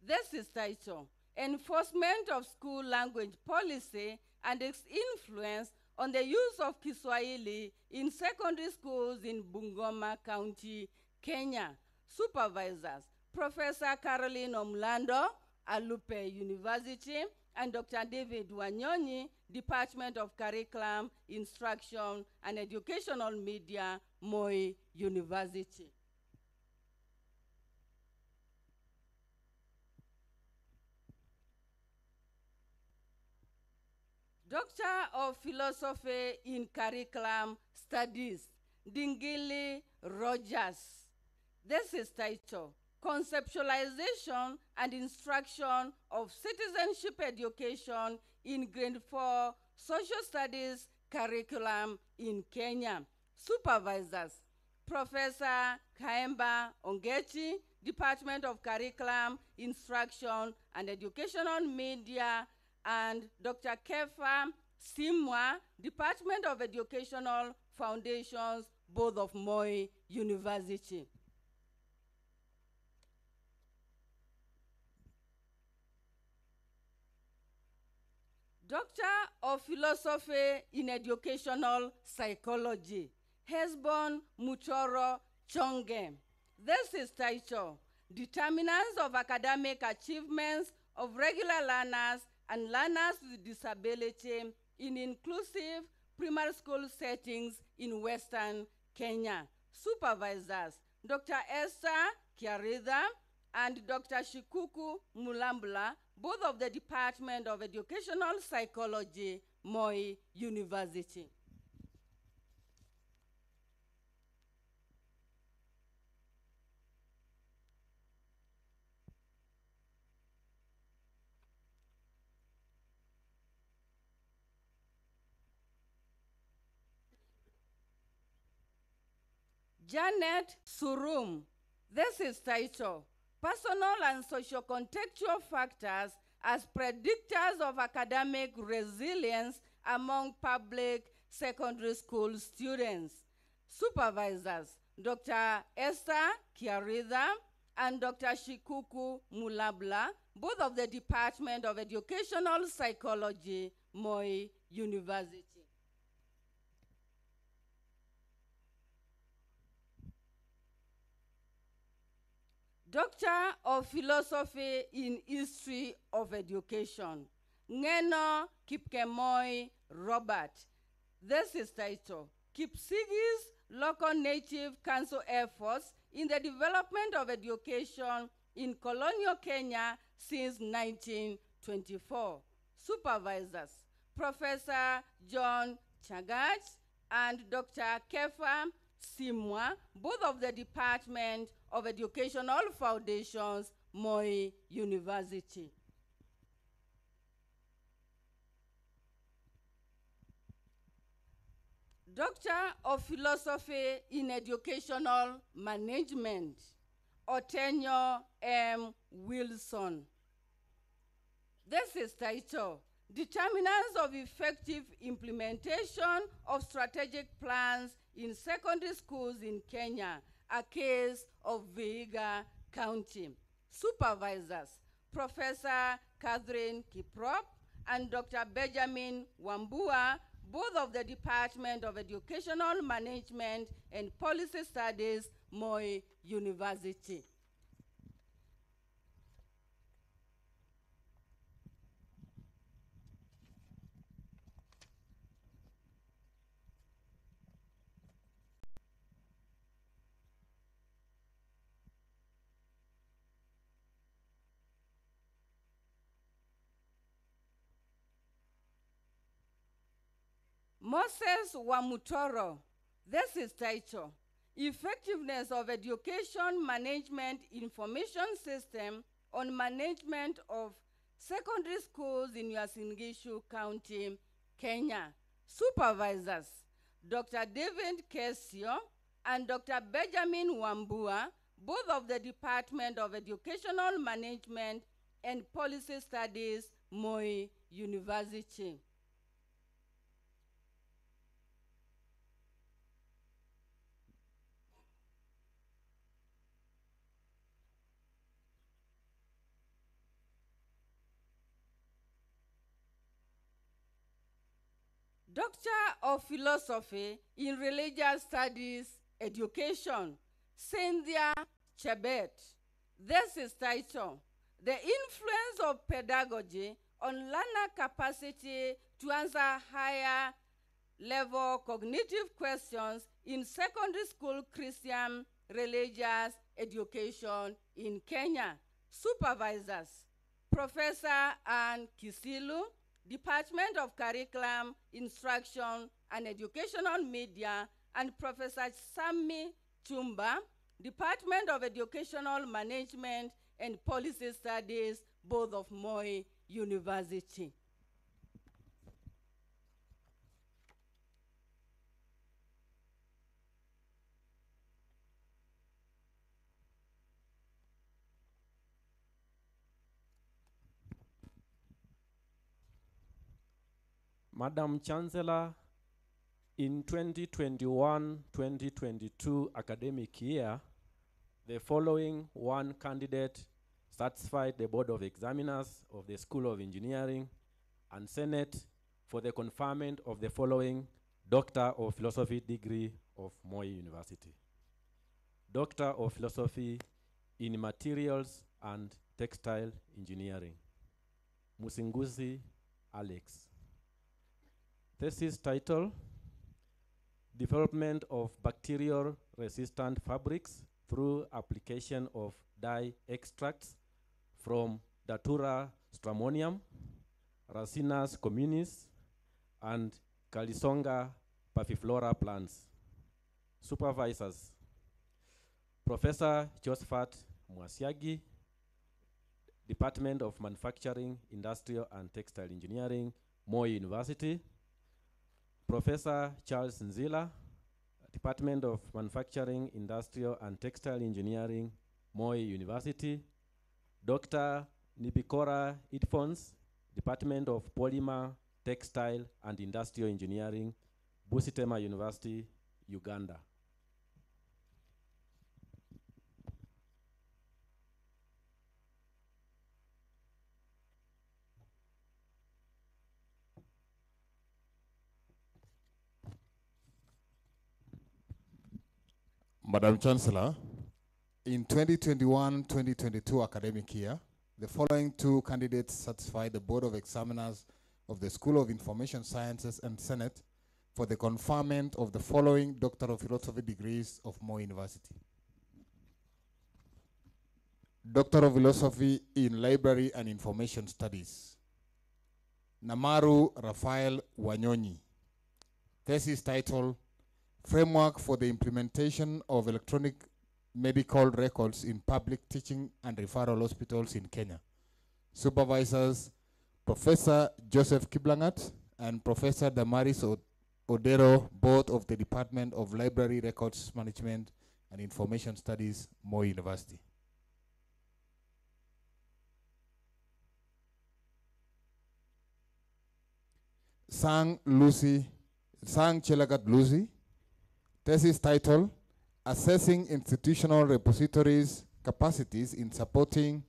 This is title, Enforcement of School Language Policy and its Influence on the Use of Kiswahili in Secondary Schools in Bungoma County, Kenya. Supervisors, Professor Caroline Omlando, Alupe University, and Dr. David Wanyonyi, Department of Curriculum, Instruction, and Educational Media, Moi University. Doctor of Philosophy in Curriculum Studies, Dingili Rogers. This is title, Conceptualization and Instruction of Citizenship Education in Grade 4 Social Studies Curriculum in Kenya. Supervisors, Professor Kaemba Ongechi, Department of Curriculum, Instruction, and Educational Media, and Dr. Kefa Simwa, Department of Educational Foundations, both of Moi University. Doctor of Philosophy in Educational Psychology, Hesbon Muchoro Chonge. This is title, Determinants of Academic Achievements of Regular Learners and Learners with Disability in Inclusive Primary School Settings in Western Kenya. Supervisors, Dr. Esther Kiaritha and Dr. Shikuku Mulambula, both of the Department of Educational Psychology, Moi University. Janet Surum. This is title, Personal and Socio-Contextual Factors as Predictors of Academic Resilience Among Public Secondary School Students. Supervisors, Dr. Esther Kiaritha and Dr. Shikuku Mulabla, both of the Department of Educational Psychology, Moi University. Doctor of Philosophy in History of Education, Ngeno Kipkemoi Robert. This is title, Kipsigi's Local Native Council Efforts in the Development of Education in Colonial Kenya since 1924. Supervisors, Professor John Chagat and Dr. Kefa Simwa, both of the Department of Educational Foundations, Moi University. Doctor of Philosophy in Educational Management, Otenyo M. Wilson. This is title, Determinants of Effective Implementation of Strategic Plans in Secondary Schools in Kenya, a case of Vihiga County. Supervisors, Professor Catherine Kiprop and Dr. Benjamin Wambua, both of the Department of Educational Management and Policy Studies, Moi University. Moses Wamutoro. This is title, Effectiveness of Education Management Information System on Management of Secondary Schools in Uasin Gishu County, Kenya. Supervisors, Dr. David Kesio and Dr. Benjamin Wambua, both of the Department of Educational Management and Policy Studies, Moi University. Doctor of Philosophy in Religious Studies Education, Cynthia Chebet. This is titled, The Influence of Pedagogy on Learner Capacity to Answer Higher Level Cognitive Questions in Secondary School Christian Religious Education in Kenya. Supervisors, Professor Ann Kisilu, Department of Curriculum, Instruction, and Educational Media, and Professor Sami Chumba, Department of Educational Management and Policy Studies, both of Moi University. Madam Chancellor, in 2021-2022 academic year, the following one candidate satisfied the Board of Examiners of the School of Engineering and Senate for the conferment of the following Doctor of Philosophy degree of Moi University. Doctor of Philosophy in Materials and Textile Engineering, Musinguzi Alex. Thesis title, Development of Bacterial-Resistant Fabrics through Application of Dye Extracts from Datura stramonium, Racinus communis, and Calisonga parviflora plants. Supervisors, Professor Josephat Mwasiagi, Department of Manufacturing, Industrial and Textile Engineering, Moi University. Professor Charles Nzila, Department of Manufacturing, Industrial and Textile Engineering, Moi University. Dr. Nibikora Idfons, Department of Polymer, Textile and Industrial Engineering, Busitema University, Uganda. Madam Chancellor, in 2021-2022 academic year, the following two candidates satisfied the Board of Examiners of the School of Information Sciences and Senate for the conferment of the following Doctor of Philosophy degrees of Moi University. Doctor of Philosophy in Library and Information Studies, Namaru Raphael Wanyonyi. Thesis title, Framework for the Implementation of Electronic Medical Records in Public Teaching and Referral Hospitals in Kenya. Supervisors, Professor Joseph Kiblangat and Professor Damaris Odero, both of the Department of Library Records Management and Information Studies, Moi University. Sang Chelagat Lucy. Thesis title, Assessing Institutional Repositories Capacities in Supporting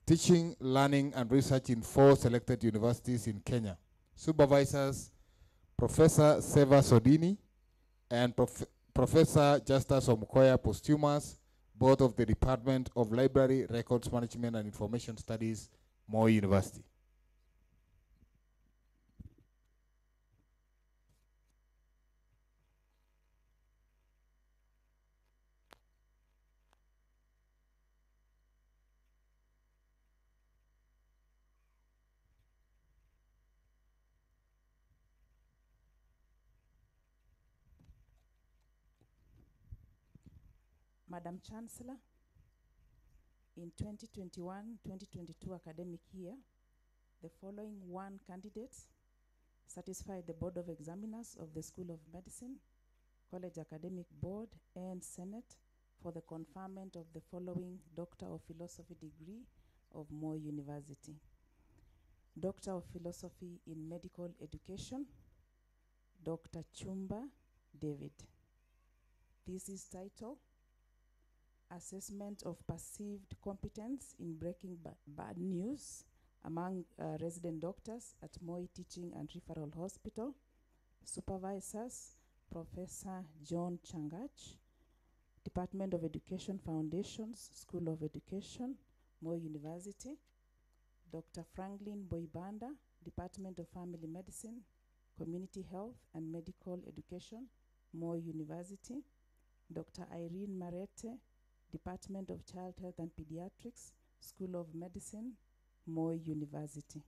Teaching, Learning, and Research in 4 selected universities in Kenya. Supervisors, Professor Seva Sodini and Professor Justus Omukoya Posthumous, both of the Department of Library, Records Management, and Information Studies, Moi University. Madam Chancellor, in 2021-2022 academic year, the following one candidates satisfied the Board of Examiners of the School of Medicine, College Academic Board, and Senate for the conferment of the following Doctor of Philosophy degree of Moi University. Doctor of Philosophy in Medical Education, Dr. Chumba David. Thesis title, Assessment of Perceived Competence in Breaking Bad News among resident doctors at Moi Teaching and Referral Hospital, Supervisors, Professor John Changach, Department of Education Foundations, School of Education, Moi University. Dr. Franklin Boibanda, Department of Family Medicine, Community Health and Medical Education, Moi University. Dr. Irene Marete, Department of Child Health and Pediatrics, School of Medicine, Moi University.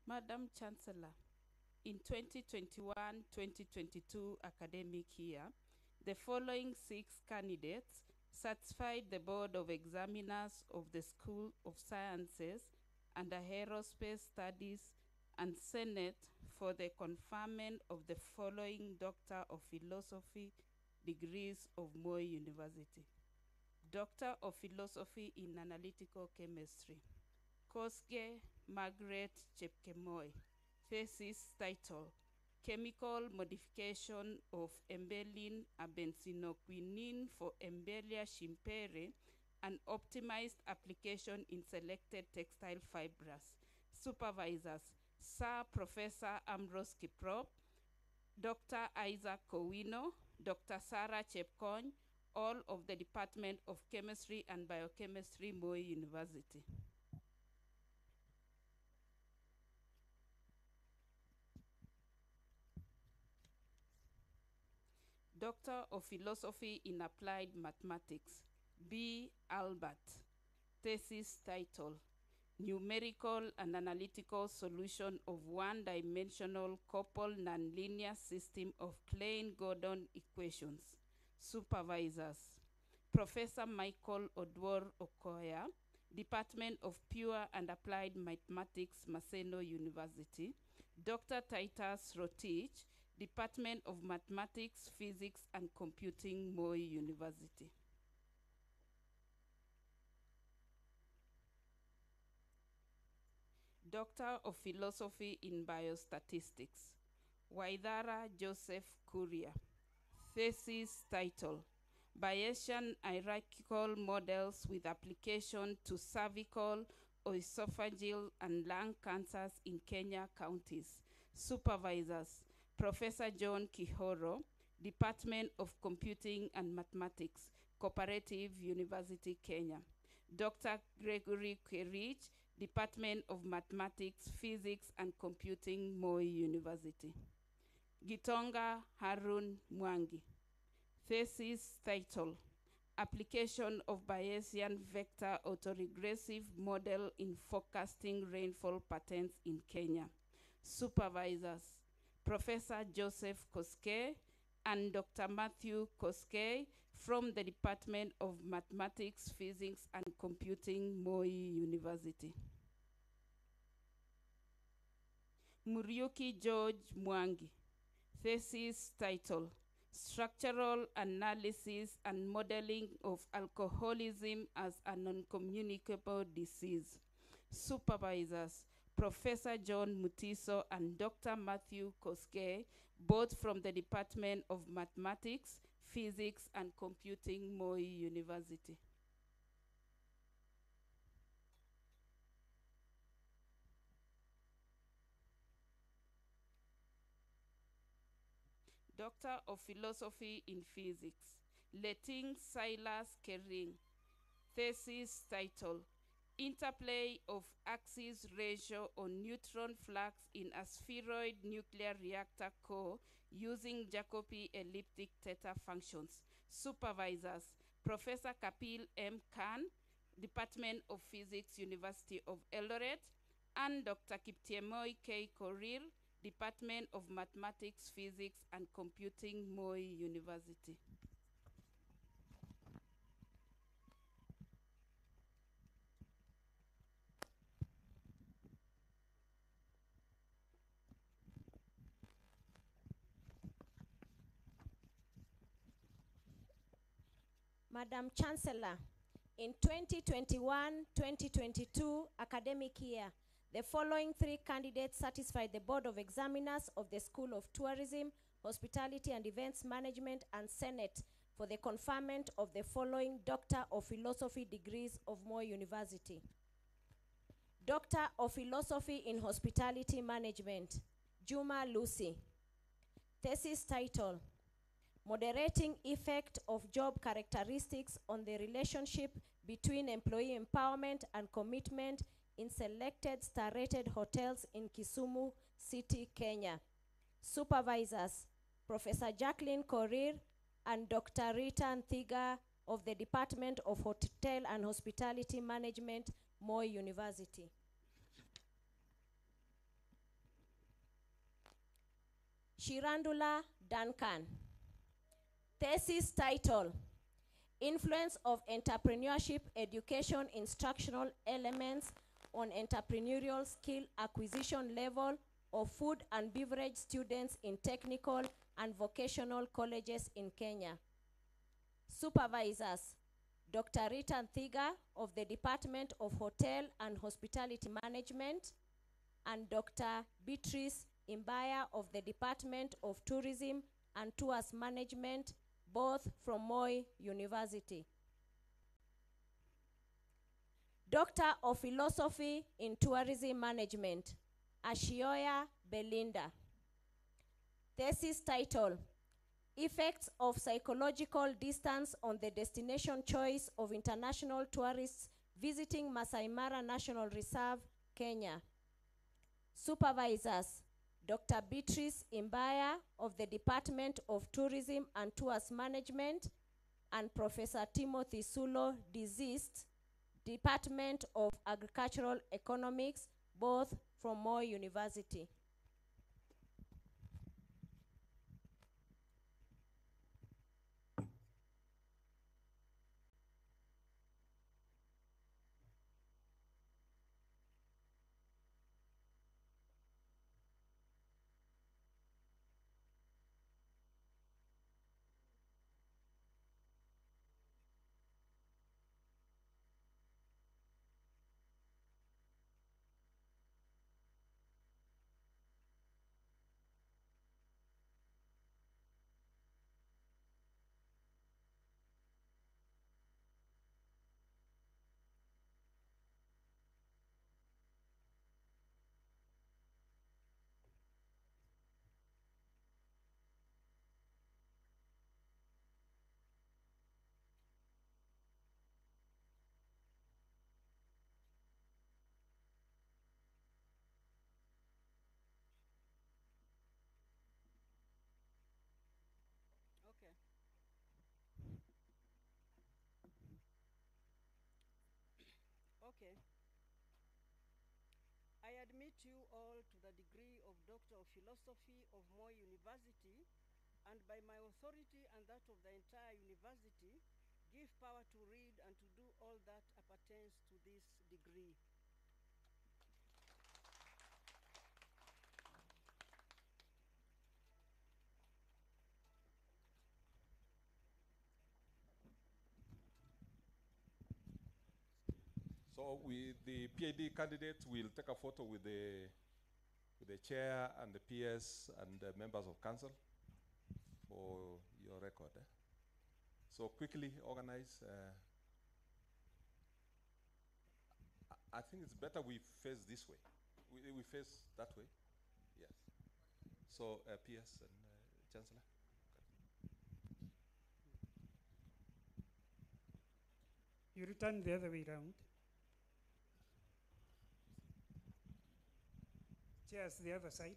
Madam Chancellor, in 2021-2022 academic year, the following 6 candidates satisfied the Board of Examiners of the School of Sciences and Aerospace Studies and Senate for the conferment of the following Doctor of Philosophy degrees of Moi University. Doctor of Philosophy in Analytical Chemistry. Kosgei Margaret Chepkemoi. Thesis title, Chemical Modification of Embelline abenzinoquinine for Embellia chimperi, an optimized application in selected textile fibers. Supervisors, Sir Professor Ambrose Kiprop, Dr. Isaac Kowino, Dr. Sarah Chepkony, all of the Department of Chemistry and Biochemistry, Moi University. Doctor of Philosophy in Applied Mathematics, B. Albert. Thesis title, Numerical and Analytical Solution of One-Dimensional Coupled Nonlinear System of Klein-Gordon Equations. Supervisors, Professor Michael Odwor Okoya, Department of Pure and Applied Mathematics, Maseno University. Dr. Titus Rotich, Department of Mathematics, Physics and Computing, Moi University. Doctor of Philosophy in Biostatistics, Waidara Joseph Kuria. Thesis title, Bayesian hierarchical models with application to cervical, esophageal, and lung cancers in Kenya counties. Supervisors, Professor John Kihoro, Department of Computing and Mathematics, Cooperative University, Kenya. Dr. Gregory Kerich, Department of Mathematics, Physics and Computing, Moi University. Gitonga Harun Mwangi. Thesis title, Application of Bayesian Vector Autoregressive Model in Forecasting Rainfall Patterns in Kenya. Supervisors, Professor Joseph Kosgei and Dr. Matthew Kosgei from the Department of Mathematics, Physics and Computing, Moi University. Muriuki George Mwangi. Thesis title, Structural Analysis and Modeling of Alcoholism as a Non-Communicable Disease. Supervisors, Professor John Mutiso and Dr. Matthew Kosgei, both from the Department of Mathematics, Physics and Computing, Moi University. Doctor of Philosophy in Physics, Leting Silas Kering. Thesis title, Interplay of axis ratio on neutron flux in a spheroid nuclear reactor core using Jacobi elliptic theta functions. Supervisors, Professor Kapil M. Khan, Department of Physics, University of Eldoret, and Dr. Kiptiemoi K. Korir, Department of Mathematics, Physics, and Computing, Moi University. Madam Chancellor, in 2021-2022 academic year, the following three candidates satisfied the Board of Examiners of the School of Tourism, Hospitality and Events Management and Senate for the conferment of the following Doctor of Philosophy degrees of Moi University. Doctor of Philosophy in Hospitality Management, Juma Lucy. Thesis title, Moderating Effect of Job Characteristics on the Relationship between Employee Empowerment and Commitment in Selected Star-Rated Hotels in Kisumu City, Kenya. Supervisors, Professor Jacqueline Korir and Dr. Rita Nthiga of the Department of Hotel and Hospitality Management, Moi University. Shirandula Duncan. Thesis title, Influence of Entrepreneurship Education Instructional Elements on Entrepreneurial Skill Acquisition Level of Food and Beverage Students in Technical and Vocational Colleges in Kenya. Supervisors, Dr. Rita Nthiga of the Department of Hotel and Hospitality Management and Dr. Beatrice Imbaya of the Department of Tourism and Tours Management, both from Moi University. Doctor of Philosophy in Tourism Management, Ashioya Belinda. Thesis title, Effects of Psychological Distance on the Destination Choice of International Tourists Visiting Masai Mara National Reserve, Kenya. Supervisors, Dr. Beatrice Imbaya of the Department of Tourism and Tours Management and Professor Timothy Sulo, deceased, Department of Agricultural Economics, both from Moi University. Okay. Okay. I admit you all to the degree of Doctor of Philosophy of Moi University, and by my authority and that of the entire university, give power to read and to do all that appertains to this degree. So the PhD candidates will take a photo with the chair and the PS and the members of council for your record. So quickly organize. I think it's better we face this way. We face that way. Yes. So PS and Chancellor. You return the other way around. Chairs the other side.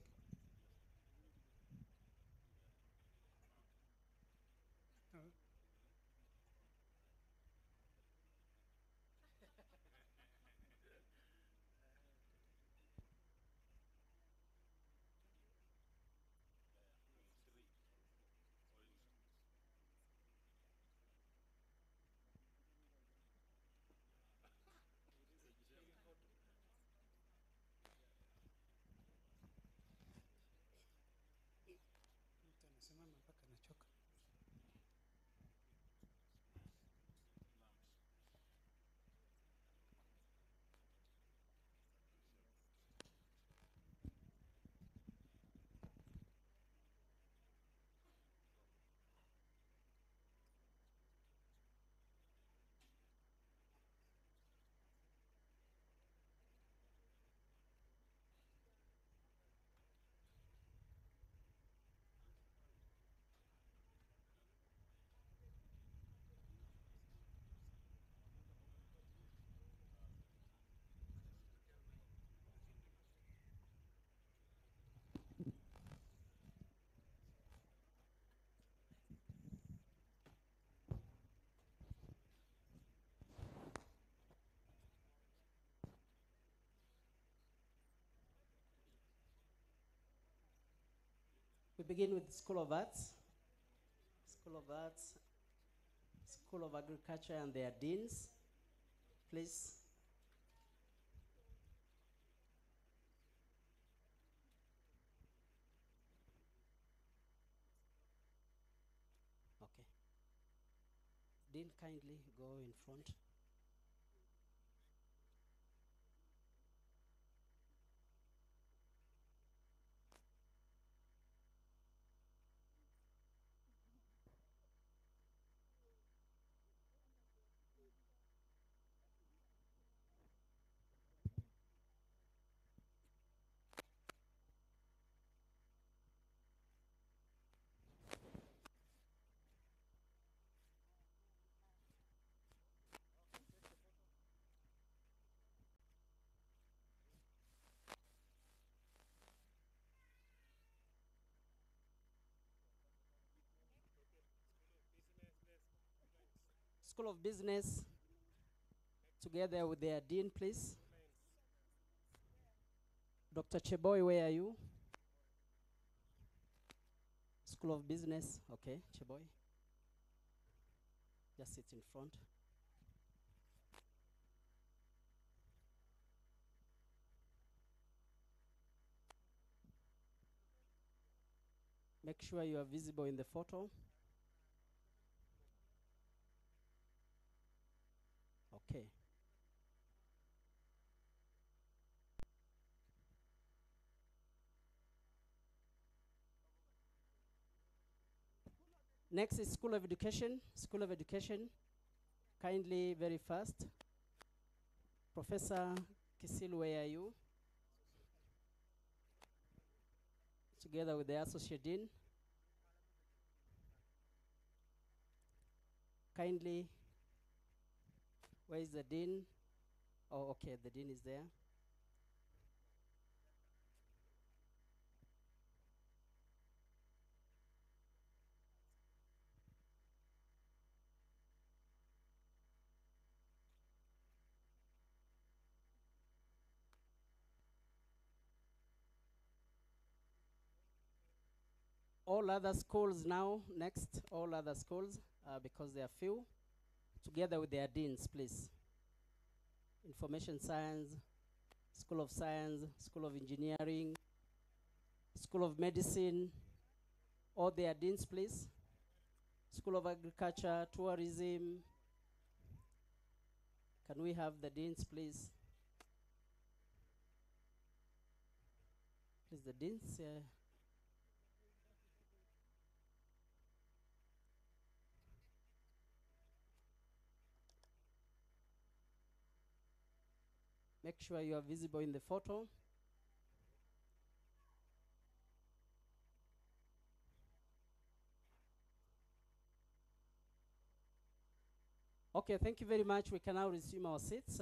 We begin with School of Arts. School of Arts, School of Agriculture and their deans, please. Okay. Dean, kindly go in front. School of Business, together with their dean, please. Dr. Cheboy, where are you? School of Business, okay, Cheboy. Just sit in front. Make sure you are visible in the photo. Okay. Next is School of Education. School of Education, kindly, very fast. Professor Kisilu, where are you? Together with the Associate Dean. Kindly, where is the Dean? Oh, okay, the Dean is there. All other schools now, next, all other schools, because they are few, together with their deans, please. Information Science, School of Science, School of Engineering, School of Medicine, all their deans, please. School of Agriculture, Tourism. Can we have the deans, please? Please, the deans. Make sure you are visible in the photo. Okay, thank you very much. We can now resume our seats.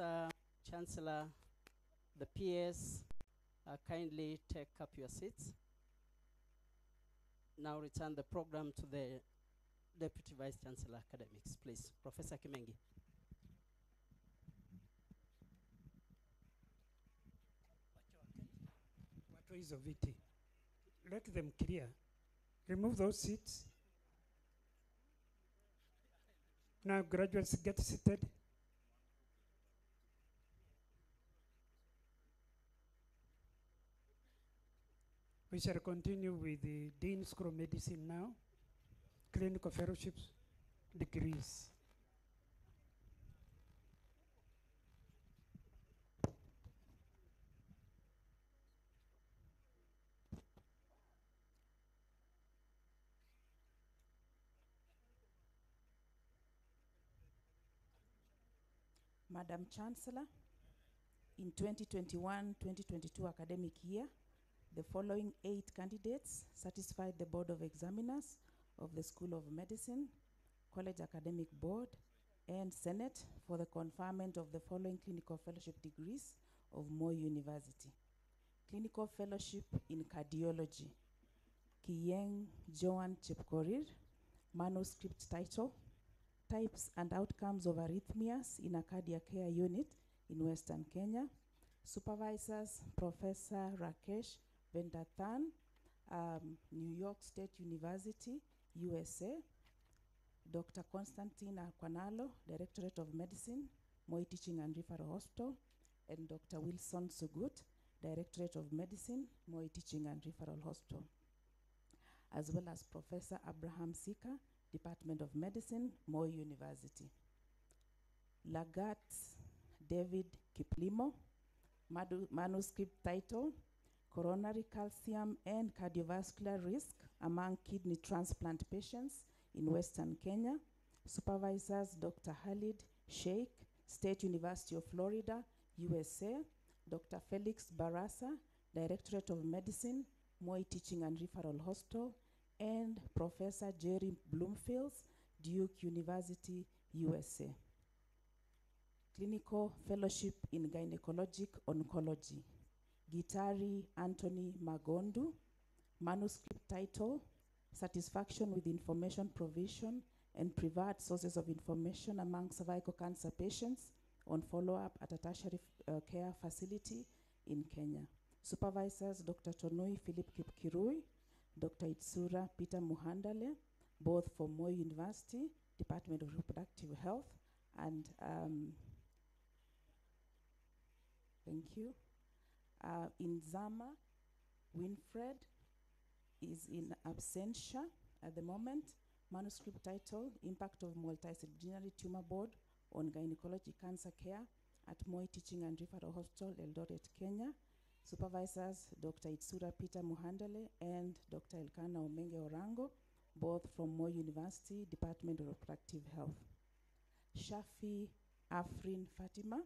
Chancellor, the PS, kindly take up your seats. Now return the program to the Deputy Vice Chancellor Academics, please. Professor Kimengi. Is of it. Let them clear. Remove those seats. Now graduates get seated. We shall continue with the Dean School of Medicine now. Clinical fellowships degrees. Madam Chancellor, in 2021-2022 academic year, the following 8 candidates satisfied the Board of Examiners of the School of Medicine, College Academic Board, and Senate for the conferment of the following clinical fellowship degrees of Moi University. Clinical Fellowship in Cardiology, Kiyeng Joan Chepkorir, manuscript title, Types and Outcomes of Arrhythmias in a Cardiac Care Unit in Western Kenya. Supervisors, Professor Rakesh Vendathan, New York State University, USA. Dr. Constantine Aquanalo, Directorate of Medicine, Moi Teaching and Referral Hospital, and Dr. Wilson Sugut, Directorate of Medicine, Moi Teaching and Referral Hospital, as well as Professor Abraham Sika, Department of Medicine, Moi University. Lagat David Kiplimo, manuscript title, Coronary Calcium and Cardiovascular Risk Among Kidney Transplant Patients in Western Kenya. Supervisors Dr. Khalid Sheikh, State University of Florida, USA. Dr. Felix Barasa, Directorate of Medicine, Moi Teaching and Referral Hospital, and Professor Jerry Bloomfields, Duke University, USA. Clinical Fellowship in Gynecologic Oncology, Gitari Anthony Magondu, manuscript title, Satisfaction with Information Provision and Private Sources of Information among Cervical Cancer Patients on Follow-up at a Tertiary Care Facility in Kenya. Supervisors Dr. Tonui Philip Kipkirui, Dr. Itsura Peter Muhandale, both from Moi University, Department of Reproductive Health, and thank you. Inzama Winfred is in absentia at the moment. Manuscript title, Impact of Multidisciplinary Tumor Board on Gynecology Cancer Care at Moi Teaching and Referral Hospital, Eldoret, Kenya. Supervisors, Dr. Itsura Peter Muhandale and Dr. Elkana Omenge Orango, both from Moi University, Department of Reproductive Health. Shafi Afrin Fatima,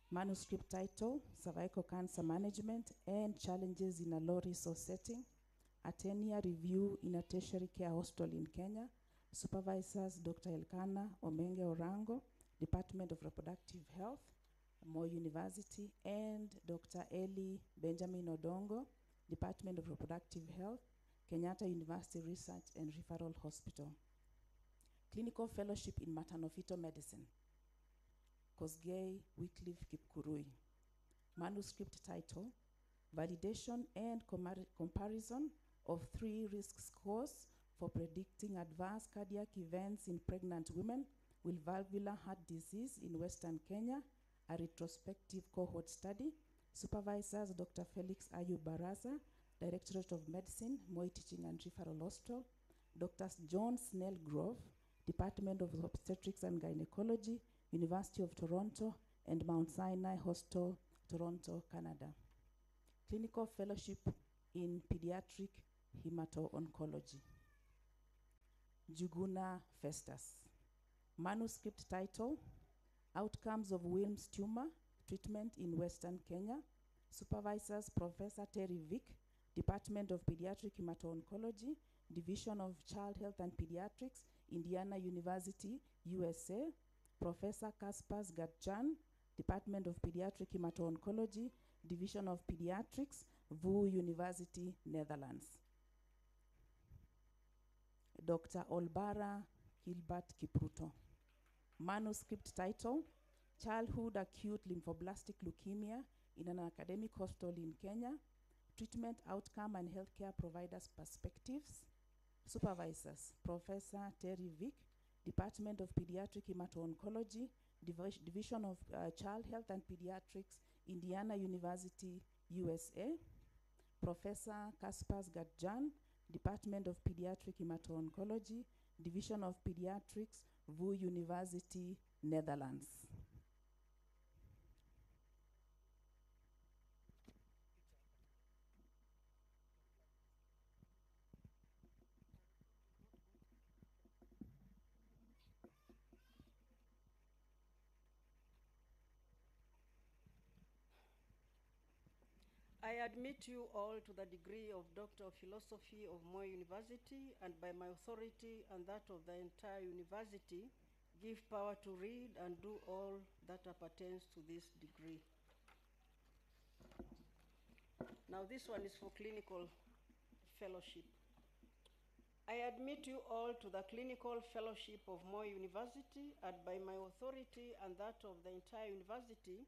manuscript title, Cervical Cancer Management and Challenges in a Low-Resource Setting, a 10-year review in a tertiary care hospital in Kenya. Supervisors, Dr. Elkana Omenge Orango, Department of Reproductive Health, Moi University, and Dr. Eli Benjamin Odongo, Department of Reproductive Health, Kenyatta University Research and Referral Hospital. Clinical Fellowship in Maternal-Fetal Medicine, Kosgei Wycliffe Kipkurui. Manuscript title, Validation and Comparison of 3 risk scores for predicting adverse cardiac events in pregnant women with valvular heart disease in Western Kenya, a retrospective cohort study. Supervisors, Dr. Felix Ayu Baraza, Directorate of Medicine, Moi Teaching and Referral Hospital, Dr. John Snellgrove, Department of Obstetrics and Gynecology, University of Toronto, and Mount Sinai Hospital, Toronto, Canada. Clinical Fellowship in Pediatric Hemato-Oncology. Juguna Festus. Manuscript title, Outcomes of Wilms Tumor Treatment in Western Kenya. Supervisors, Professor Terry Vick, Department of Pediatric Hemato-Oncology, Division of Child Health and Pediatrics, Indiana University, USA. Professor Kaspers Gatjan, Department of Pediatric Hemato-Oncology, Division of Pediatrics, VU University, Netherlands. Dr. Olbara Gilbert Kipruto. Manuscript title, Childhood Acute Lymphoblastic Leukemia in an Academic Hospital in Kenya, Treatment Outcome and Healthcare Providers Perspectives. Supervisors, Professor Terry Vick, Department of Pediatric Hemato-Oncology, Division of Child Health and Pediatrics, Indiana University, USA. Professor Kaspers Gatjan, Department of Pediatric Hemato-Oncology, Division of Pediatrics, VU University, Netherlands. I admit you all to the degree of Doctor of Philosophy of Moi University, and by my authority and that of the entire university, give power to read and do all that appertains to this degree. Now this one is for clinical fellowship. I admit you all to the clinical fellowship of Moi University, and by my authority and that of the entire university,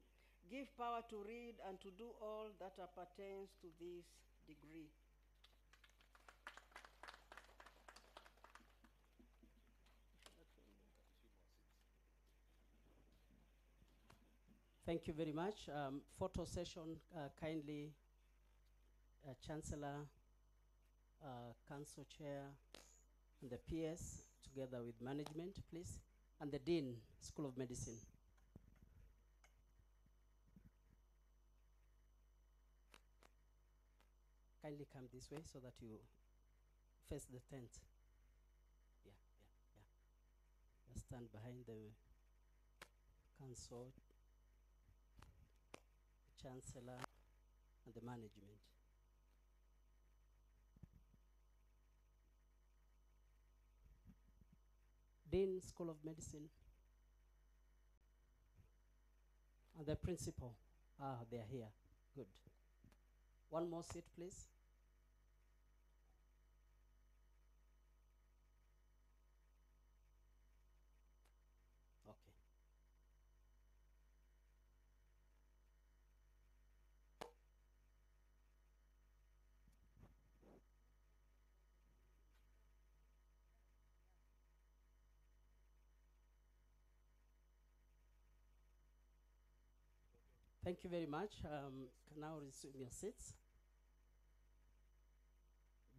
give power to read and to do all that appertains to this degree. Thank you very much. Photo session, kindly, Chancellor, Council Chair, and the PS, together with management, please, and the Dean, School of Medicine. Kindly come this way so that you face the tent. Yeah. Just stand behind the council, Chancellor, and the management. Dean, School of Medicine, and the principal. They are here. Good. One more seat, please. Okay. Thank you very much. Can now resume your seats.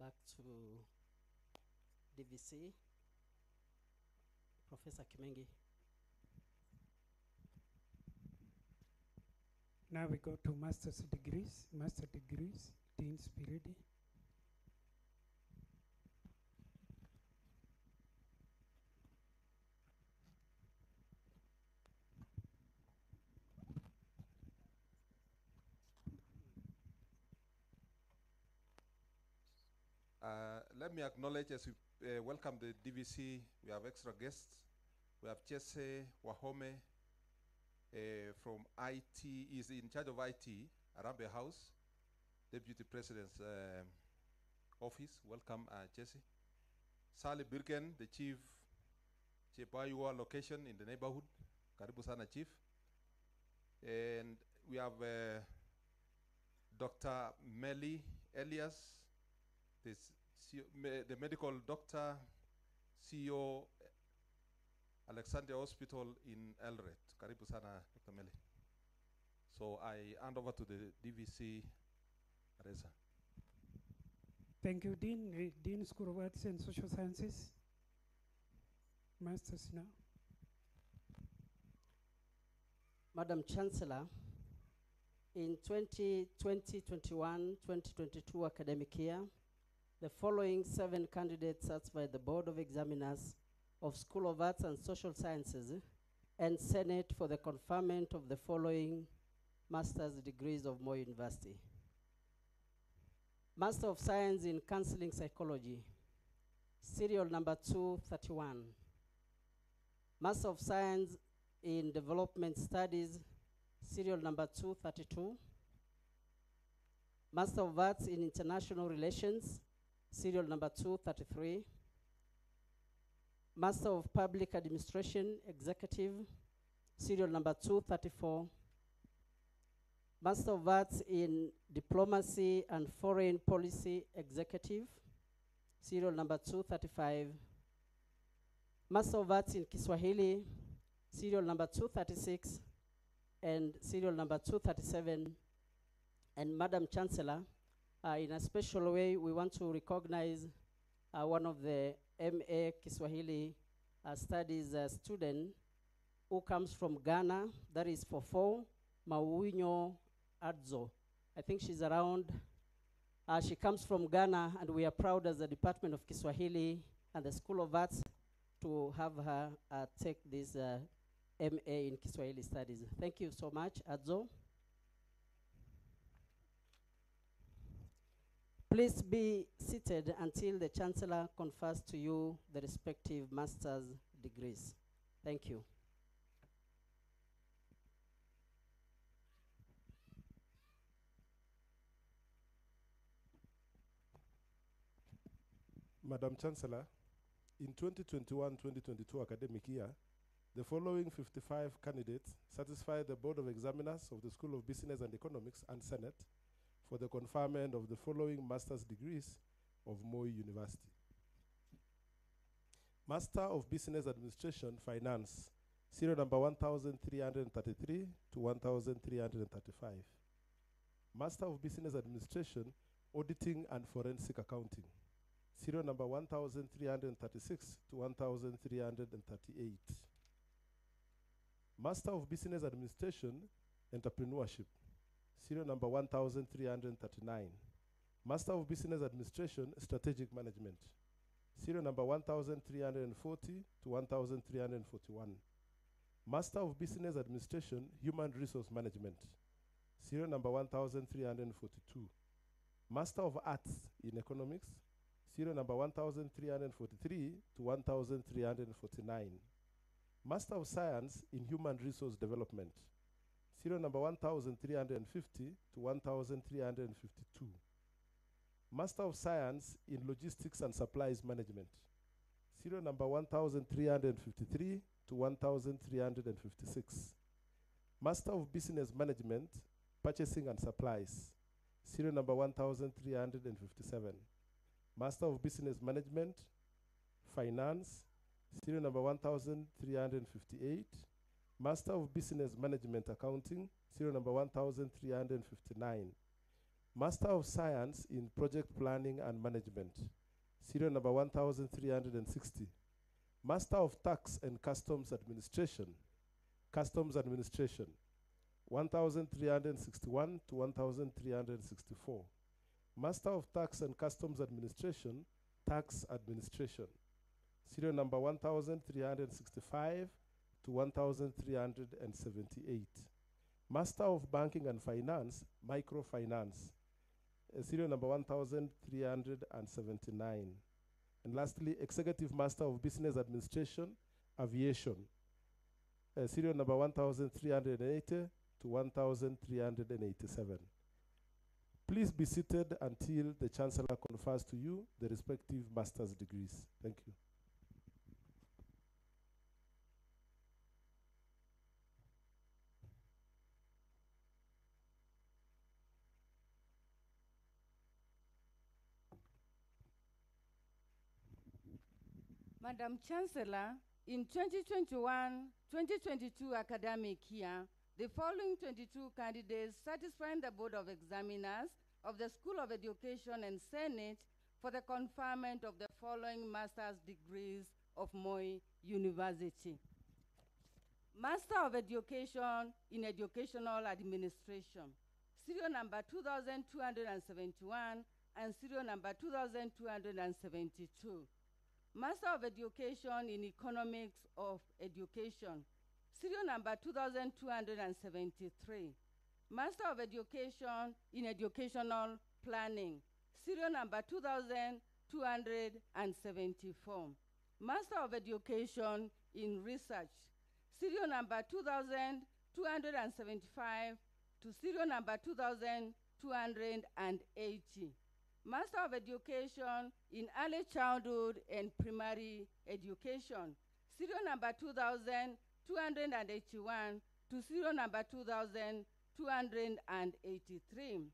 Back to DVC. Professor Kimengi. Now we go to master's degrees. Master degrees, Deans be ready. Let me acknowledge as we welcome the DVC, we have extra guests. We have Chese Wahome from IT, is in charge of IT, Arambe House, Deputy President's office. Welcome, Chese. Sally Birken, the Chief, Chepayua location in the neighborhood. Karibu sana, Chief. And we have Dr. Melly Elias, the medical doctor, CEO, Alexandria Hospital in Eldoret. Karibu sana, Dr. Melly. So I hand over to the DVC, Reza. Thank you, Dean. Dean, School of Arts and Social Sciences. Masters now. Madam Chancellor, in 2020-21, 2022 academic year, the following 7 candidates sat by the Board of Examiners of School of Arts and Social Sciences and Senate for the conferment of the following master's degrees of Moi University. Master of Science in Counseling Psychology, serial number 231. Master of Science in Development Studies, serial number 232. Master of Arts in International Relations, serial number 233. Master of Public Administration Executive, serial number 234. Master of Arts in Diplomacy and Foreign Policy Executive, serial number 235. Master of Arts in Kiswahili, serial number 236 and serial number 237. And Madam Chancellor, in a special way, we want to recognize one of the MA Kiswahili Studies student who comes from Ghana, that is Fofo Mawinyo Adzo. I think she's around. She comes from Ghana, and we are proud as the Department of Kiswahili and the School of Arts to have her take this MA in Kiswahili Studies. Thank you so much, Adzo. Please be seated until the Chancellor confers to you the respective master's degrees. Thank you. Madam Chancellor, in 2021-2022 academic year, the following 55 candidates satisfy the Board of Examiners of the School of Business and Economics and Senate for the conferment of the following master's degrees of Moi University. Master of Business Administration, Finance, Serial number 1333 to 1335. Master of Business Administration, Auditing and Forensic Accounting. Serial number 1336 to 1338. Master of Business Administration, Entrepreneurship. Serial number 1339. Master of Business Administration, Strategic Management. Serial number 1340 to 1341. Master of Business Administration, Human Resource Management. Serial number 1342. Master of Arts in Economics. Serial number 1343 to 1349. Master of Science in Human Resource Development. Serial number 1350 to 1352. Master of Science in Logistics and Supplies Management. Serial number 1353 to 1356. Master of Business Management, Purchasing and Supplies. Serial number 1357. Master of Business Management, Finance. Serial number 1358. Master of Business Management Accounting. Serial number 1359. Master of Science in Project Planning and Management. Serial number 1360. Master of Tax and Customs Administration. Customs Administration. 1361 to 1364. Master of Tax and Customs Administration, Tax Administration. Serial number 1365 to 1378. Master of Banking and Finance, Microfinance. Serial number 1379. And lastly, Executive Master of Business Administration, Aviation. Serial number 1380 to 1387. Please be seated until the Chancellor confers to you the respective master's degrees. Thank you. Madam Chancellor, in 2021-2022 academic year, the following 22 candidates satisfying the Board of Examiners of the School of Education and Senate for the conferment of the following master's degrees of Moi University. Master of Education in Educational Administration, serial number 2271 and serial number 2272. Master of Education in Economics of Education, serial number 2273. Master of Education in Educational Planning, serial number 2274. Master of Education in Research, serial number 2275 to serial number 2280. Master of Education in Early Childhood and Primary Education, serial number 2281 to serial number 2283.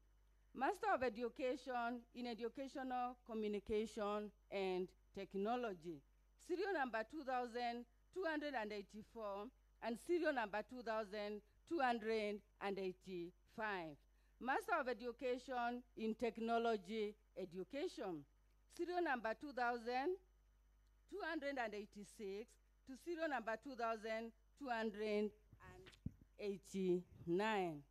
Master of Education in Educational Communication and Technology, serial number 2284 and serial number 2285. Master of Education in Technology Education, serial number 2286 to serial number 2289.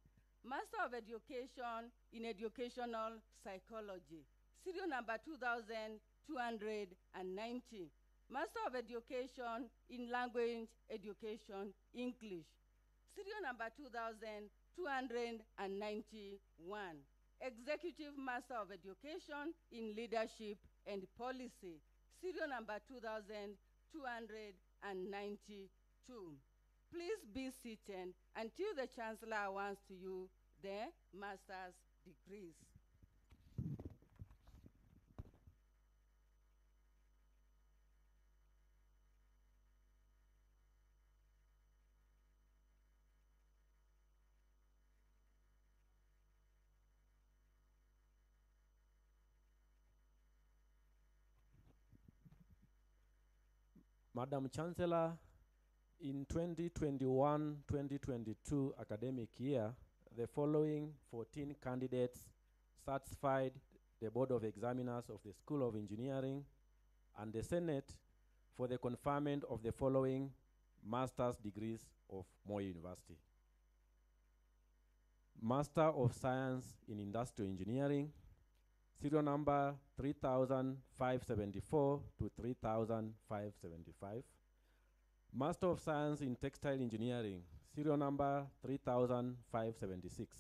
Master of Education in Educational Psychology, serial number 2290. Master of Education in Language Education English, serial number 2291. Executive Master of Education in Leadership and Policy, serial number 2292. Please be seated until the Chancellor awards to you the master's degrees. Madam Chancellor, In 2021-2022 academic year, the following 14 candidates satisfied the Board of Examiners of the School of Engineering and the Senate for the conferment of the following master's degrees of Moi University. Master of Science in Industrial Engineering, serial number 3574 to 3575. Master of Science in Textile Engineering, serial number 3576.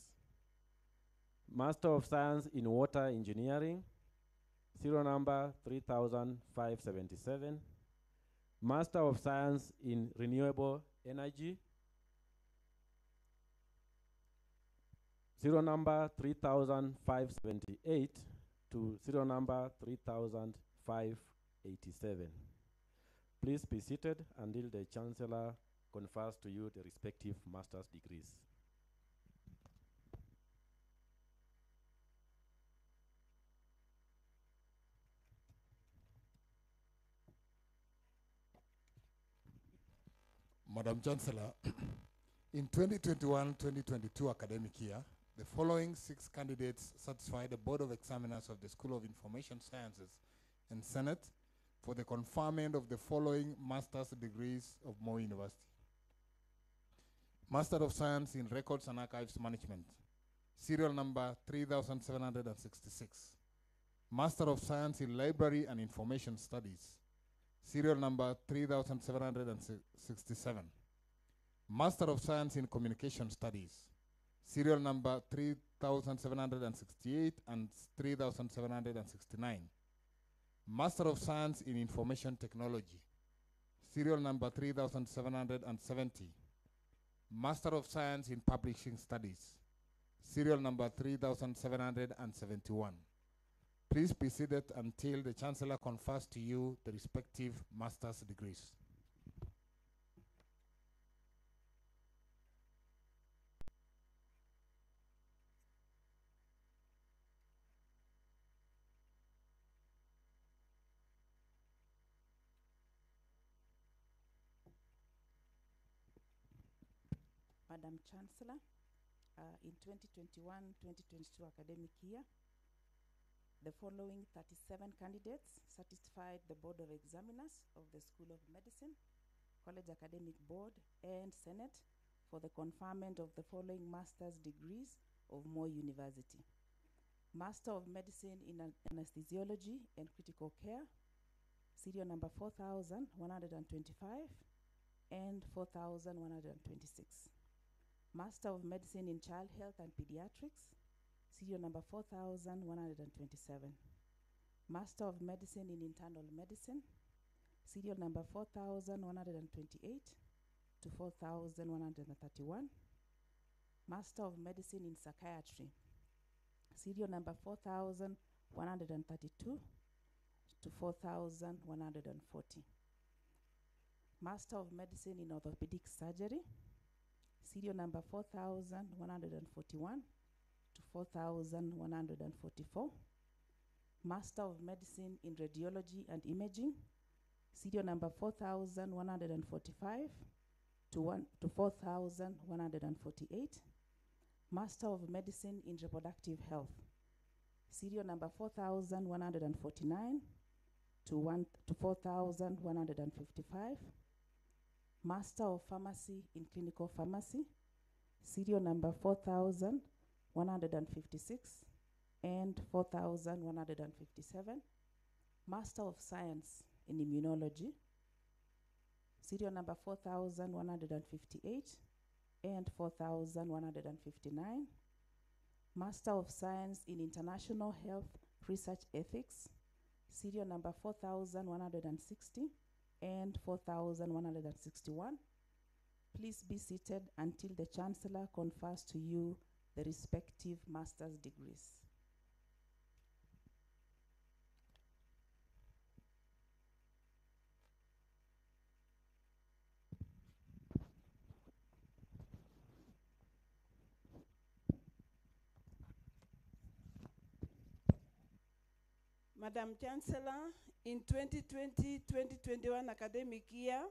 Master of Science in Water Engineering, serial number 3577. Master of Science in Renewable Energy, serial number 3578 to serial number 3587. Please be seated until the Chancellor confers to you the respective master's degrees. Madam Chancellor, in 2021-2022 academic year, the following 6 candidates satisfy the Board of Examiners of the School of Information Sciences and Senate for the conferment of the following master's degrees of Moi University. Master of Science in Records and Archives Management, serial number 3766. Master of Science in Library and Information Studies, serial number 3767. Master of Science in Communication Studies, serial number 3768 and 3769. Master of Science in Information Technology, serial number 3770. Master of Science in Publishing Studies, serial number 3771. Please be seated until the Chancellor confers to you the respective master's degrees. Madam Chancellor, in 2021-2022 academic year, the following 37 candidates satisfied the Board of Examiners of the School of Medicine, College Academic Board, and Senate for the conferment of the following master's degrees of Moi University. Master of Medicine in Anesthesiology and Critical Care, serial number 4125 and 4126. Master of Medicine in Child Health and Pediatrics, serial number 4127. Master of Medicine in Internal Medicine, serial number 4128 to 4131. Master of Medicine in Psychiatry, serial number 4132 to 4140. Master of Medicine in Orthopedic Surgery, serial number 4141 to 4144. Master of Medicine in Radiology and Imaging, serial number 4145 to 4148. Master of Medicine in Reproductive Health, serial number 4149 to 4155. Master of Pharmacy in Clinical Pharmacy, serial number 4156 and 4157. Master of Science in Immunology, serial number 4158 and 4159. Master of Science in International Health Research Ethics, serial number 4160 and 4161. Please be seated until the Chancellor confers to you the respective master's degrees. Madam Chancellor, in 2020-2021 academic year,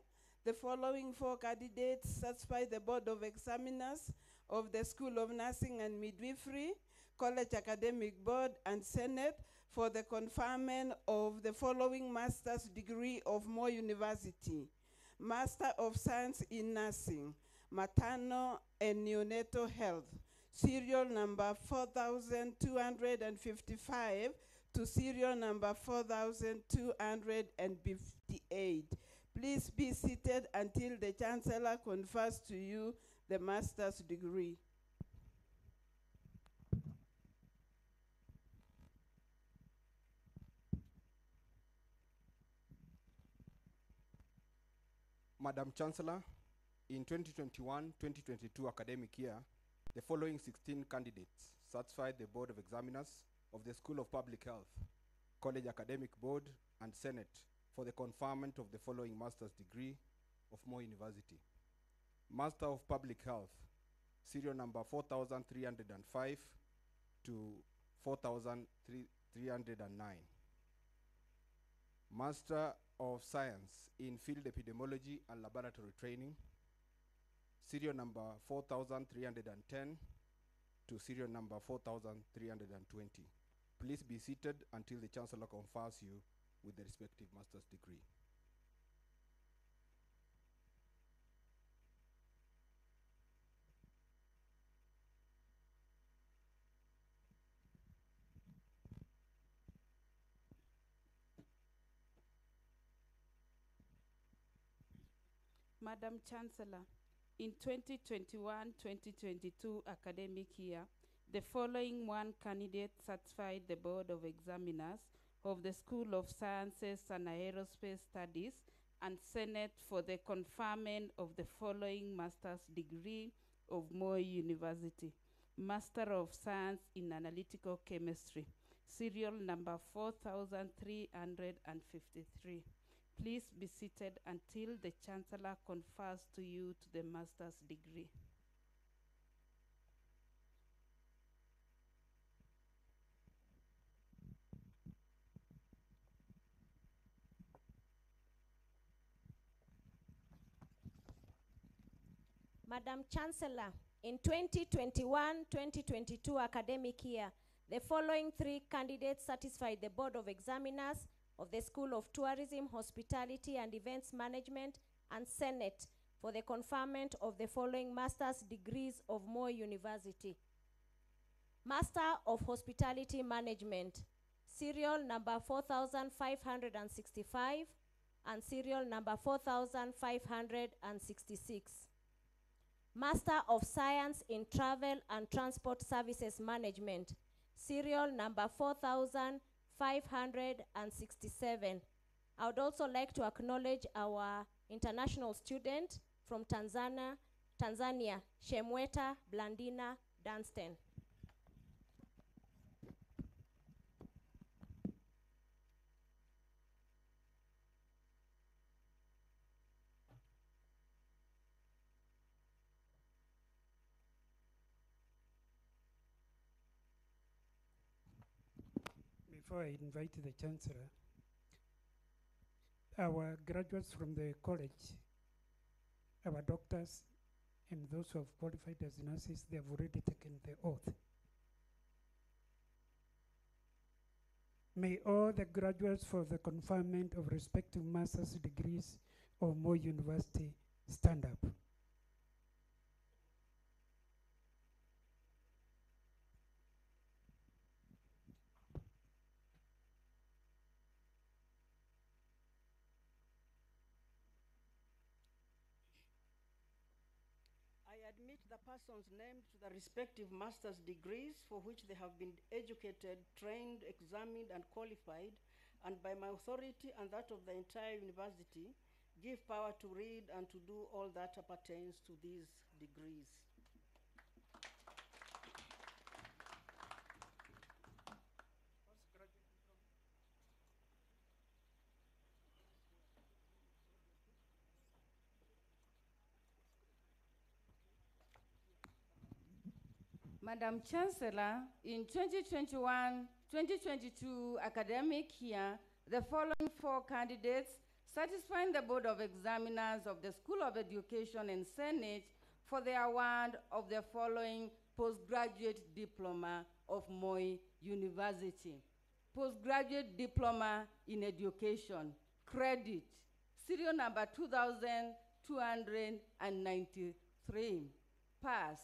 the following 4 candidates satisfy the Board of Examiners of the School of Nursing and Midwifery, College Academic Board, and Senate for the conferment of the following master's degree of Moy University: Master of Science in Nursing, Maternal and Neonatal Health, serial number 4255 to serial number 4258. Please be seated until the Chancellor confers to you the master's degree. Madam Chancellor, in 2021-2022 academic year, the following 16 candidates satisfied the Board of Examiners of the School of Public Health, College Academic Board, and Senate for the conferment of the following master's degree of Moy University: Master of Public Health, serial number 4305 to 4309. Master of Science in Field Epidemiology and Laboratory Training, serial number 4310 to serial number 4320. Please be seated until the Chancellor confers you with the respective master's degree. Madam Chancellor, in 2021-2022 academic year, the following 1 candidate satisfied the Board of Examiners of the School of Sciences and Aerospace Studies and Senate for the conferment of the following master's degree of Moy University: Master of Science in Analytical Chemistry, serial number 4353. Please be seated until the Chancellor confers to you to the master's degree. Madam Chancellor, in 2021-2022 academic year, the following 3 candidates satisfied the Board of Examiners of the School of Tourism, Hospitality and Events Management and Senate for the conferment of the following master's degrees of Moy University: Master of Hospitality Management, serial number 4565 and serial number 4566. Master of Science in Travel and Transport Services Management, serial number 4567. I would also like to acknowledge our international student from Tanzania, Shemweta Blandina Dunstan. Before I invite the Chancellor, our graduates from the college, our doctors, and those who have qualified as nurses, they have already taken the oath. May all the graduates for the conferment of respective master's degrees of Moy University stand up. I admit the persons named to the respective master's degrees for which they have been educated, trained, examined, and qualified, and by my authority and that of the entire university, give power to read and to do all that appertains to these degrees. Madam Chancellor, in 2021-2022 academic year, the following 4 candidates satisfying the Board of Examiners of the School of Education and Senate for the award of the following postgraduate diploma of Moi University. Postgraduate Diploma in Education, credit, serial number 2293. Pass,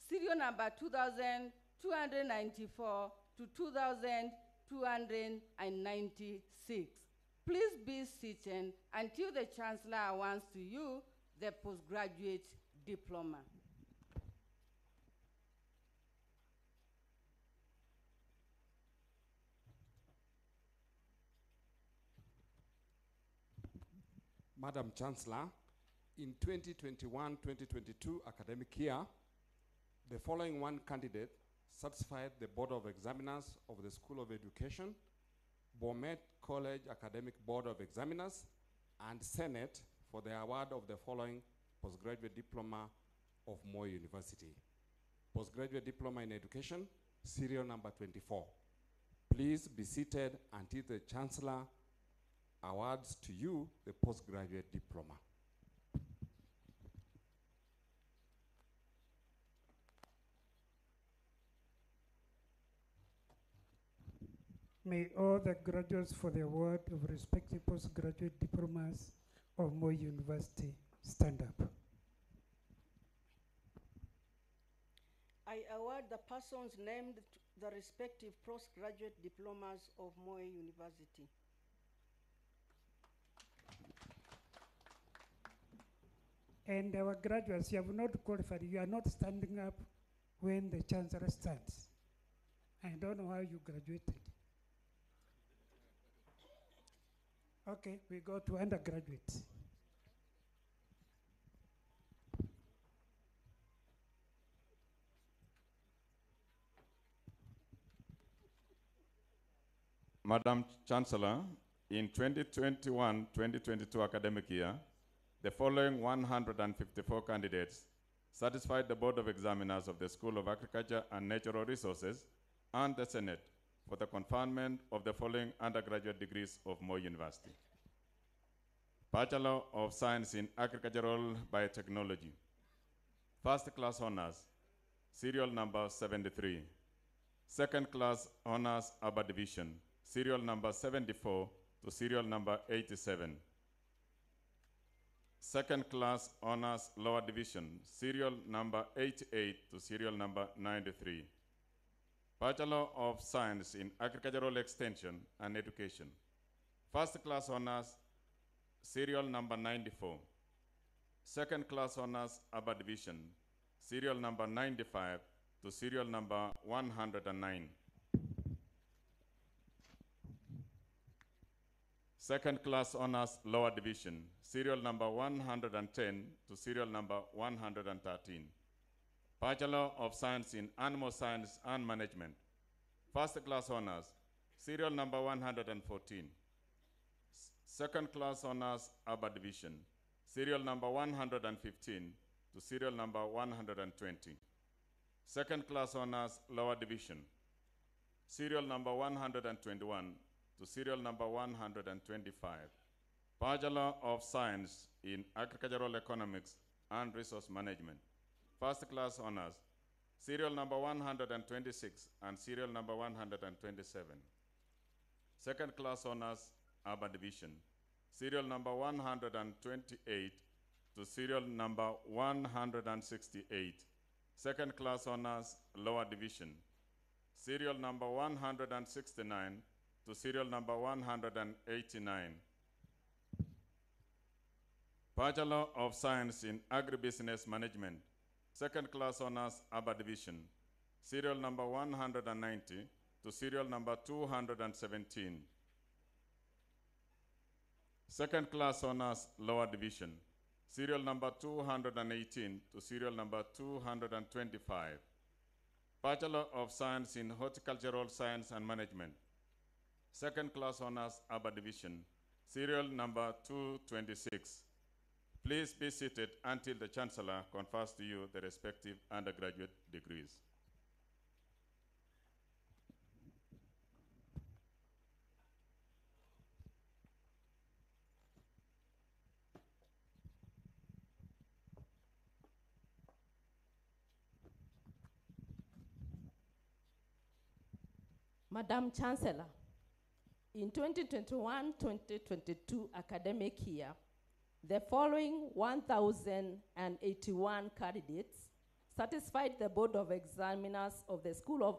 serial number 2294 to 2296. Please be seated until the Chancellor awards to you the postgraduate diploma. Madam Chancellor, in 2021-2022 academic year, the following one candidate satisfied the Board of Examiners of the School of Education, Bomet College Academic Board of Examiners, and Senate for the award of the following postgraduate diploma of Moi University. Postgraduate Diploma in Education, serial number 24. Please be seated until the Chancellor awards to you the postgraduate diploma. May all the graduates for the award of respective postgraduate diplomas of Moi University stand up. I award the persons named to the respective postgraduate diplomas of Moi University. And our graduates, you have not qualified. You are not standing up when the Chancellor stands. I don't know how you graduated. Okay, we go to undergraduates. Madam Chancellor, in 2021-2022 academic year, the following 154 candidates satisfied the Board of Examiners of the School of Agriculture and Natural Resources and the Senate for the conferment of the following undergraduate degrees of Moi University. Bachelor of Science in Agricultural Biotechnology. First class honors, serial number 73. Second class honors upper division, serial number 74 to serial number 87. Second class honors lower division, serial number 88 to serial number 93. Bachelor of Science in Agricultural Extension and Education. First class honors, serial number 94. Second class honors upper division, serial number 95 to serial number 109. Second class honors lower division, serial number 110 to serial number 113. Bachelor of Science in Animal Science and Management. First class honors, serial number 114. Second class honors upper division, serial number 115 to serial number 120. Second class honors lower division, serial number 121 to serial number 125. Bachelor of Science in Agricultural Economics and Resource Management. First class honors, serial number 126 and serial number 127. Second class honors upper division, serial number 128 to serial number 168. Second class honors lower division, serial number 169 to serial number 189. Bachelor of Science in Agribusiness Management, second class honors upper division, serial number 190 to serial number 217. Second class honors lower division, serial number 218 to serial number 225. Bachelor of Science in Horticultural Science and Management, second class honors upper division, serial number 226. Please be seated until the Chancellor confers to you the respective undergraduate degrees. Madam Chancellor, in 2021-2022 academic year, the following 1,081 candidates satisfied the Board of Examiners of the School of